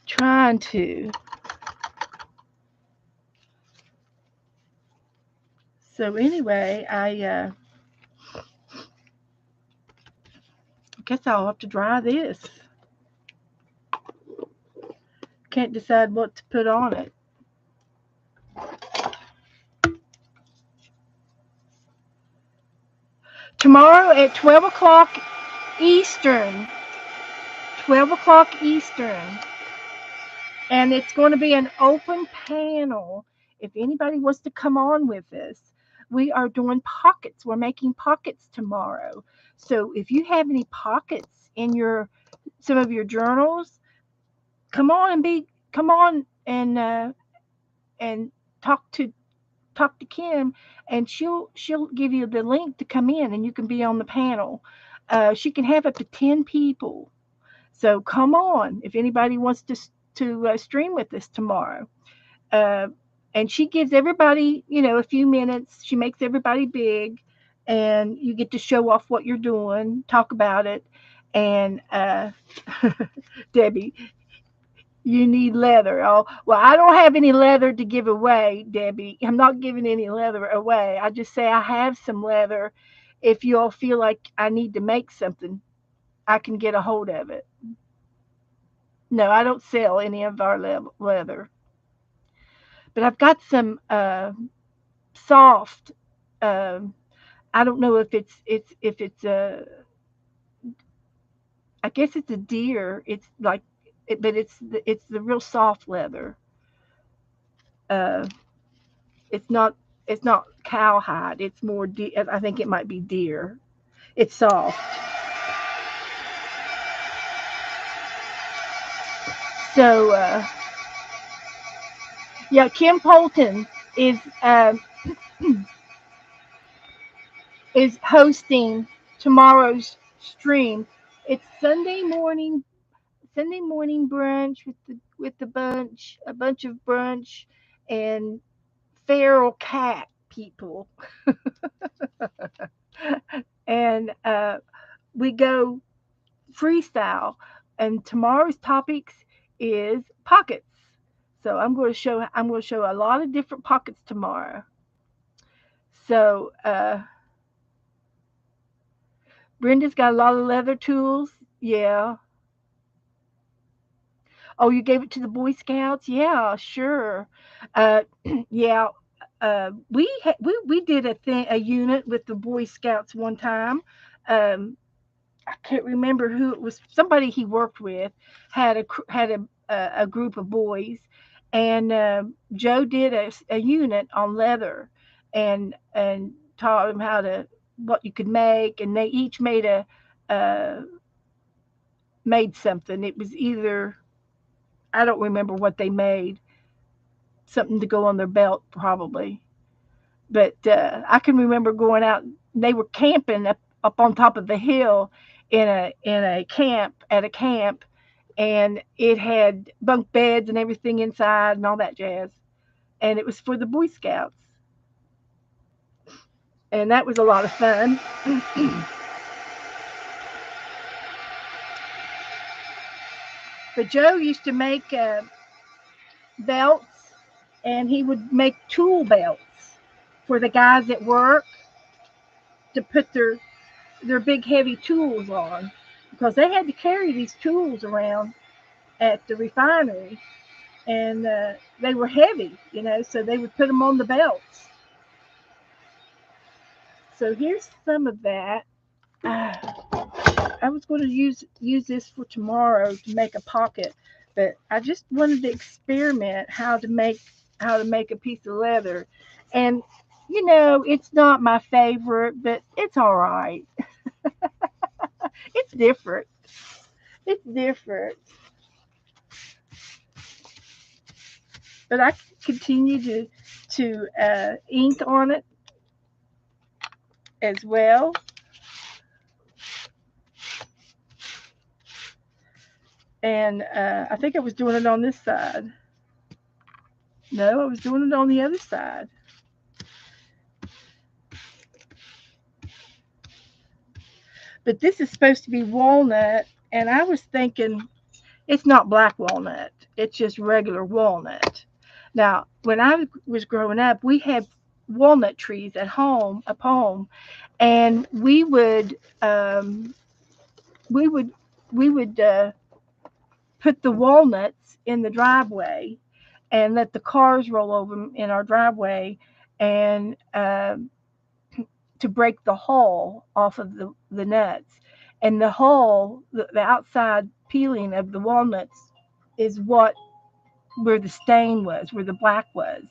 Trying to. So anyway, I guess I'll have to dry this. Can't decide what to put on it. Tomorrow at 12 o'clock Eastern. 12 o'clock Eastern. And it's going to be an open panel. If anybody wants to come on with us, we are doing pockets. We're making pockets tomorrow. So if you have any pockets in your some of your journals, come on and talk to Kim, and she'll give you the link to come in, and you can be on the panel. She can have up to 10 people. So come on if anybody wants to stream with us tomorrow. Uh, and she gives everybody, a few minutes. She makes everybody big, and you get to show off what you're doing, talk about it, and Debbie, you need leather. Oh, well, I don't have any leather to give away, Debbie. I'm not giving any leather away. I just say I have some leather. If you all feel like I need to make something, I can get a hold of it. No, I don't sell any of our leather, but I've got some soft. Um, I don't know if it's I guess it's a deer. It's like, but it's the real soft leather. Uh, it's not cowhide. It's more I think it might be deer. It's soft. So yeah, Kim Polton is is hosting tomorrow's stream. It's Sunday morning brunch with the bunch, a bunch of brunch and feral cat people, and we go freestyle. And tomorrow's topics is pockets. So I'm going to show a lot of different pockets tomorrow. So Brenda's got a lot of leather tools. Yeah. Oh, you gave it to the Boy Scouts? Yeah, sure. Uh, yeah. We did a unit with the Boy Scouts one time. Um, I can't remember who it was. Somebody he worked with had a group of boys, and Joe did a unit on leather, and taught them how to what you could make, and they each uh, made something. It was either I don't remember what they made, something to go on their belt probably, but I can remember going out. They were camping up on top of the hill in a camp at a camp, and it had bunk beds and everything inside and all that jazz. And it was for the Boy Scouts, and that was a lot of fun. But Joe used to make belts, and he would make tool belts for the guys at work to put their big heavy tools on, because they had to carry these tools around at the refinery, and they were heavy, so they would put them on the belts. So here's some of that. I was going to use this for tomorrow to make a pocket, but I just wanted to experiment how to make a piece of leather, and it's not my favorite, but it's all right. It's different. It's different, but I continue to ink on it as well. And I think I was doing it on this side. No, I was doing it on the other side. But this is supposed to be walnut, and I was thinking it's not black walnut. It's just regular walnut. Now, when I was growing up, we had walnut trees up home, and we would we would put the walnuts in the driveway and let the cars roll over them in our driveway, and to break the hull off of the nuts. And the hull, the outside peeling of the walnuts, is where the stain was, where the black was.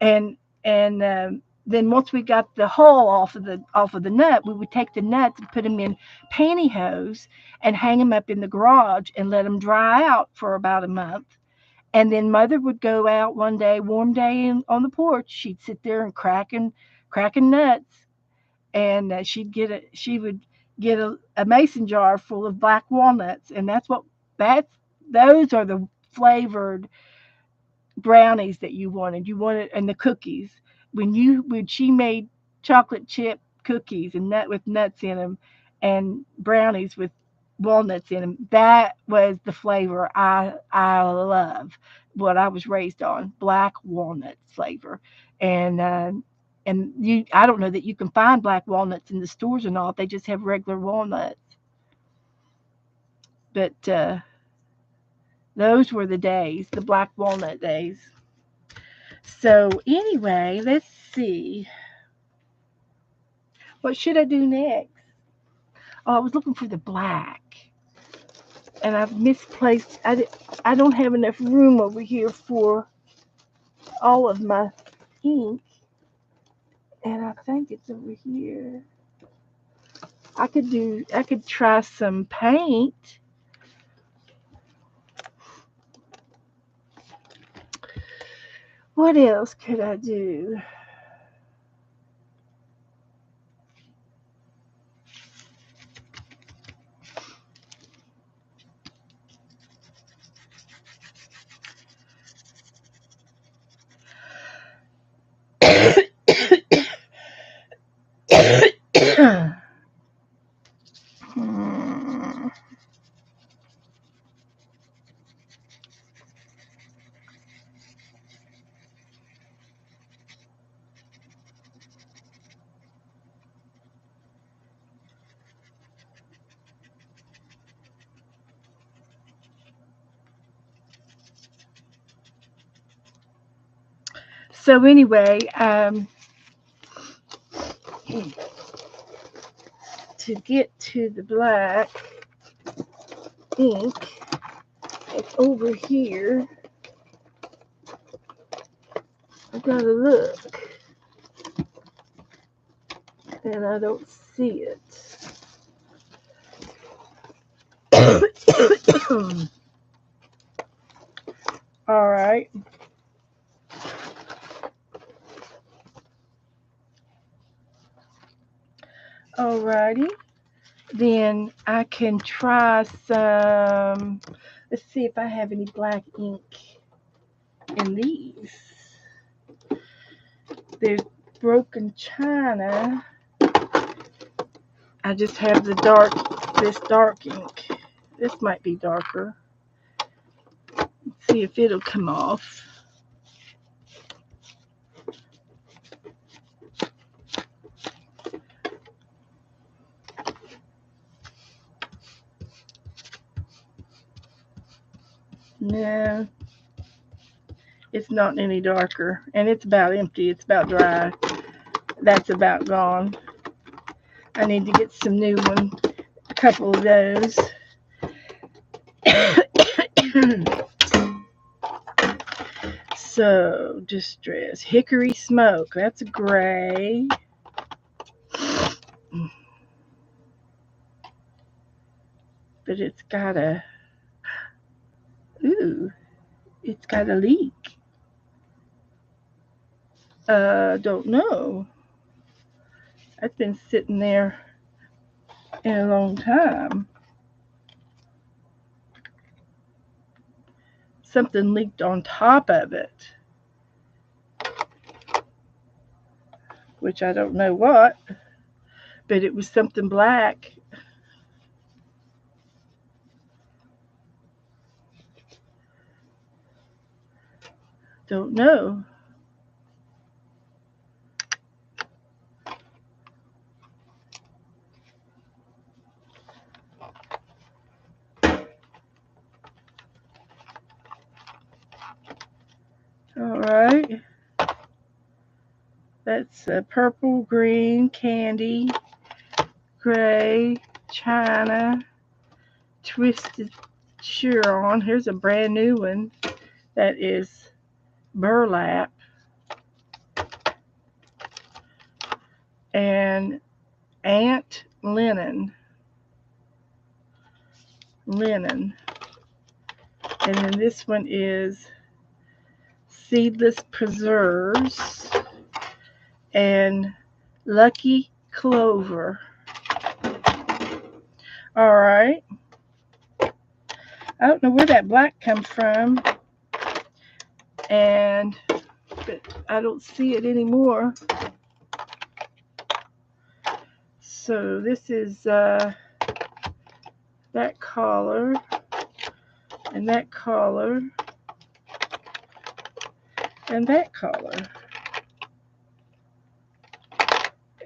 And then once we got the hull off of the nut, we would take the nuts and put them in pantyhose and hang them up in the garage and let them dry out for about a month. And then mother would go out one day, warm day, on the porch. She'd sit there and cracking nuts, and she would get a mason jar full of black walnuts, and that's those are the flavored brownies that you wanted. You wanted, and the cookies. When she made chocolate chip cookies and nut with nuts in them, and brownies with walnuts in them, that was the flavor I love. What I was raised on, black walnut flavor, and I don't know that you can find black walnuts in the stores or not. They just have regular walnuts. But Those were the days, the black walnut days. So anyway, let's see. What should I do next? Oh, I was looking for the black. And I've misplaced. I don't have enough room over here for all of my ink. And I think it's over here. I could try some paint. What else could I do? Hmm. So anyway, to get to the black ink, it's over here. I gotta look, and I don't see it. All right. Alrighty. Then I can try some. Let's see if I have any black ink in these. There's broken china. I just have this dark ink. This might be darker. Let's see if it'll come off. No, it's not any darker. And it's about empty. It's about dry. That's about gone. I need to get some new ones. A couple of those. So, distress. Hickory smoke. That's gray. But it's got a. Ooh, it's got a leak. Don't know. That's been sitting there in a long time. Something leaked on top of it, which I don't know what, but it was something black. Don't know. All right. That's purple, green, candy, gray, china, twisted Chiron. Here's a brand new one that is burlap and ant linen. And then this one is seedless preserves and lucky clover. All right. I don't know where that black comes from, but I don't see it anymore. So this is that collar and that collar and that collar.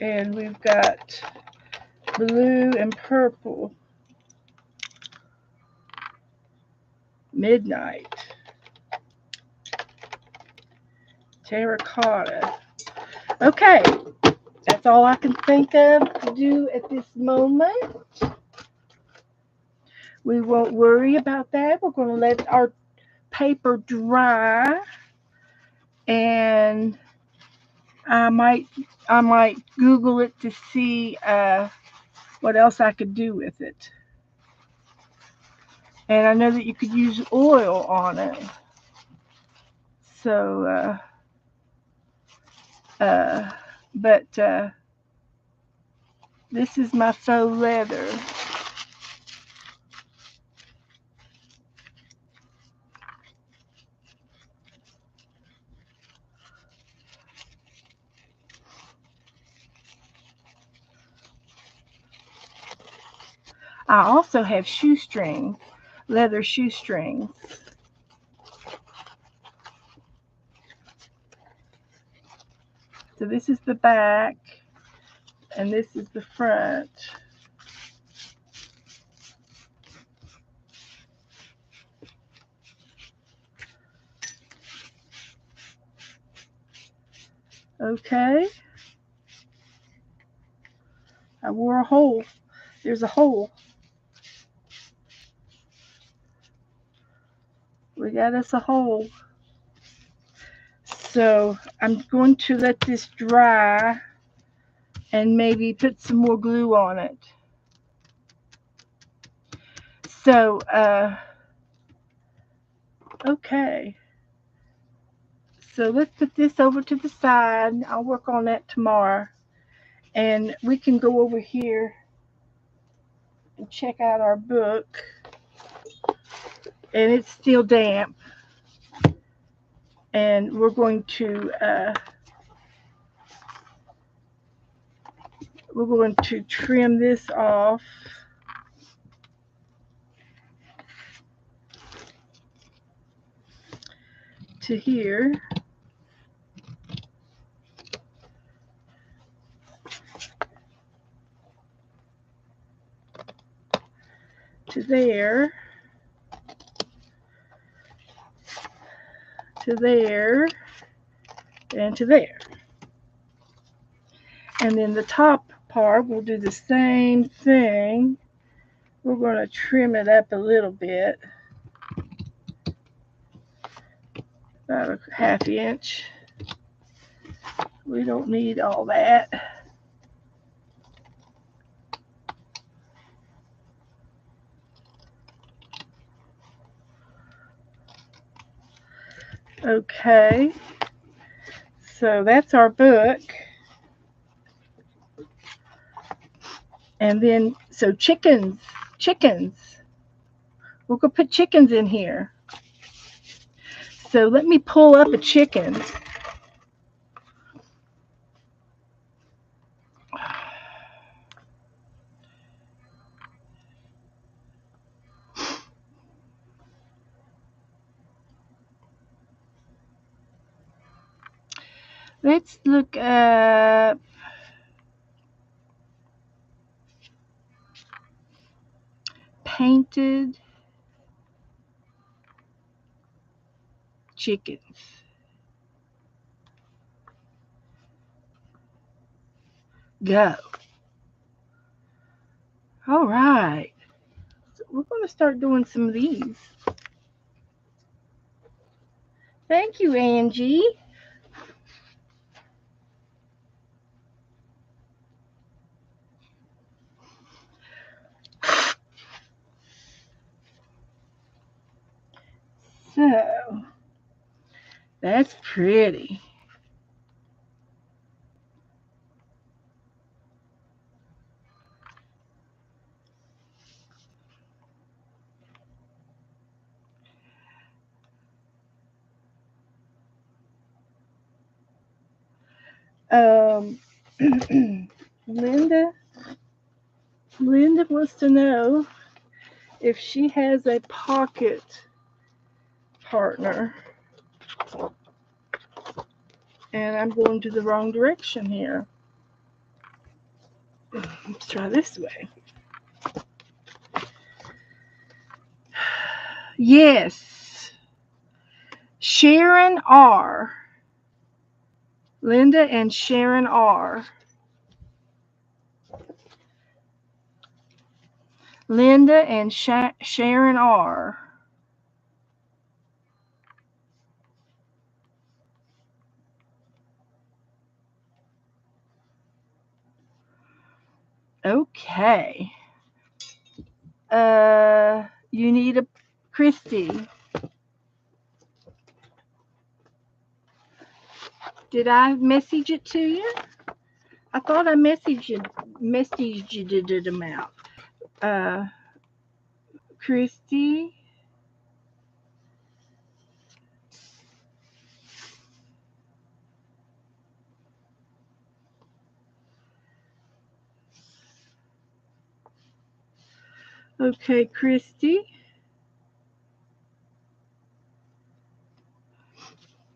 And we've got blue and purple. midnight, terracotta. Okay, that's all I can think of to do at this moment. We won't worry about that. We're going to let our paper dry, and I might Google it to see what else I could do with it. And I know that you could use oil on it. So, but this is my faux leather. I also have shoestrings, leather shoestrings. So this is the back, and this is the front. Okay. I wore a hole. There's a hole. We got us a hole. So I'm going to let this dry and maybe put some more glue on it. So, okay. So let's put this over to the side. I'll work on that tomorrow. And we can go over here and check out our book. And it's still damp. And we're going to trim this off. To here. To there. To there. And to there. And then the top part, we'll do the same thing. We're going to trim it up a little bit. About a ½ inch. We don't need all that. Okay. So that's our book. And then, so chickens. We're going to put chickens in here. So let me pull up a chicken. Let's look up painted chickens. Go. All right. So we're going to start doing some of these. Thank you, Angie. So, that's pretty. Linda wants to know if she has a pocket partner. And I'm going to the wrong direction here. Let's try this way. Yes. Sharon R. Linda and Sharon R. Linda and Sharon R. Okay. You need a Christy. Did I message it to you? I thought I messaged them out. Christy. Okay, Christy.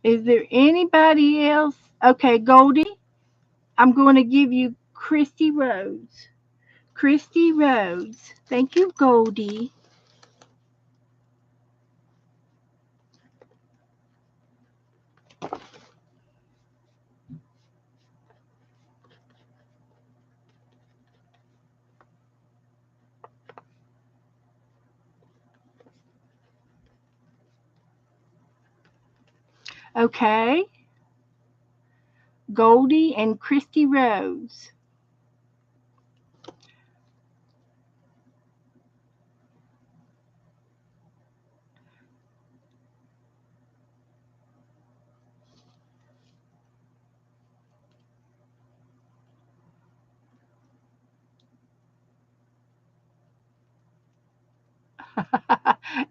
Is there anybody else? Okay, Goldie. I'm going to give you Christy Rhodes. Christy Rhodes. Thank you, Goldie. Okay. Goldie and Christy Rhodes.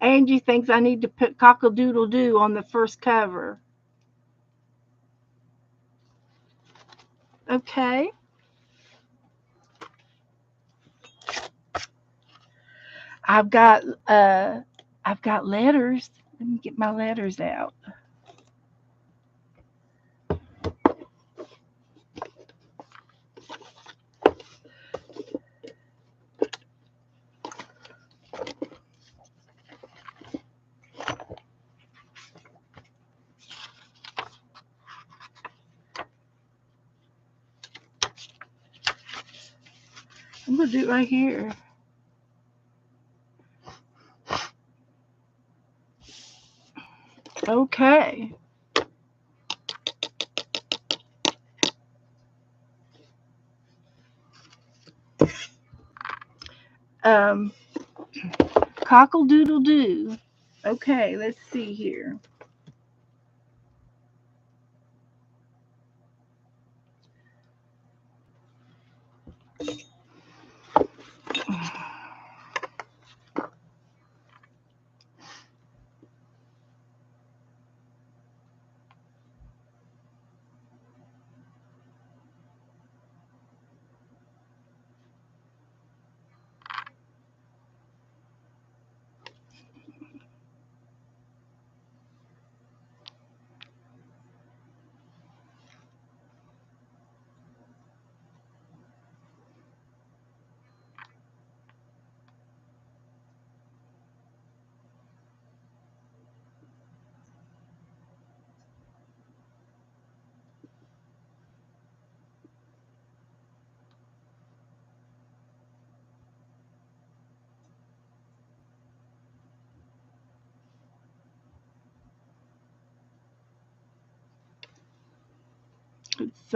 Angie thinks I need to put cockle-doodle-doo on the first cover. Okay. I've got letters. Let me get my letters out. I'm gonna do it right here. Okay. Um, cockle-doodle-doo. Okay, let's see here. It's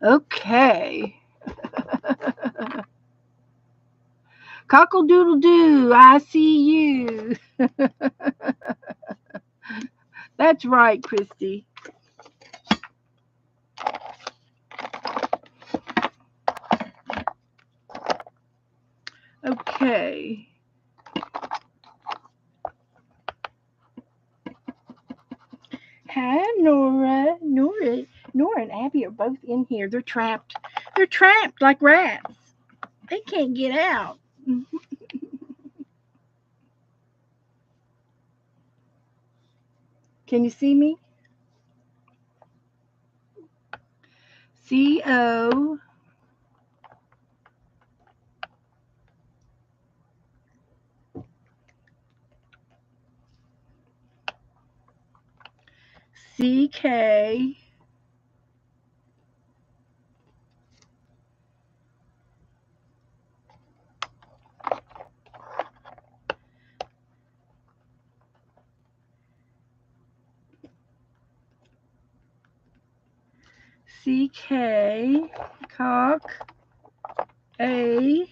okay. Cockle-doodle-doo, I see you. That's right, Christy. Okay. Hi, Nora. Nora and Abby are both in here. They're trapped. They're trapped like rats. They can't get out. Can you see me? CO CK CK cock A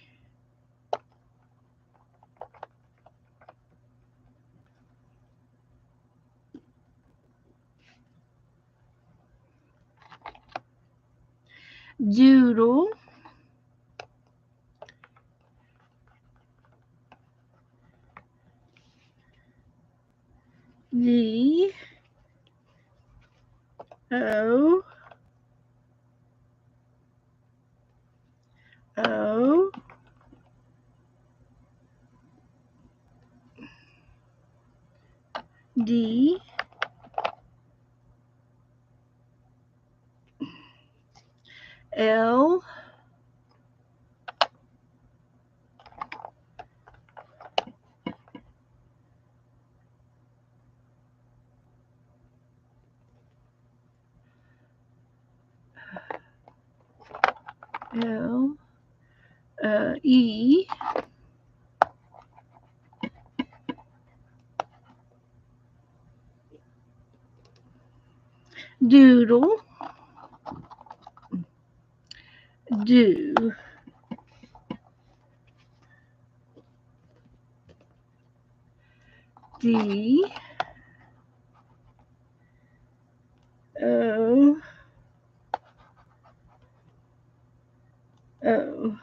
doodle D O O D L L E doodle do D O O.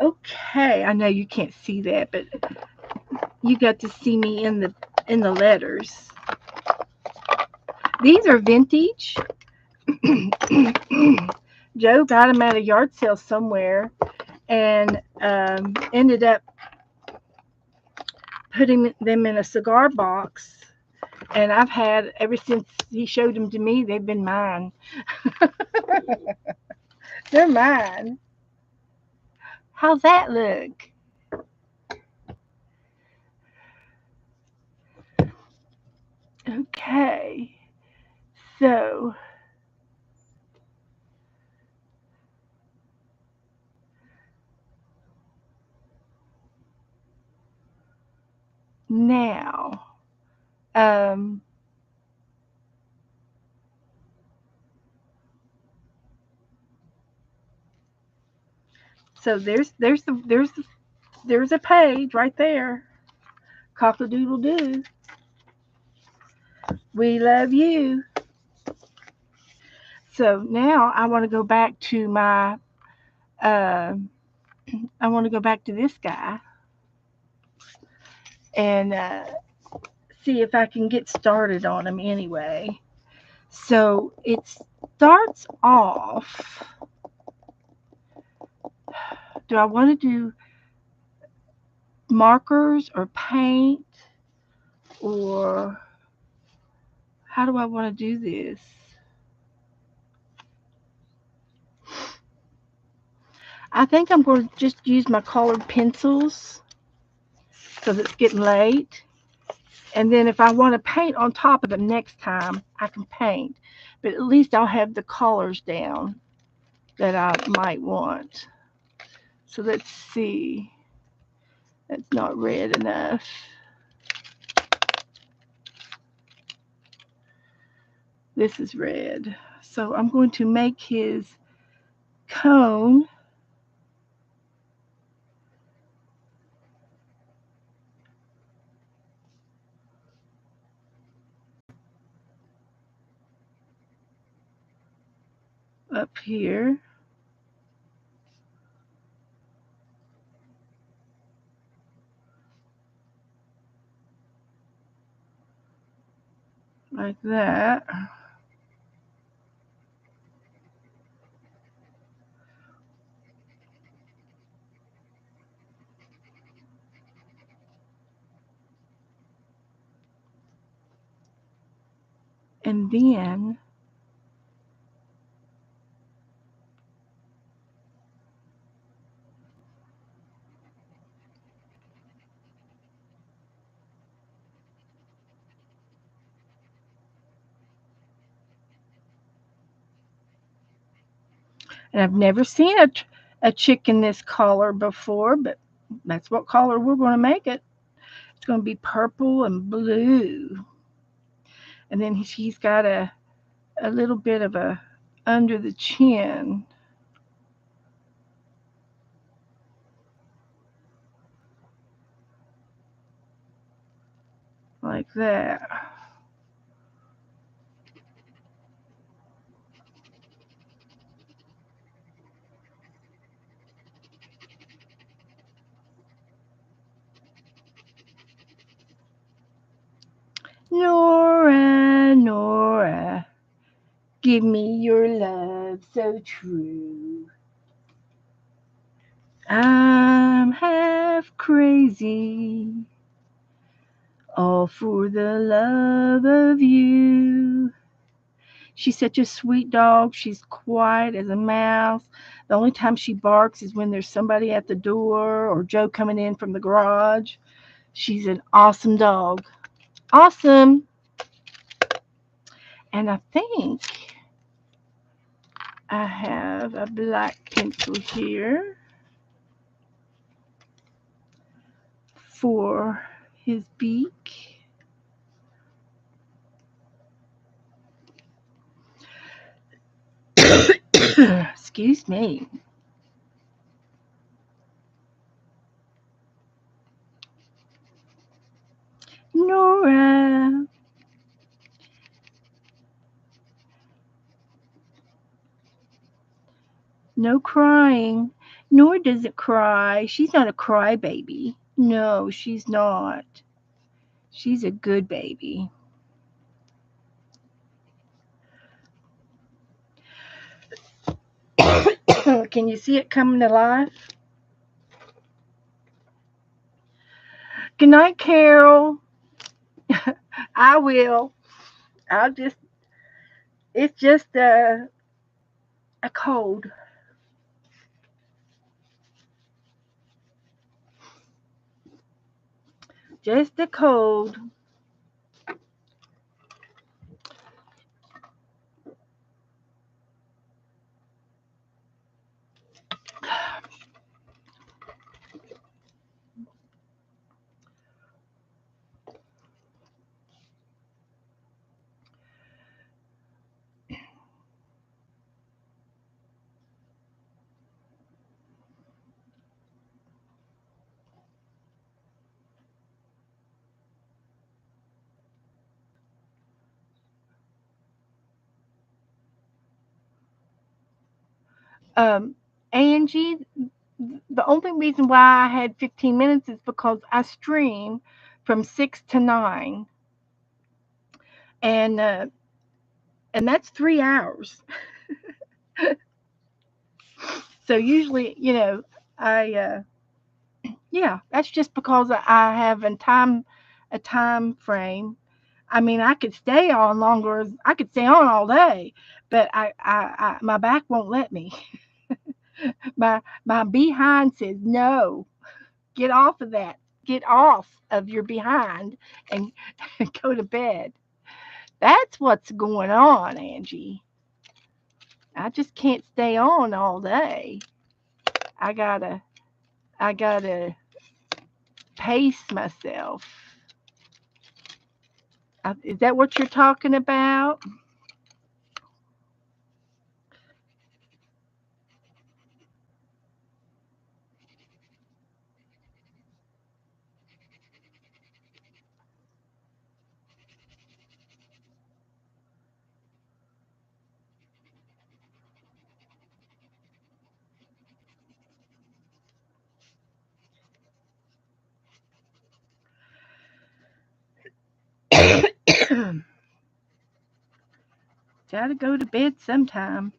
Okay, I know you can't see that, but you got to see me in the letters. These are vintage. Joe got them at a yard sale somewhere and ended up putting them in a cigar box. And I've had ever since he showed them to me, they've been mine. They're mine. How's that look? Okay. So now, um, so there's a page right there. Cock-a-doodle doo. We love you. So now I want to go back to my. Uh, I want to go back to this guy and see if I can get started on him anyway. So it starts off. Do I want to do markers or paint, or how do I want to do this? I think I'm going to just use my colored pencils because it's getting late. And then if I want to paint on top of it next time, I can paint. But at least I'll have the colors down that I might want. So let's see. That's not red enough. This is red. So I'm going to make his cone up here. Like that. And then And I've never seen a chicken this color before, but that's what color we're going to make it. It's going to be purple and blue. And then he's got a little bit of a under the chin, like that. Nora, Nora, give me your love so true. I'm half crazy, all for the love of you. She's such a sweet dog. She's quiet as a mouse. The only time she barks is when there's somebody at the door or Joe coming in from the garage. She's an awesome dog. Awesome. And I think I have a black pencil here for his beak. Excuse me. Nora. No crying. Nora doesn't cry. She's not a crybaby. No, she's not. She's a good baby. Can you see it coming to life? Good night, Carol. I will. I'll just, it's just a cold. Just a cold. Um, Angie, the only reason why I had 15 minutes is because I stream from 6 to 9. And and that's 3 hours. So usually, I yeah, that's just because I have a time frame. I mean, I could stay on longer. I could stay on all day, but I my back won't let me. My behind says no. Get off of that. Get off of your behind and go to bed. That's what's going on, Angie. I just can't stay on all day. I gotta I gotta pace myself. Is that what you're talking about? Gotta go to bed sometime.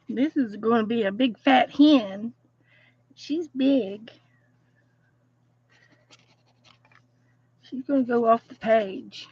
This is going to be a big fat hen. She's big. She's going to go off the page.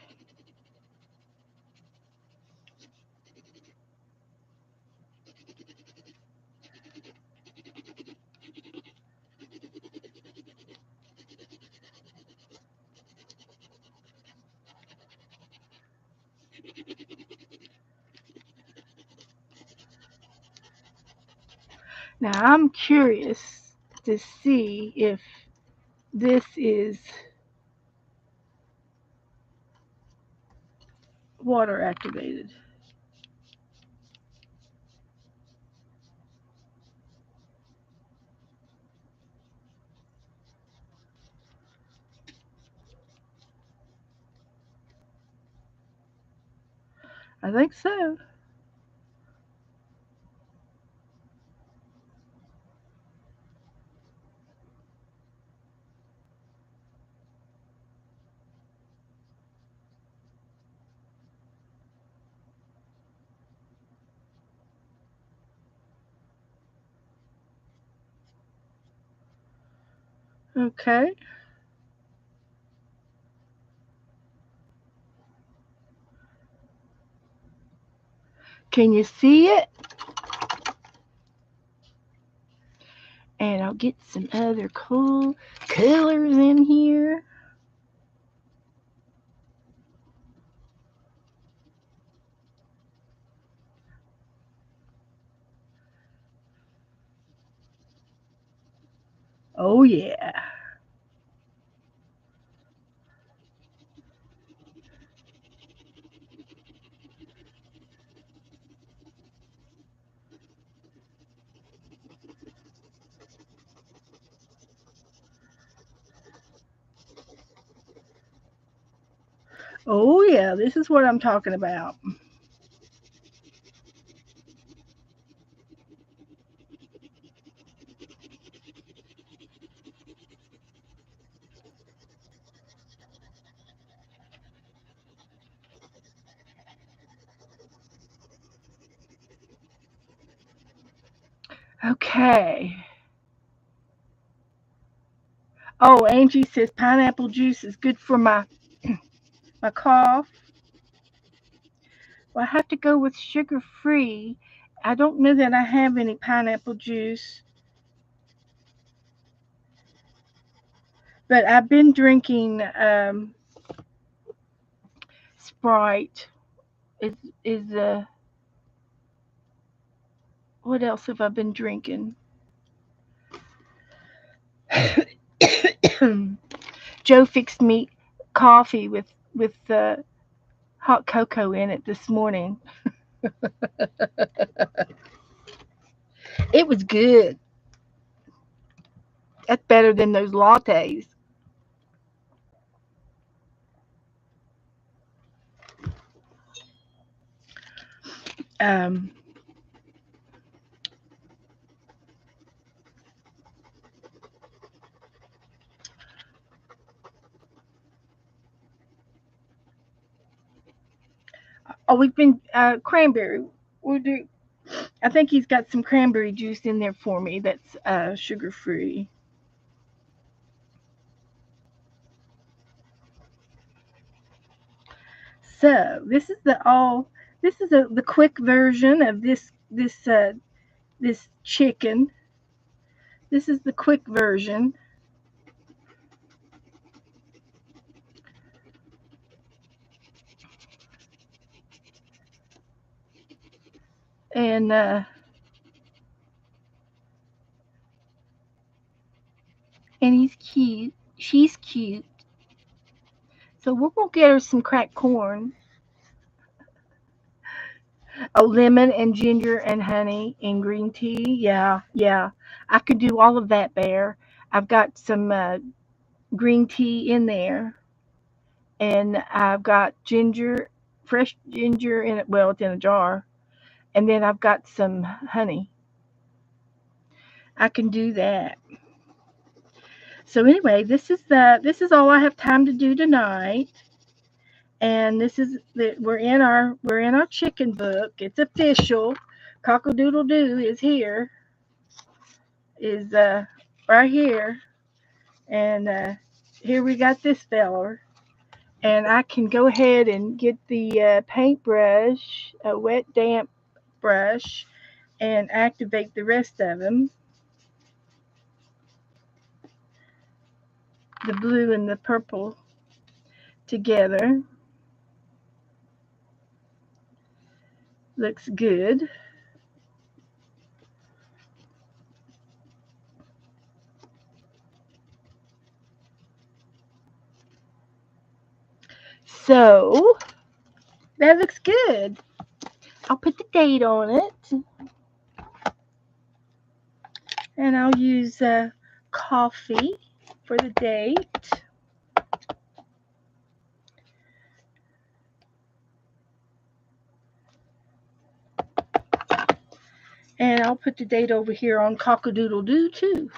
Now I'm curious to see if this is water activated. I think so. Okay. Can you see it? And I'll get some other cool colors in here. Oh, yeah. Oh, yeah. This is what I'm talking about. Okay. Oh, Angie says pineapple juice is good for my cough. Well, I have to go with sugar free. I don't know that I have any pineapple juice, but I've been drinking Sprite. Is is what else have I been drinking? Joe fixed me coffee with hot cocoa in it this morning. It was good. That's better than those lattes. Um, oh, we've been cranberry. We'll do. I think he's got some cranberry juice in there for me. That's sugar free. So this is the all. This is the quick version of this chicken. This is the quick version, and and he's cute. She's cute. So we're gonna get her some cracked corn. Oh, lemon and ginger and honey and green tea. Yeah, yeah. I could do all of that, Bear. I've got some green tea in there, and I've got ginger, fresh ginger in it. Well, it's in a jar, and then I've got some honey. I can do that. So anyway, this is all I have time to do tonight. And this is the we're in our chicken book. It's official. Cockle Doodle Doo is here. Is right here. And here we got this feller. And I can go ahead and get the paintbrush, a wet damp brush, and activate the rest of them. The blue and the purple together. Looks good. So that looks good. I'll put the date on it, and I'll use coffee for the date. And I'll put the date over here on cock-a-doodle-doo too,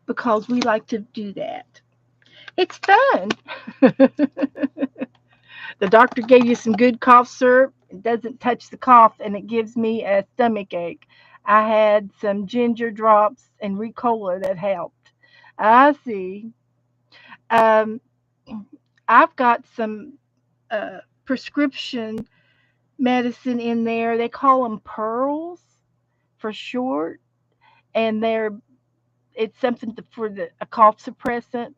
because we like to do that. It's fun. The doctor gave you some good cough syrup. It doesn't touch the cough, and it gives me a stomach ache. I had some ginger drops and Ricola that helped. I see. Um, I've got some prescription medicine in there. They call them pearls for short, and it's something for a cough suppressant.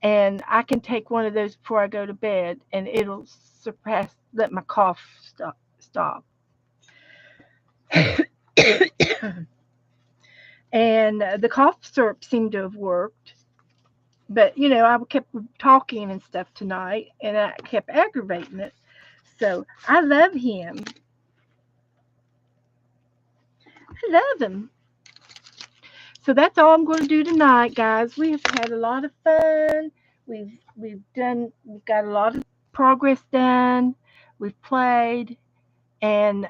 And I can take one of those before I go to bed, and it'll let my cough stop. And the cough syrup seemed to have worked. But, I kept talking and stuff tonight, and I kept aggravating it. So I love him. I love him. So that's all I'm going to do tonight, guys. We have had a lot of fun. We've got a lot of progress done. We've played, and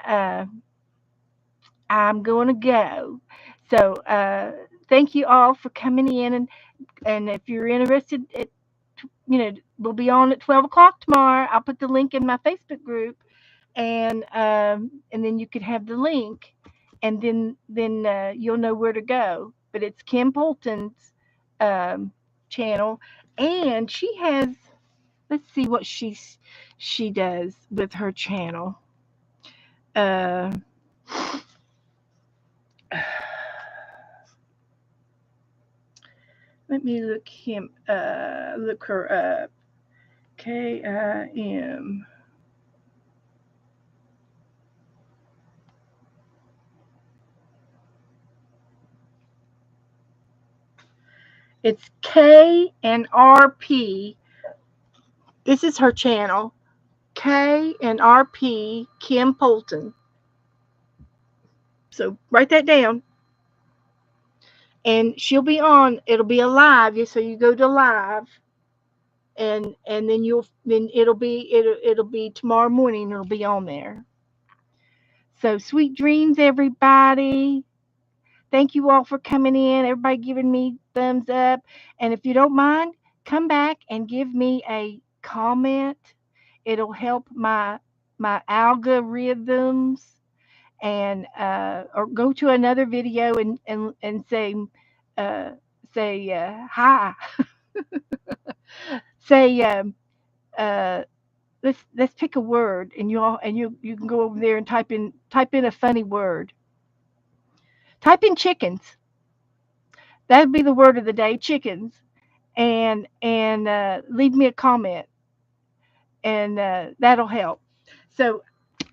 I'm going to go. So thank you all for coming in, and if you're interested, we'll be on at 12 o'clock tomorrow. I'll put the link in my Facebook group, and then you could have the link, and then you'll know where to go. But it's Kim Polton's um, channel, and she has. Let's see what she does with her channel. Uh, Let me look her up. Kim. It's K and RP. This is her channel. K and RP Kim Polton. So write that down. And she'll be on. It'll be a live. So you go to live, and then it'll be tomorrow morning. It'll be on there. So sweet dreams, everybody. Thank you all for coming in. Everybody giving me thumbs up. And if you don't mind, come back and give me a comment. It'll help my algorithms. And or go to another video and uh, say hi. Say uh, let's pick a word, and you can go over there and type in a funny word. Type in chickens. That'd be the word of the day, chickens. And leave me a comment, and that'll help. So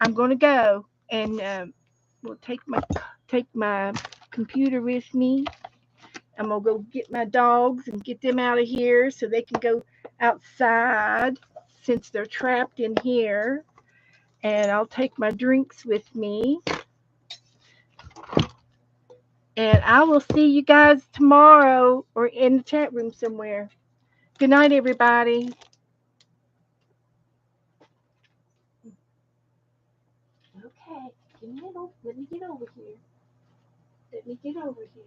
I'm going to go, and we'll take my computer with me. I'm gonna go get my dogs and get them out of here so they can go outside since they're trapped in here. And I'll take my drinks with me. And I will see you guys tomorrow or in the chat room somewhere. Good night, everybody. Okay, let me get over here. Let me get over here.